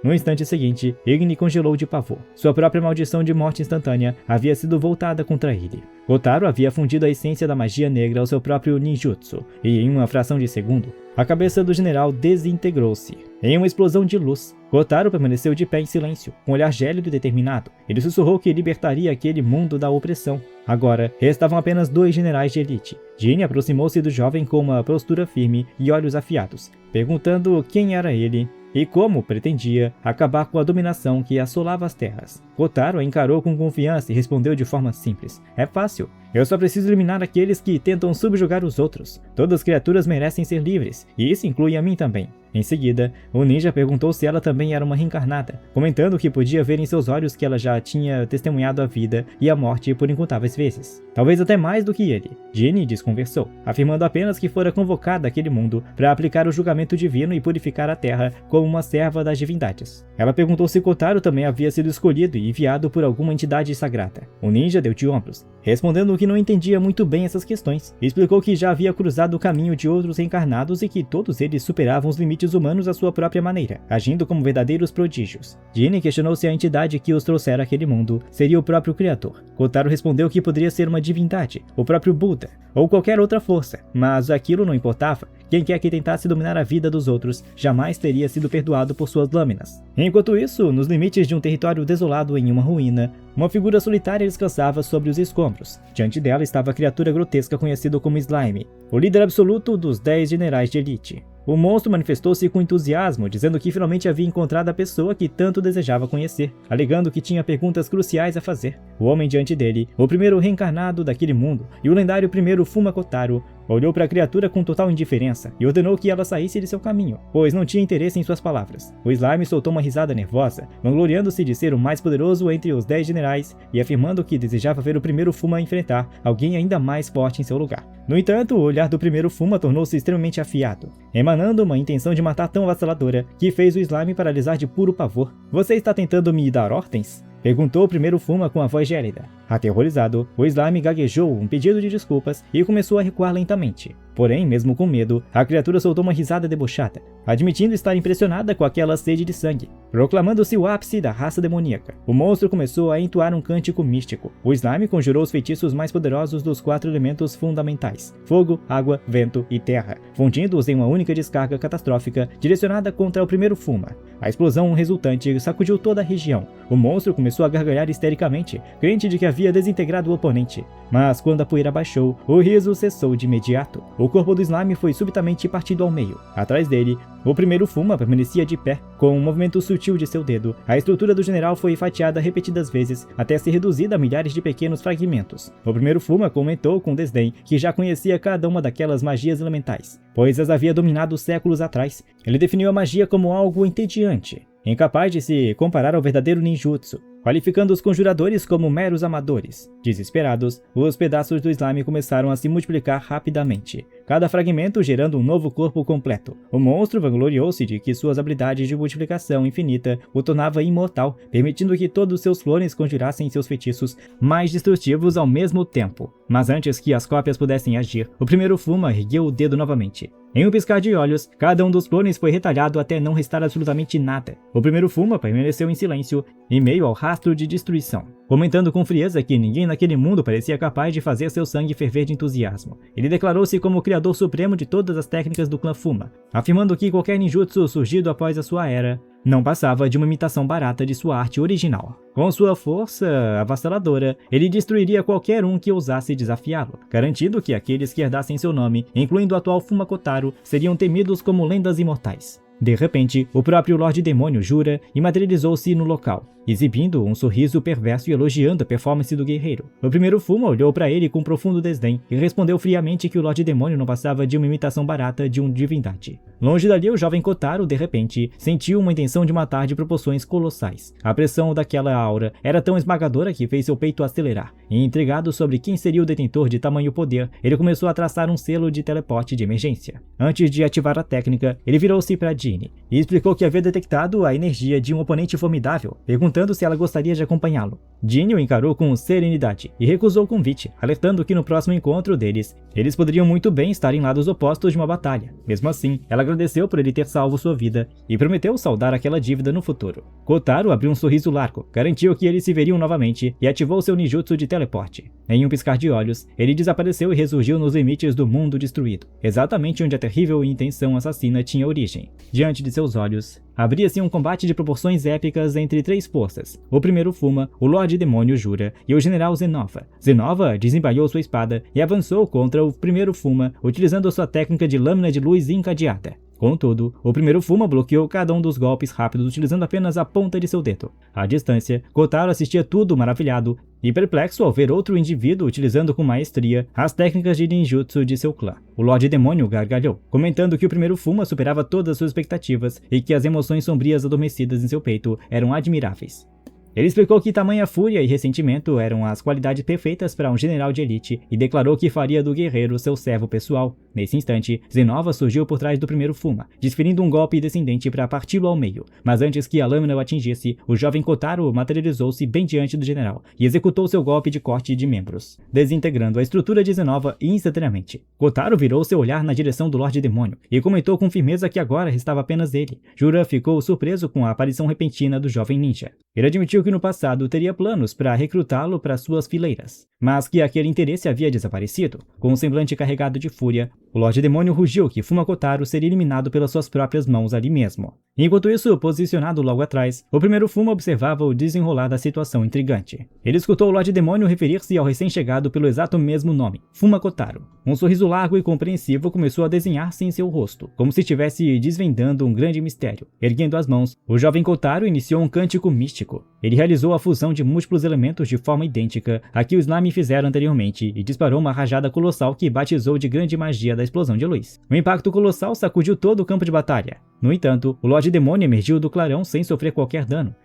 No instante seguinte, Igni congelou de pavor. Sua própria maldição de morte instantânea havia sido voltada contra ele. Kotaro havia fundido a essência da magia negra ao seu próprio ninjutsu, e em uma fração de segundo, a cabeça do general desintegrou-se. Em uma explosão de luz, Kotaro permaneceu de pé em silêncio, com um olhar gélido e determinado. Ele sussurrou que libertaria aquele mundo da opressão. Agora, restavam apenas 2 generais de elite. Jeanne aproximou-se do jovem com uma postura firme e olhos afiados, perguntando quem era ele e como pretendia acabar com a dominação que assolava as terras. Kotaro a encarou com confiança e respondeu de forma simples: "É fácil. Eu só preciso eliminar aqueles que tentam subjugar os outros. Todas as criaturas merecem ser livres, e isso inclui a mim também." Em seguida, o ninja perguntou se ela também era uma reencarnada, comentando que podia ver em seus olhos que ela já tinha testemunhado a vida e a morte por incontáveis vezes. Talvez até mais do que ele. Jeanne desconversou, afirmando apenas que fora convocada àquele mundo para aplicar o julgamento divino e purificar a terra como uma serva das divindades. Ela perguntou se Kotaro também havia sido escolhido e enviado por alguma entidade sagrada. O ninja deu de ombros, respondendo que que não entendia muito bem essas questões. Explicou que já havia cruzado o caminho de outros reencarnados e que todos eles superavam os limites humanos à sua própria maneira, agindo como verdadeiros prodígios. Ginny questionou se a entidade que os trouxera àquele mundo seria o próprio Criador. Kotaro respondeu que poderia ser uma divindade, o próprio Buda, ou qualquer outra força, mas aquilo não importava. Quem quer que tentasse dominar a vida dos outros jamais teria sido perdoado por suas lâminas. Enquanto isso, nos limites de um território desolado em uma ruína, uma figura solitária descansava sobre os escombros. Diante dela estava a criatura grotesca conhecida como Slime, o líder absoluto dos 10 generais de elite. O monstro manifestou-se com entusiasmo, dizendo que finalmente havia encontrado a pessoa que tanto desejava conhecer, alegando que tinha perguntas cruciais a fazer. O homem diante dele, o primeiro reencarnado daquele mundo, e o lendário primeiro Fuma Kotaro, olhou para a criatura com total indiferença e ordenou que ela saísse de seu caminho, pois não tinha interesse em suas palavras. O Slime soltou uma risada nervosa, vangloriando-se de ser o mais poderoso entre os 10 generais e afirmando que desejava ver o primeiro Fuma enfrentar alguém ainda mais forte em seu lugar. No entanto, o olhar do primeiro Fuma tornou-se extremamente afiado, emanando uma intenção de matar tão avassaladora que fez o Slime paralisar de puro pavor. "Você está tentando me dar ordens?" perguntou o primeiro Fuma com a voz gélida. Aterrorizado, o Slime gaguejou um pedido de desculpas e começou a recuar lentamente. Porém, mesmo com medo, a criatura soltou uma risada debochada, admitindo estar impressionada com aquela sede de sangue. Proclamando-se o ápice da raça demoníaca, o monstro começou a entoar um cântico místico. O Slime conjurou os feitiços mais poderosos dos 4 elementos fundamentais: fogo, água, vento e terra, fundindo-os em uma única descarga catastrófica direcionada contra o primeiro Fuma. A explosão resultante sacudiu toda a região. O monstro começou a gargalhar histericamente, crente de que havia desintegrado o oponente. Mas quando a poeira baixou, o riso cessou de imediato. O corpo do Slime foi subitamente partido ao meio. Atrás dele, o primeiro Fuma permanecia de pé, com um movimento sutil de seu dedo. A estrutura do general foi fatiada repetidas vezes, até ser reduzida a milhares de pequenos fragmentos. O primeiro Fuma comentou com desdém que já conhecia cada uma daquelas magias elementais, pois as havia dominado séculos atrás. Ele definiu a magia como algo entediante, incapaz de se comparar ao verdadeiro ninjutsu, qualificando os conjuradores como meros amadores. Desesperados, os pedaços do Slime começaram a se multiplicar rapidamente, cada fragmento gerando um novo corpo completo. O monstro vangloriou-se de que suas habilidades de multiplicação infinita o tornava imortal, permitindo que todos seus clones conjurassem seus feitiços mais destrutivos ao mesmo tempo. Mas antes que as cópias pudessem agir, o primeiro Fuma ergueu o dedo novamente. Em um piscar de olhos, cada um dos clones foi retalhado até não restar absolutamente nada. O primeiro Fuma permaneceu em silêncio, em meio ao rastro de destruição, comentando com frieza que ninguém naquele mundo parecia capaz de fazer seu sangue ferver de entusiasmo. Ele declarou-se como o criador supremo de todas as técnicas do clã Fuma, afirmando que qualquer ninjutsu surgido após a sua era não passava de uma imitação barata de sua arte original. Com sua força avassaladora, ele destruiria qualquer um que ousasse desafiá-lo, garantindo que aqueles que herdassem seu nome, incluindo o atual Fuma Kotaro, seriam temidos como lendas imortais. De repente, o próprio Lorde Demônio jura e materializou-se no local, exibindo um sorriso perverso e elogiando a performance do guerreiro. O primeiro Fuma olhou para ele com profundo desdém e respondeu friamente que o Lorde Demônio não passava de uma imitação barata de uma divindade. Longe dali, o jovem Kotaro, de repente, sentiu uma intenção de matar de proporções colossais. A pressão daquela aura era tão esmagadora que fez seu peito acelerar, e intrigado sobre quem seria o detentor de tamanho poder, ele começou a traçar um selo de teleporte de emergência. Antes de ativar a técnica, ele virou-se para Ginny e explicou que havia detectado a energia de um oponente formidável, perguntando se ela gostaria de acompanhá-lo. Ginny o encarou com serenidade e recusou o convite, alertando que no próximo encontro deles, eles poderiam muito bem estar em lados opostos de uma batalha. Mesmo assim, ela agradeceu por ele ter salvo sua vida e prometeu saldar aquela dívida no futuro. Kotaro abriu um sorriso largo, garantiu que eles se veriam novamente e ativou seu ninjutsu de teleporte. Em um piscar de olhos, ele desapareceu e ressurgiu nos limites do mundo destruído, exatamente onde a terrível intenção assassina tinha origem. Diante de seus olhos, abria-se um combate de proporções épicas entre 3 forças: o primeiro Fuma, o Lorde Demônio Jura e o General Zenova. Zenova desembaiou sua espada e avançou contra o primeiro Fuma, utilizando sua técnica de lâmina de luz encadeada. Contudo, o primeiro Fuma bloqueou cada um dos golpes rápidos utilizando apenas a ponta de seu dedo. À distância, Kotaro assistia tudo maravilhado e perplexo ao ver outro indivíduo utilizando com maestria as técnicas de ninjutsu de seu clã. O Lorde Demônio gargalhou, comentando que o primeiro Fuma superava todas suas expectativas e que as emoções sombrias adormecidas em seu peito eram admiráveis. Ele explicou que tamanha fúria e ressentimento eram as qualidades perfeitas para um general de elite e declarou que faria do guerreiro seu servo pessoal. Nesse instante, Zenova surgiu por trás do primeiro Fuma, desferindo um golpe descendente para parti-lo ao meio, mas antes que a lâmina o atingisse, o jovem Kotaro materializou-se bem diante do general e executou seu golpe de corte de membros, desintegrando a estrutura de Zenova instantaneamente. Kotaro virou seu olhar na direção do Lorde Demônio e comentou com firmeza que agora restava apenas ele. Jura ficou surpreso com a aparição repentina do jovem ninja. Ele admitiu que no passado teria planos para recrutá-lo para suas fileiras, mas que aquele interesse havia desaparecido. Com um semblante carregado de fúria, o Lorde Demônio rugiu que Fuma Kotaro seria eliminado pelas suas próprias mãos ali mesmo. Enquanto isso, posicionado logo atrás, o primeiro Fuma observava o desenrolar da situação intrigante. Ele escutou o Lorde Demônio referir-se ao recém-chegado pelo exato mesmo nome, Fuma Kotaro. Um sorriso largo e compreensivo começou a desenhar-se em seu rosto, como se estivesse desvendando um grande mistério. Erguendo as mãos, o jovem Kotaro iniciou um cântico místico. Ele realizou a fusão de múltiplos elementos de forma idêntica a que os Nami fizeram anteriormente e disparou uma rajada colossal que batizou de grande magia da explosão de luz. O impacto colossal sacudiu todo o campo de batalha. No entanto, o Lorde Demônio emergiu do clarão sem sofrer qualquer dano,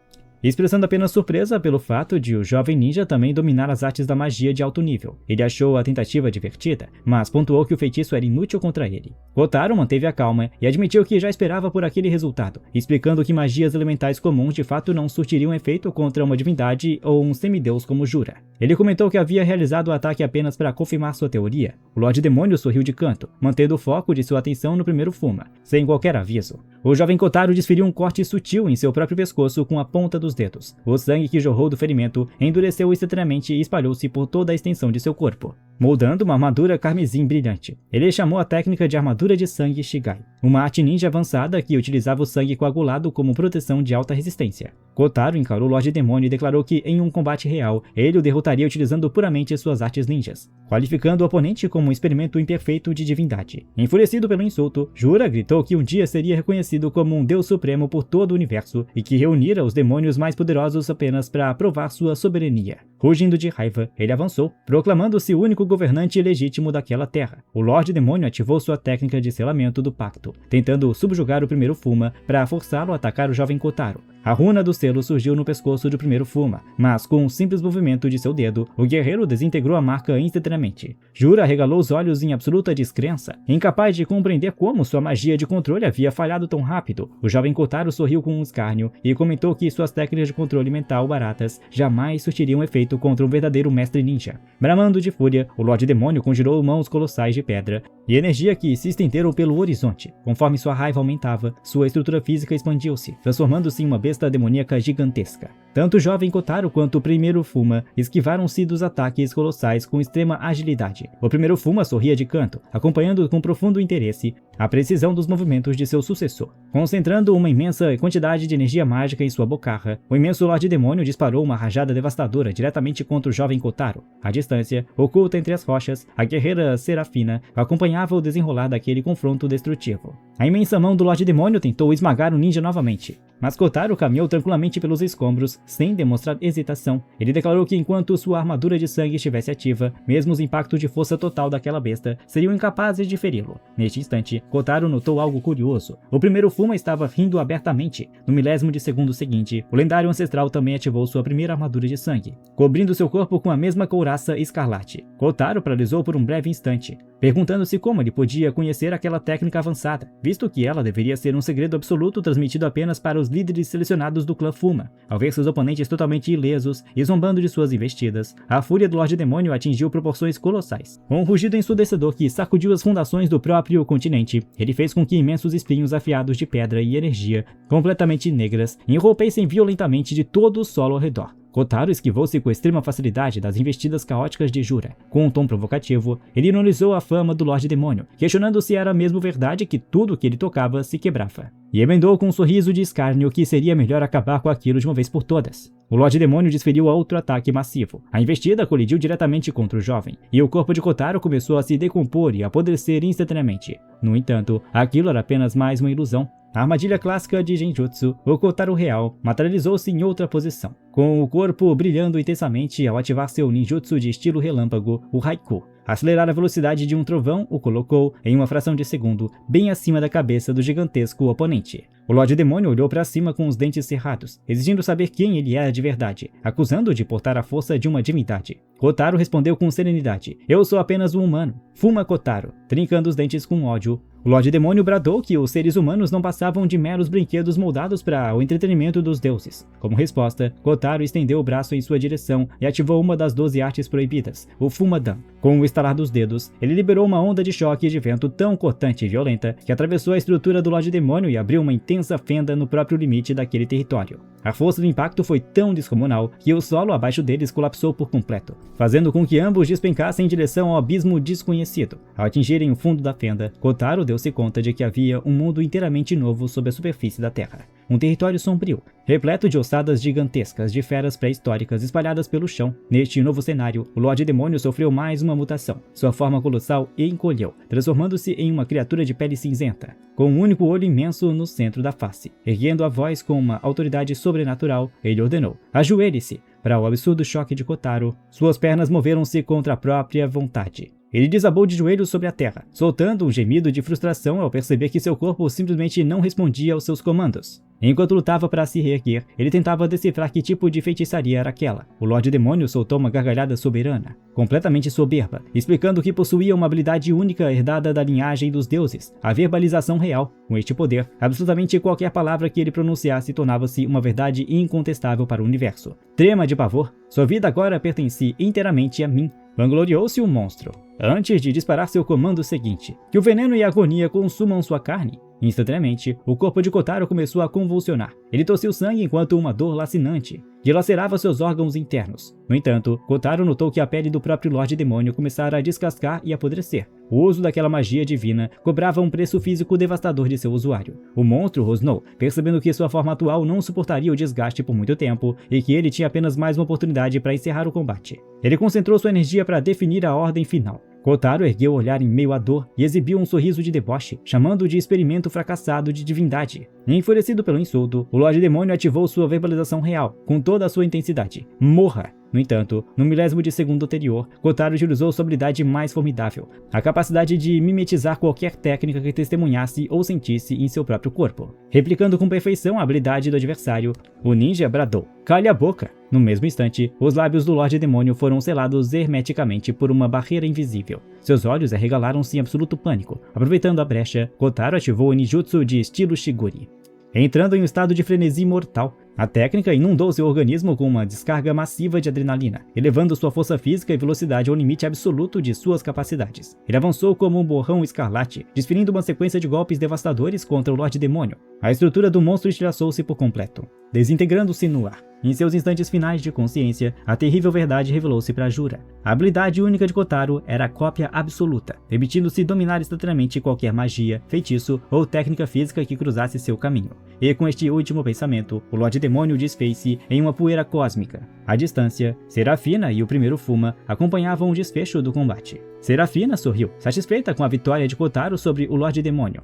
expressando apenas surpresa pelo fato de o jovem ninja também dominar as artes da magia de alto nível. Ele achou a tentativa divertida, mas pontuou que o feitiço era inútil contra ele. Kotaro manteve a calma e admitiu que já esperava por aquele resultado, explicando que magias elementais comuns de fato não surtiriam efeito contra uma divindade ou um semideus como Jura. Ele comentou que havia realizado o ataque apenas para confirmar sua teoria. O Lorde Demônio sorriu de canto, mantendo o foco de sua atenção no primeiro Fuma, sem qualquer aviso. O jovem Kotaro desferiu um corte sutil em seu próprio pescoço com a ponta dos dedos. O sangue que jorrou do ferimento endureceu instantaneamente e espalhou-se por toda a extensão de seu corpo, moldando uma armadura carmesim brilhante. Ele chamou a técnica de armadura de sangue Shigai, uma arte ninja avançada que utilizava o sangue coagulado como proteção de alta resistência. Kotaro encarou o Lorde Demônio e declarou que em um combate real, ele o derrotaria utilizando puramente suas artes ninjas, qualificando o oponente como um experimento imperfeito de divindade. Enfurecido pelo insulto, Jura gritou que um dia seria reconhecido como um deus supremo por todo o universo e que reunira os demônios mais poderosos apenas para provar sua soberania. Rugindo de raiva, ele avançou, proclamando-se o único governante legítimo daquela terra. O Lorde Demônio ativou sua técnica de selamento do pacto, tentando subjugar o primeiro Fuma para forçá-lo a atacar o jovem Kotaro. A runa do selo surgiu no pescoço do primeiro Fuma, mas com um simples movimento de seu dedo, o guerreiro desintegrou a marca instantaneamente. Jura arregalou os olhos em absoluta descrença, incapaz de compreender como sua magia de controle havia falhado tão rápido. O jovem Kotaro sorriu com um escárnio e comentou que suas técnicas de controle mental baratas jamais surtiriam efeito contra um verdadeiro mestre ninja. Bramando de fúria, o Lorde Demônio conjurou mãos colossais de pedra e energia que se estenderam pelo horizonte. Conforme sua raiva aumentava, sua estrutura física expandiu-se, transformando-se em uma besta demoníaca gigantesca. Tanto o jovem Kotaro quanto o primeiro Fuma esquivaram-se dos ataques colossais com extrema agilidade. O primeiro Fuma sorria de canto, acompanhando com profundo interesse a precisão dos movimentos de seu sucessor. Concentrando uma imensa quantidade de energia mágica em sua bocarra, o imenso Lorde Demônio disparou uma rajada devastadora diretamente contra o jovem Kotaro. À distância, oculta entre as rochas, a guerreira Serafina acompanhava o desenrolar daquele confronto destrutivo. A imensa mão do Lorde Demônio tentou esmagar o ninja novamente, mas Kotaro caminhou tranquilamente pelos escombros, sem demonstrar hesitação. Ele declarou que enquanto sua armadura de sangue estivesse ativa, mesmo os impactos de força total daquela besta seriam incapazes de feri-lo. Neste instante, Kotaro notou algo curioso. O primeiro Fuma estava rindo abertamente. No milésimo de segundo seguinte, o lendário ancestral também ativou sua primeira armadura de sangue, cobrindo seu corpo com a mesma couraça escarlate. Kotaro paralisou por um breve instante, perguntando-se como ele podia conhecer aquela técnica avançada, visto que ela deveria ser um segredo absoluto transmitido apenas para os líderes selecionados do clã Fuma. Ao ver seus oponentes totalmente ilesos e zombando de suas investidas, a fúria do Lorde Demônio atingiu proporções colossais. Com um rugido ensurdecedor que sacudiu as fundações do próprio continente, ele fez com que imensos espinhos afiados de pedra e energia, completamente negras, envolvessem violentamente de todo o solo ao redor. Kotaro esquivou-se com extrema facilidade das investidas caóticas de Jura. Com um tom provocativo, ele ironizou a fama do Lorde Demônio, questionando se era mesmo verdade que tudo que ele tocava se quebrava. E emendou com um sorriso de escárnio que seria melhor acabar com aquilo de uma vez por todas. O Lorde Demônio desferiu outro ataque massivo. A investida colidiu diretamente contra o jovem, e o corpo de Kotaro começou a se decompor e apodrecer instantaneamente. No entanto, aquilo era apenas mais uma ilusão. A armadilha clássica de Genjutsu, o Kotaro real, materializou-se em outra posição, com o corpo brilhando intensamente ao ativar seu ninjutsu de estilo relâmpago, o Haiku. Acelerar a velocidade de um trovão o colocou, em uma fração de segundo, bem acima da cabeça do gigantesco oponente. O Lorde Demônio olhou para cima com os dentes cerrados, exigindo saber quem ele era de verdade, acusando-o de portar a força de uma divindade. Kotaro respondeu com serenidade: "Eu sou apenas um humano." Fuma Kotaro, trincando os dentes com ódio. O Lorde Demônio bradou que os seres humanos não passavam de meros brinquedos moldados para o entretenimento dos deuses. Como resposta, Kotaro estendeu o braço em sua direção e ativou uma das 12 artes proibidas, o Fumadan. Com o estalar dos dedos, ele liberou uma onda de choque de vento tão cortante e violenta que atravessou a estrutura do Lorde Demônio e abriu uma intensa fenda no próprio limite daquele território. A força do impacto foi tão descomunal que o solo abaixo deles colapsou por completo, fazendo com que ambos despencassem em direção ao abismo desconhecido. Ao atingirem o fundo da fenda, Kotaro deu-se conta de que havia um mundo inteiramente novo sob a superfície da Terra. Um território sombrio, repleto de ossadas gigantescas de feras pré-históricas espalhadas pelo chão. Neste novo cenário, o Lorde Demônio sofreu mais uma mutação. Sua forma colossal encolheu, transformando-se em uma criatura de pele cinzenta, com um único olho imenso no centro da face. Erguendo a voz com uma autoridade sobrenatural, ele ordenou: "Ajoelhe-se!" Para o absurdo choque de Kotaro, suas pernas moveram-se contra a própria vontade. Ele desabou de joelhos sobre a terra, soltando um gemido de frustração ao perceber que seu corpo simplesmente não respondia aos seus comandos. Enquanto lutava para se reerguer, ele tentava decifrar que tipo de feitiçaria era aquela. O Lorde Demônio soltou uma gargalhada soberana, completamente soberba, explicando que possuía uma habilidade única herdada da linhagem dos deuses, a verbalização real. Com este poder, absolutamente qualquer palavra que ele pronunciasse tornava-se uma verdade incontestável para o universo. Trema de pavor, sua vida agora pertencia inteiramente a mim, vangloriou-se o monstro, antes de disparar seu comando seguinte: "Que o veneno e a agonia consumam sua carne." Instantaneamente, o corpo de Kotaro começou a convulsionar. Ele tossiu sangue enquanto uma dor lacinante dilacerava seus órgãos internos. No entanto, Kotaro notou que a pele do próprio Lorde Demônio começara a descascar e apodrecer. O uso daquela magia divina cobrava um preço físico devastador de seu usuário. O monstro rosnou, percebendo que sua forma atual não suportaria o desgaste por muito tempo e que ele tinha apenas mais uma oportunidade para encerrar o combate. Ele concentrou sua energia para definir a ordem final. Kotaro ergueu o olhar em meio à dor e exibiu um sorriso de deboche, chamando-o de experimento fracassado de divindade. Enfurecido pelo insulto, o Lorde Demônio ativou sua verbalização real, com toda a sua intensidade: "Morra!" No entanto, no milésimo de segundo anterior, Kotaro utilizou sua habilidade mais formidável, a capacidade de mimetizar qualquer técnica que testemunhasse ou sentisse em seu próprio corpo. Replicando com perfeição a habilidade do adversário, o ninja bradou: "Cale a boca!" No mesmo instante, os lábios do Lorde Demônio foram selados hermeticamente por uma barreira invisível. Seus olhos arregalaram-se em absoluto pânico. Aproveitando a brecha, Kotaro ativou o ninjutsu de estilo Shiguri. Entrando em um estado de frenesi mortal, a técnica inundou seu organismo com uma descarga massiva de adrenalina, elevando sua força física e velocidade ao limite absoluto de suas capacidades. Ele avançou como um borrão escarlate, desferindo uma sequência de golpes devastadores contra o Lorde Demônio. A estrutura do monstro estilhaçou-se por completo, desintegrando-se no ar. Em seus instantes finais de consciência, a terrível verdade revelou-se para Jura. A habilidade única de Kotaro era a cópia absoluta, permitindo-se dominar instantaneamente qualquer magia, feitiço ou técnica física que cruzasse seu caminho. E com este último pensamento, o Lorde Demônio desfez-se em uma poeira cósmica. À distância, Serafina e o primeiro Fuma acompanhavam o desfecho do combate. Serafina sorriu, satisfeita com a vitória de Kotaro sobre o Lorde Demônio.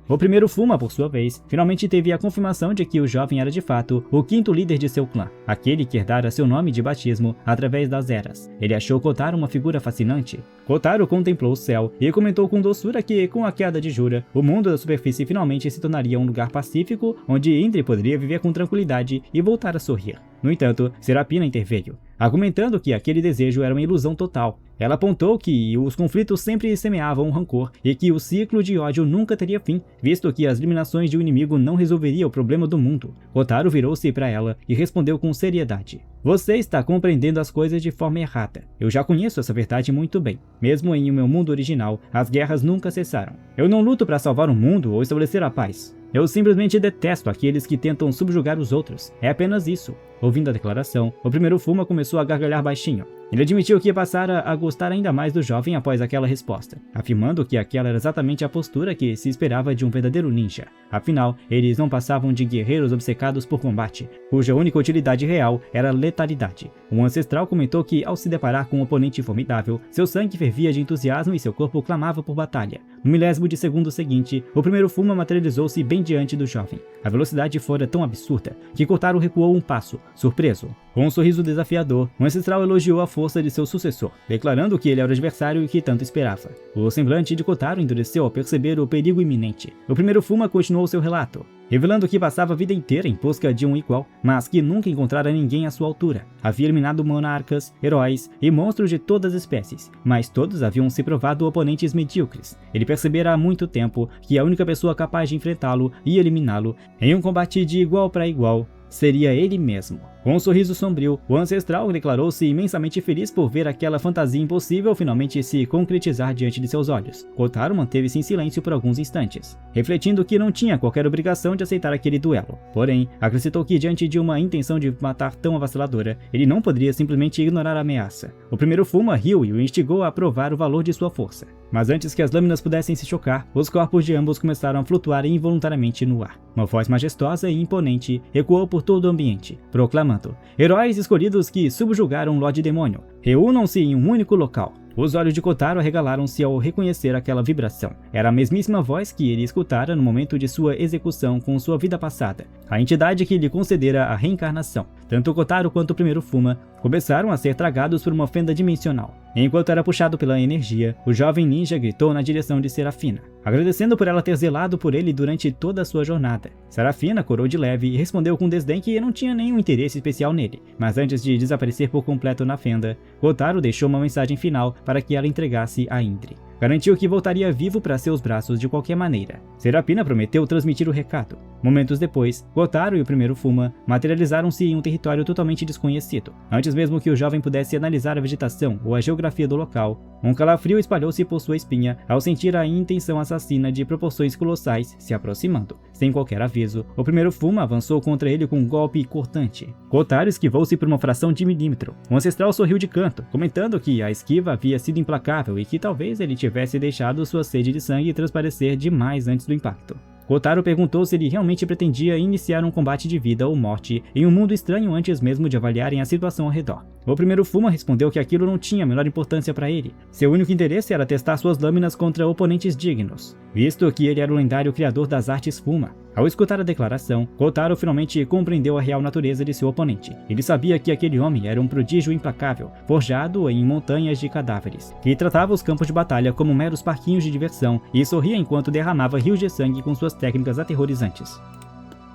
O primeiro Fuma, por sua vez, finalmente teve a confirmação de que o jovem era de fato o quinto líder de seu clã, aquele que herdara seu nome de batismo através das eras. Ele achou Kotaro uma figura fascinante. Kotaro contemplou o céu e comentou com doçura que, com a queda de Jura, o mundo da superfície finalmente se tornaria um lugar pacífico onde Indri poderia viver com tranquilidade e voltar a sorrir. No entanto, Serafina interveio, argumentando que aquele desejo era uma ilusão total. Ela apontou que os conflitos sempre semeavam um rancor e que o ciclo de ódio nunca teria fim, visto que as eliminações de um inimigo não resolveriam o problema do mundo. Kotaro virou-se para ela e respondeu com seriedade: "Você está compreendendo as coisas de forma errada. Eu já conheço essa verdade muito bem. Mesmo em meu mundo original, as guerras nunca cessaram. Eu não luto para salvar o mundo ou estabelecer a paz. Eu simplesmente detesto aqueles que tentam subjugar os outros. É apenas isso." Ouvindo a declaração, o primeiro Fuma começou a gargalhar baixinho. Ele admitiu que passara a gostar ainda mais do jovem após aquela resposta, afirmando que aquela era exatamente a postura que se esperava de um verdadeiro ninja. Afinal, eles não passavam de guerreiros obcecados por combate, cuja única utilidade real era a letalidade. Um ancestral comentou que, ao se deparar com um oponente formidável, seu sangue fervia de entusiasmo e seu corpo clamava por batalha. No milésimo de segundo seguinte, o primeiro Fuma materializou-se bem diante do jovem. A velocidade fora tão absurda que Kotaro recuou um passo, surpreso. Com um sorriso desafiador, o ancestral elogiou a força de seu sucessor, declarando que ele era o adversário que tanto esperava. O semblante de Kotaro endureceu ao perceber o perigo iminente. O primeiro Fuma continuou seu relato, revelando que passava a vida inteira em busca de um igual, mas que nunca encontrara ninguém à sua altura. Havia eliminado monarcas, heróis e monstros de todas as espécies, mas todos haviam se provado oponentes medíocres. Ele percebera há muito tempo que a única pessoa capaz de enfrentá-lo e eliminá-lo em um combate de igual para igual seria ele mesmo. Com um sorriso sombrio, o ancestral declarou-se imensamente feliz por ver aquela fantasia impossível finalmente se concretizar diante de seus olhos. Kotaro manteve-se em silêncio por alguns instantes, refletindo que não tinha qualquer obrigação de aceitar aquele duelo. Porém, acrescentou que diante de uma intenção de matar tão avassaladora, ele não poderia simplesmente ignorar a ameaça. O primeiro Fuma riu e o instigou a provar o valor de sua força. Mas antes que as lâminas pudessem se chocar, os corpos de ambos começaram a flutuar involuntariamente no ar. Uma voz majestosa e imponente ecoou por todo o ambiente, proclamando: heróis escolhidos que subjugaram Lorde Demônio, reúnam-se em um único local. Os olhos de Kotaro arregalaram-se ao reconhecer aquela vibração. Era a mesmíssima voz que ele escutara no momento de sua execução com sua vida passada, a entidade que lhe concedera a reencarnação. Tanto Kotaro quanto o primeiro Fuma começaram a ser tragados por uma fenda dimensional. Enquanto era puxado pela energia, o jovem ninja gritou na direção de Serafina, agradecendo por ela ter zelado por ele durante toda a sua jornada. Serafina corou de leve e respondeu com desdém que não tinha nenhum interesse especial nele, mas antes de desaparecer por completo na fenda, Kotaro deixou uma mensagem final para que ela entregasse a Indri. Garantiu que voltaria vivo para seus braços de qualquer maneira. Serafina prometeu transmitir o recado. Momentos depois, Kotaro e o primeiro Fuma materializaram-se em um território totalmente desconhecido. Antes mesmo que o jovem pudesse analisar a vegetação ou a geografia do local, um calafrio espalhou-se por sua espinha ao sentir a intenção assassina de proporções colossais se aproximando. Sem qualquer aviso, o primeiro Fuma avançou contra ele com um golpe cortante. Kotaro esquivou-se por uma fração de milímetro. O ancestral sorriu de canto, comentando que a esquiva havia sido implacável e que talvez ele tivesse deixado sua sede de sangue transparecer demais antes do impacto. Kotaro perguntou se ele realmente pretendia iniciar um combate de vida ou morte em um mundo estranho antes mesmo de avaliarem a situação ao redor. O primeiro Fuma respondeu que aquilo não tinha a menor importância para ele. Seu único interesse era testar suas lâminas contra oponentes dignos, visto que ele era o lendário criador das artes Fuma. Ao escutar a declaração, Kotaro finalmente compreendeu a real natureza de seu oponente. Ele sabia que aquele homem era um prodígio implacável, forjado em montanhas de cadáveres, que tratava os campos de batalha como meros parquinhos de diversão e sorria enquanto derramava rios de sangue com suas técnicas aterrorizantes.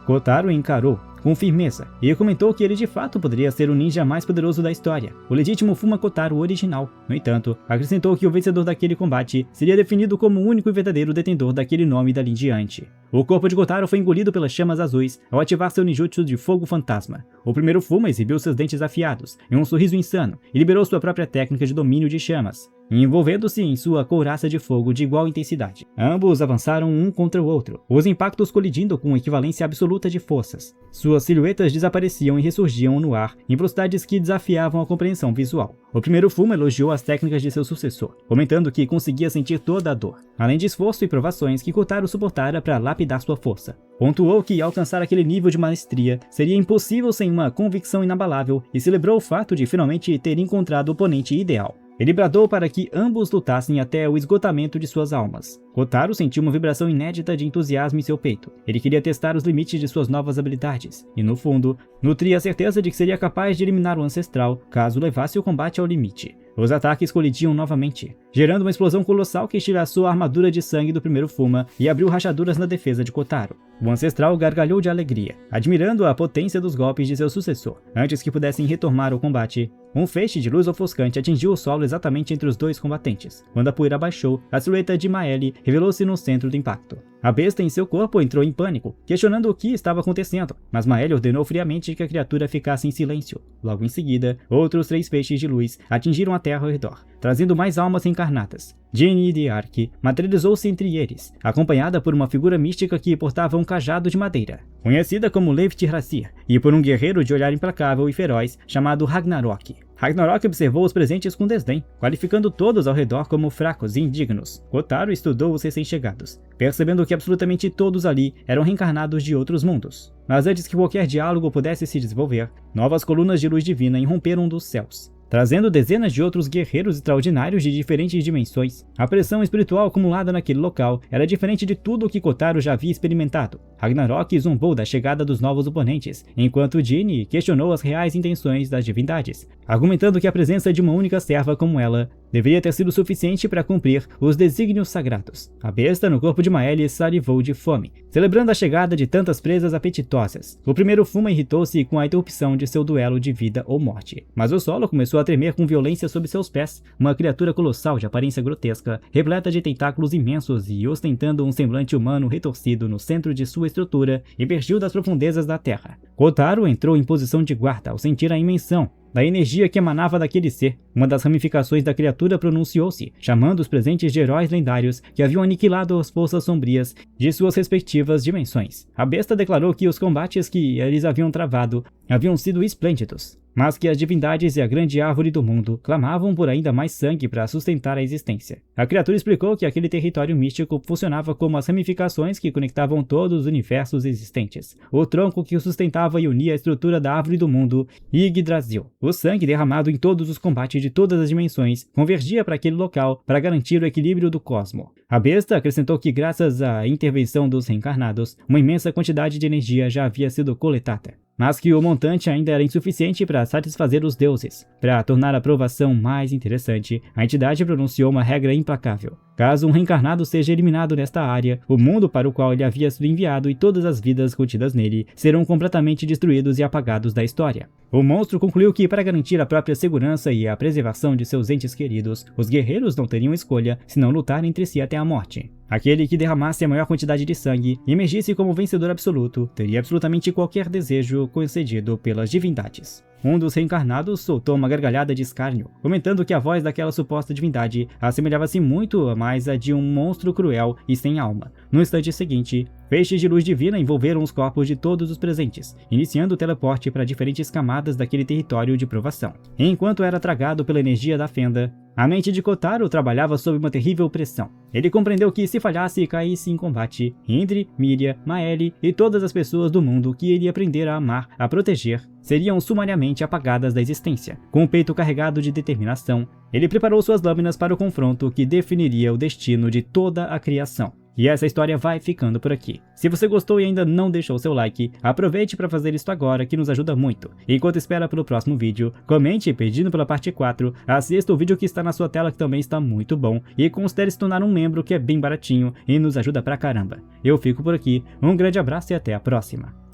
Kotaro encarou com firmeza e comentou que ele de fato poderia ser o ninja mais poderoso da história, o legítimo Fuma Kotaro original. No entanto, acrescentou que o vencedor daquele combate seria definido como o único e verdadeiro detentor daquele nome dali em diante. O corpo de Kotaro foi engolido pelas chamas azuis ao ativar seu ninjutsu de fogo fantasma. O primeiro Fuma exibiu seus dentes afiados em um sorriso insano e liberou sua própria técnica de domínio de chamas, envolvendo-se em sua couraça de fogo de igual intensidade. Ambos avançaram um contra o outro, os impactos colidindo com equivalência absoluta de forças. Suas silhuetas desapareciam e ressurgiam no ar em velocidades que desafiavam a compreensão visual. O primeiro Fuma elogiou as técnicas de seu sucessor, comentando que conseguia sentir toda a dor, além de esforço e provações que Kotaro suportara para lapidar sua força. Pontuou que alcançar aquele nível de maestria seria impossível sem uma convicção inabalável e celebrou o fato de finalmente ter encontrado o oponente ideal. Ele bradou para que ambos lutassem até o esgotamento de suas almas. Kotaro sentiu uma vibração inédita de entusiasmo em seu peito. Ele queria testar os limites de suas novas habilidades, e no fundo, nutria a certeza de que seria capaz de eliminar o ancestral caso levasse o combate ao limite. Os ataques colidiam novamente, gerando uma explosão colossal que estilhaçou a armadura de sangue do primeiro Fuma e abriu rachaduras na defesa de Kotaro. O ancestral gargalhou de alegria, admirando a potência dos golpes de seu sucessor. Antes que pudessem retomar ao combate, um feixe de luz ofuscante atingiu o solo exatamente entre os dois combatentes. Quando a poeira baixou, a silhueta de Maeli revelou-se no centro do impacto. A besta em seu corpo entrou em pânico, questionando o que estava acontecendo, mas Maeli ordenou friamente que a criatura ficasse em silêncio. Logo em seguida, outros 3 feixes de luz atingiram a terra ao redor, trazendo mais almas encarnadas. Jinni de Ark materializou-se entre eles, acompanhada por uma figura mística que portava um cajado de madeira, conhecida como Levt Rasir, e por um guerreiro de olhar implacável e feroz chamado Ragnarok. Ragnarok observou os presentes com desdém, qualificando todos ao redor como fracos e indignos. Kotaro estudou os recém-chegados, percebendo que absolutamente todos ali eram reencarnados de outros mundos. Mas antes que qualquer diálogo pudesse se desenvolver, novas colunas de luz divina irromperam dos céus. trazendo dezenas de outros guerreiros extraordinários de diferentes dimensões. A pressão espiritual acumulada naquele local era diferente de tudo o que Kotaro já havia experimentado. Ragnarok zombou da chegada dos novos oponentes, enquanto Jinni questionou as reais intenções das divindades, argumentando que a presença de uma única serva como ela deveria ter sido suficiente para cumprir os desígnios sagrados. A besta no corpo de Maëlle salivou de fome, celebrando a chegada de tantas presas apetitosas. O primeiro Fuma irritou-se com a interrupção de seu duelo de vida ou morte, mas o solo começou a tremer com violência sob seus pés, uma criatura colossal de aparência grotesca, repleta de tentáculos imensos e ostentando um semblante humano retorcido no centro de sua estrutura, emergiu das profundezas da terra. Kotaro entrou em posição de guarda ao sentir a imensão da energia que emanava daquele ser. Uma das ramificações da criatura pronunciou-se, chamando os presentes de heróis lendários que haviam aniquilado as forças sombrias de suas respectivas dimensões. A besta declarou que os combates que eles haviam travado haviam sido esplêndidos, mas que as divindades e a grande árvore do mundo clamavam por ainda mais sangue para sustentar a existência. A criatura explicou que aquele território místico funcionava como as ramificações que conectavam todos os universos existentes, o tronco que sustentava e unia a estrutura da árvore do mundo, Yggdrasil. O sangue derramado em todos os combates de todas as dimensões convergia para aquele local para garantir o equilíbrio do cosmo. A besta acrescentou que, graças à intervenção dos reencarnados, uma imensa quantidade de energia já havia sido coletada, mas que o montante ainda era insuficiente para satisfazer os deuses. Para tornar a provação mais interessante, a entidade pronunciou uma regra implacável. Caso um reencarnado seja eliminado nesta área, o mundo para o qual ele havia sido enviado e todas as vidas contidas nele serão completamente destruídos e apagados da história. O monstro concluiu que, para garantir a própria segurança e a preservação de seus entes queridos, os guerreiros não teriam escolha senão lutar entre si até a morte. Aquele que derramasse a maior quantidade de sangue e emergisse como vencedor absoluto teria absolutamente qualquer desejo concedido pelas divindades. Um dos reencarnados soltou uma gargalhada de escárnio, comentando que a voz daquela suposta divindade assemelhava-se muito mais à de um monstro cruel e sem alma. No instante seguinte, feixes de luz divina envolveram os corpos de todos os presentes, iniciando o teleporte para diferentes camadas daquele território de provação. Enquanto era tragado pela energia da fenda, a mente de Kotaro trabalhava sob uma terrível pressão. Ele compreendeu que, se falhasse e caísse em combate, Indri, Miria, Maëlle e todas as pessoas do mundo que ele ia aprender a amar, a proteger, seriam sumariamente apagadas da existência. Com o peito carregado de determinação, ele preparou suas lâminas para o confronto que definiria o destino de toda a criação. E essa história vai ficando por aqui. Se você gostou e ainda não deixou seu like, aproveite para fazer isso agora, que nos ajuda muito. Enquanto espera pelo próximo vídeo, comente pedindo pela parte 4, assista o vídeo que está na sua tela que também está muito bom, e considere se tornar um membro que é bem baratinho e nos ajuda pra caramba. Eu fico por aqui, um grande abraço e até a próxima.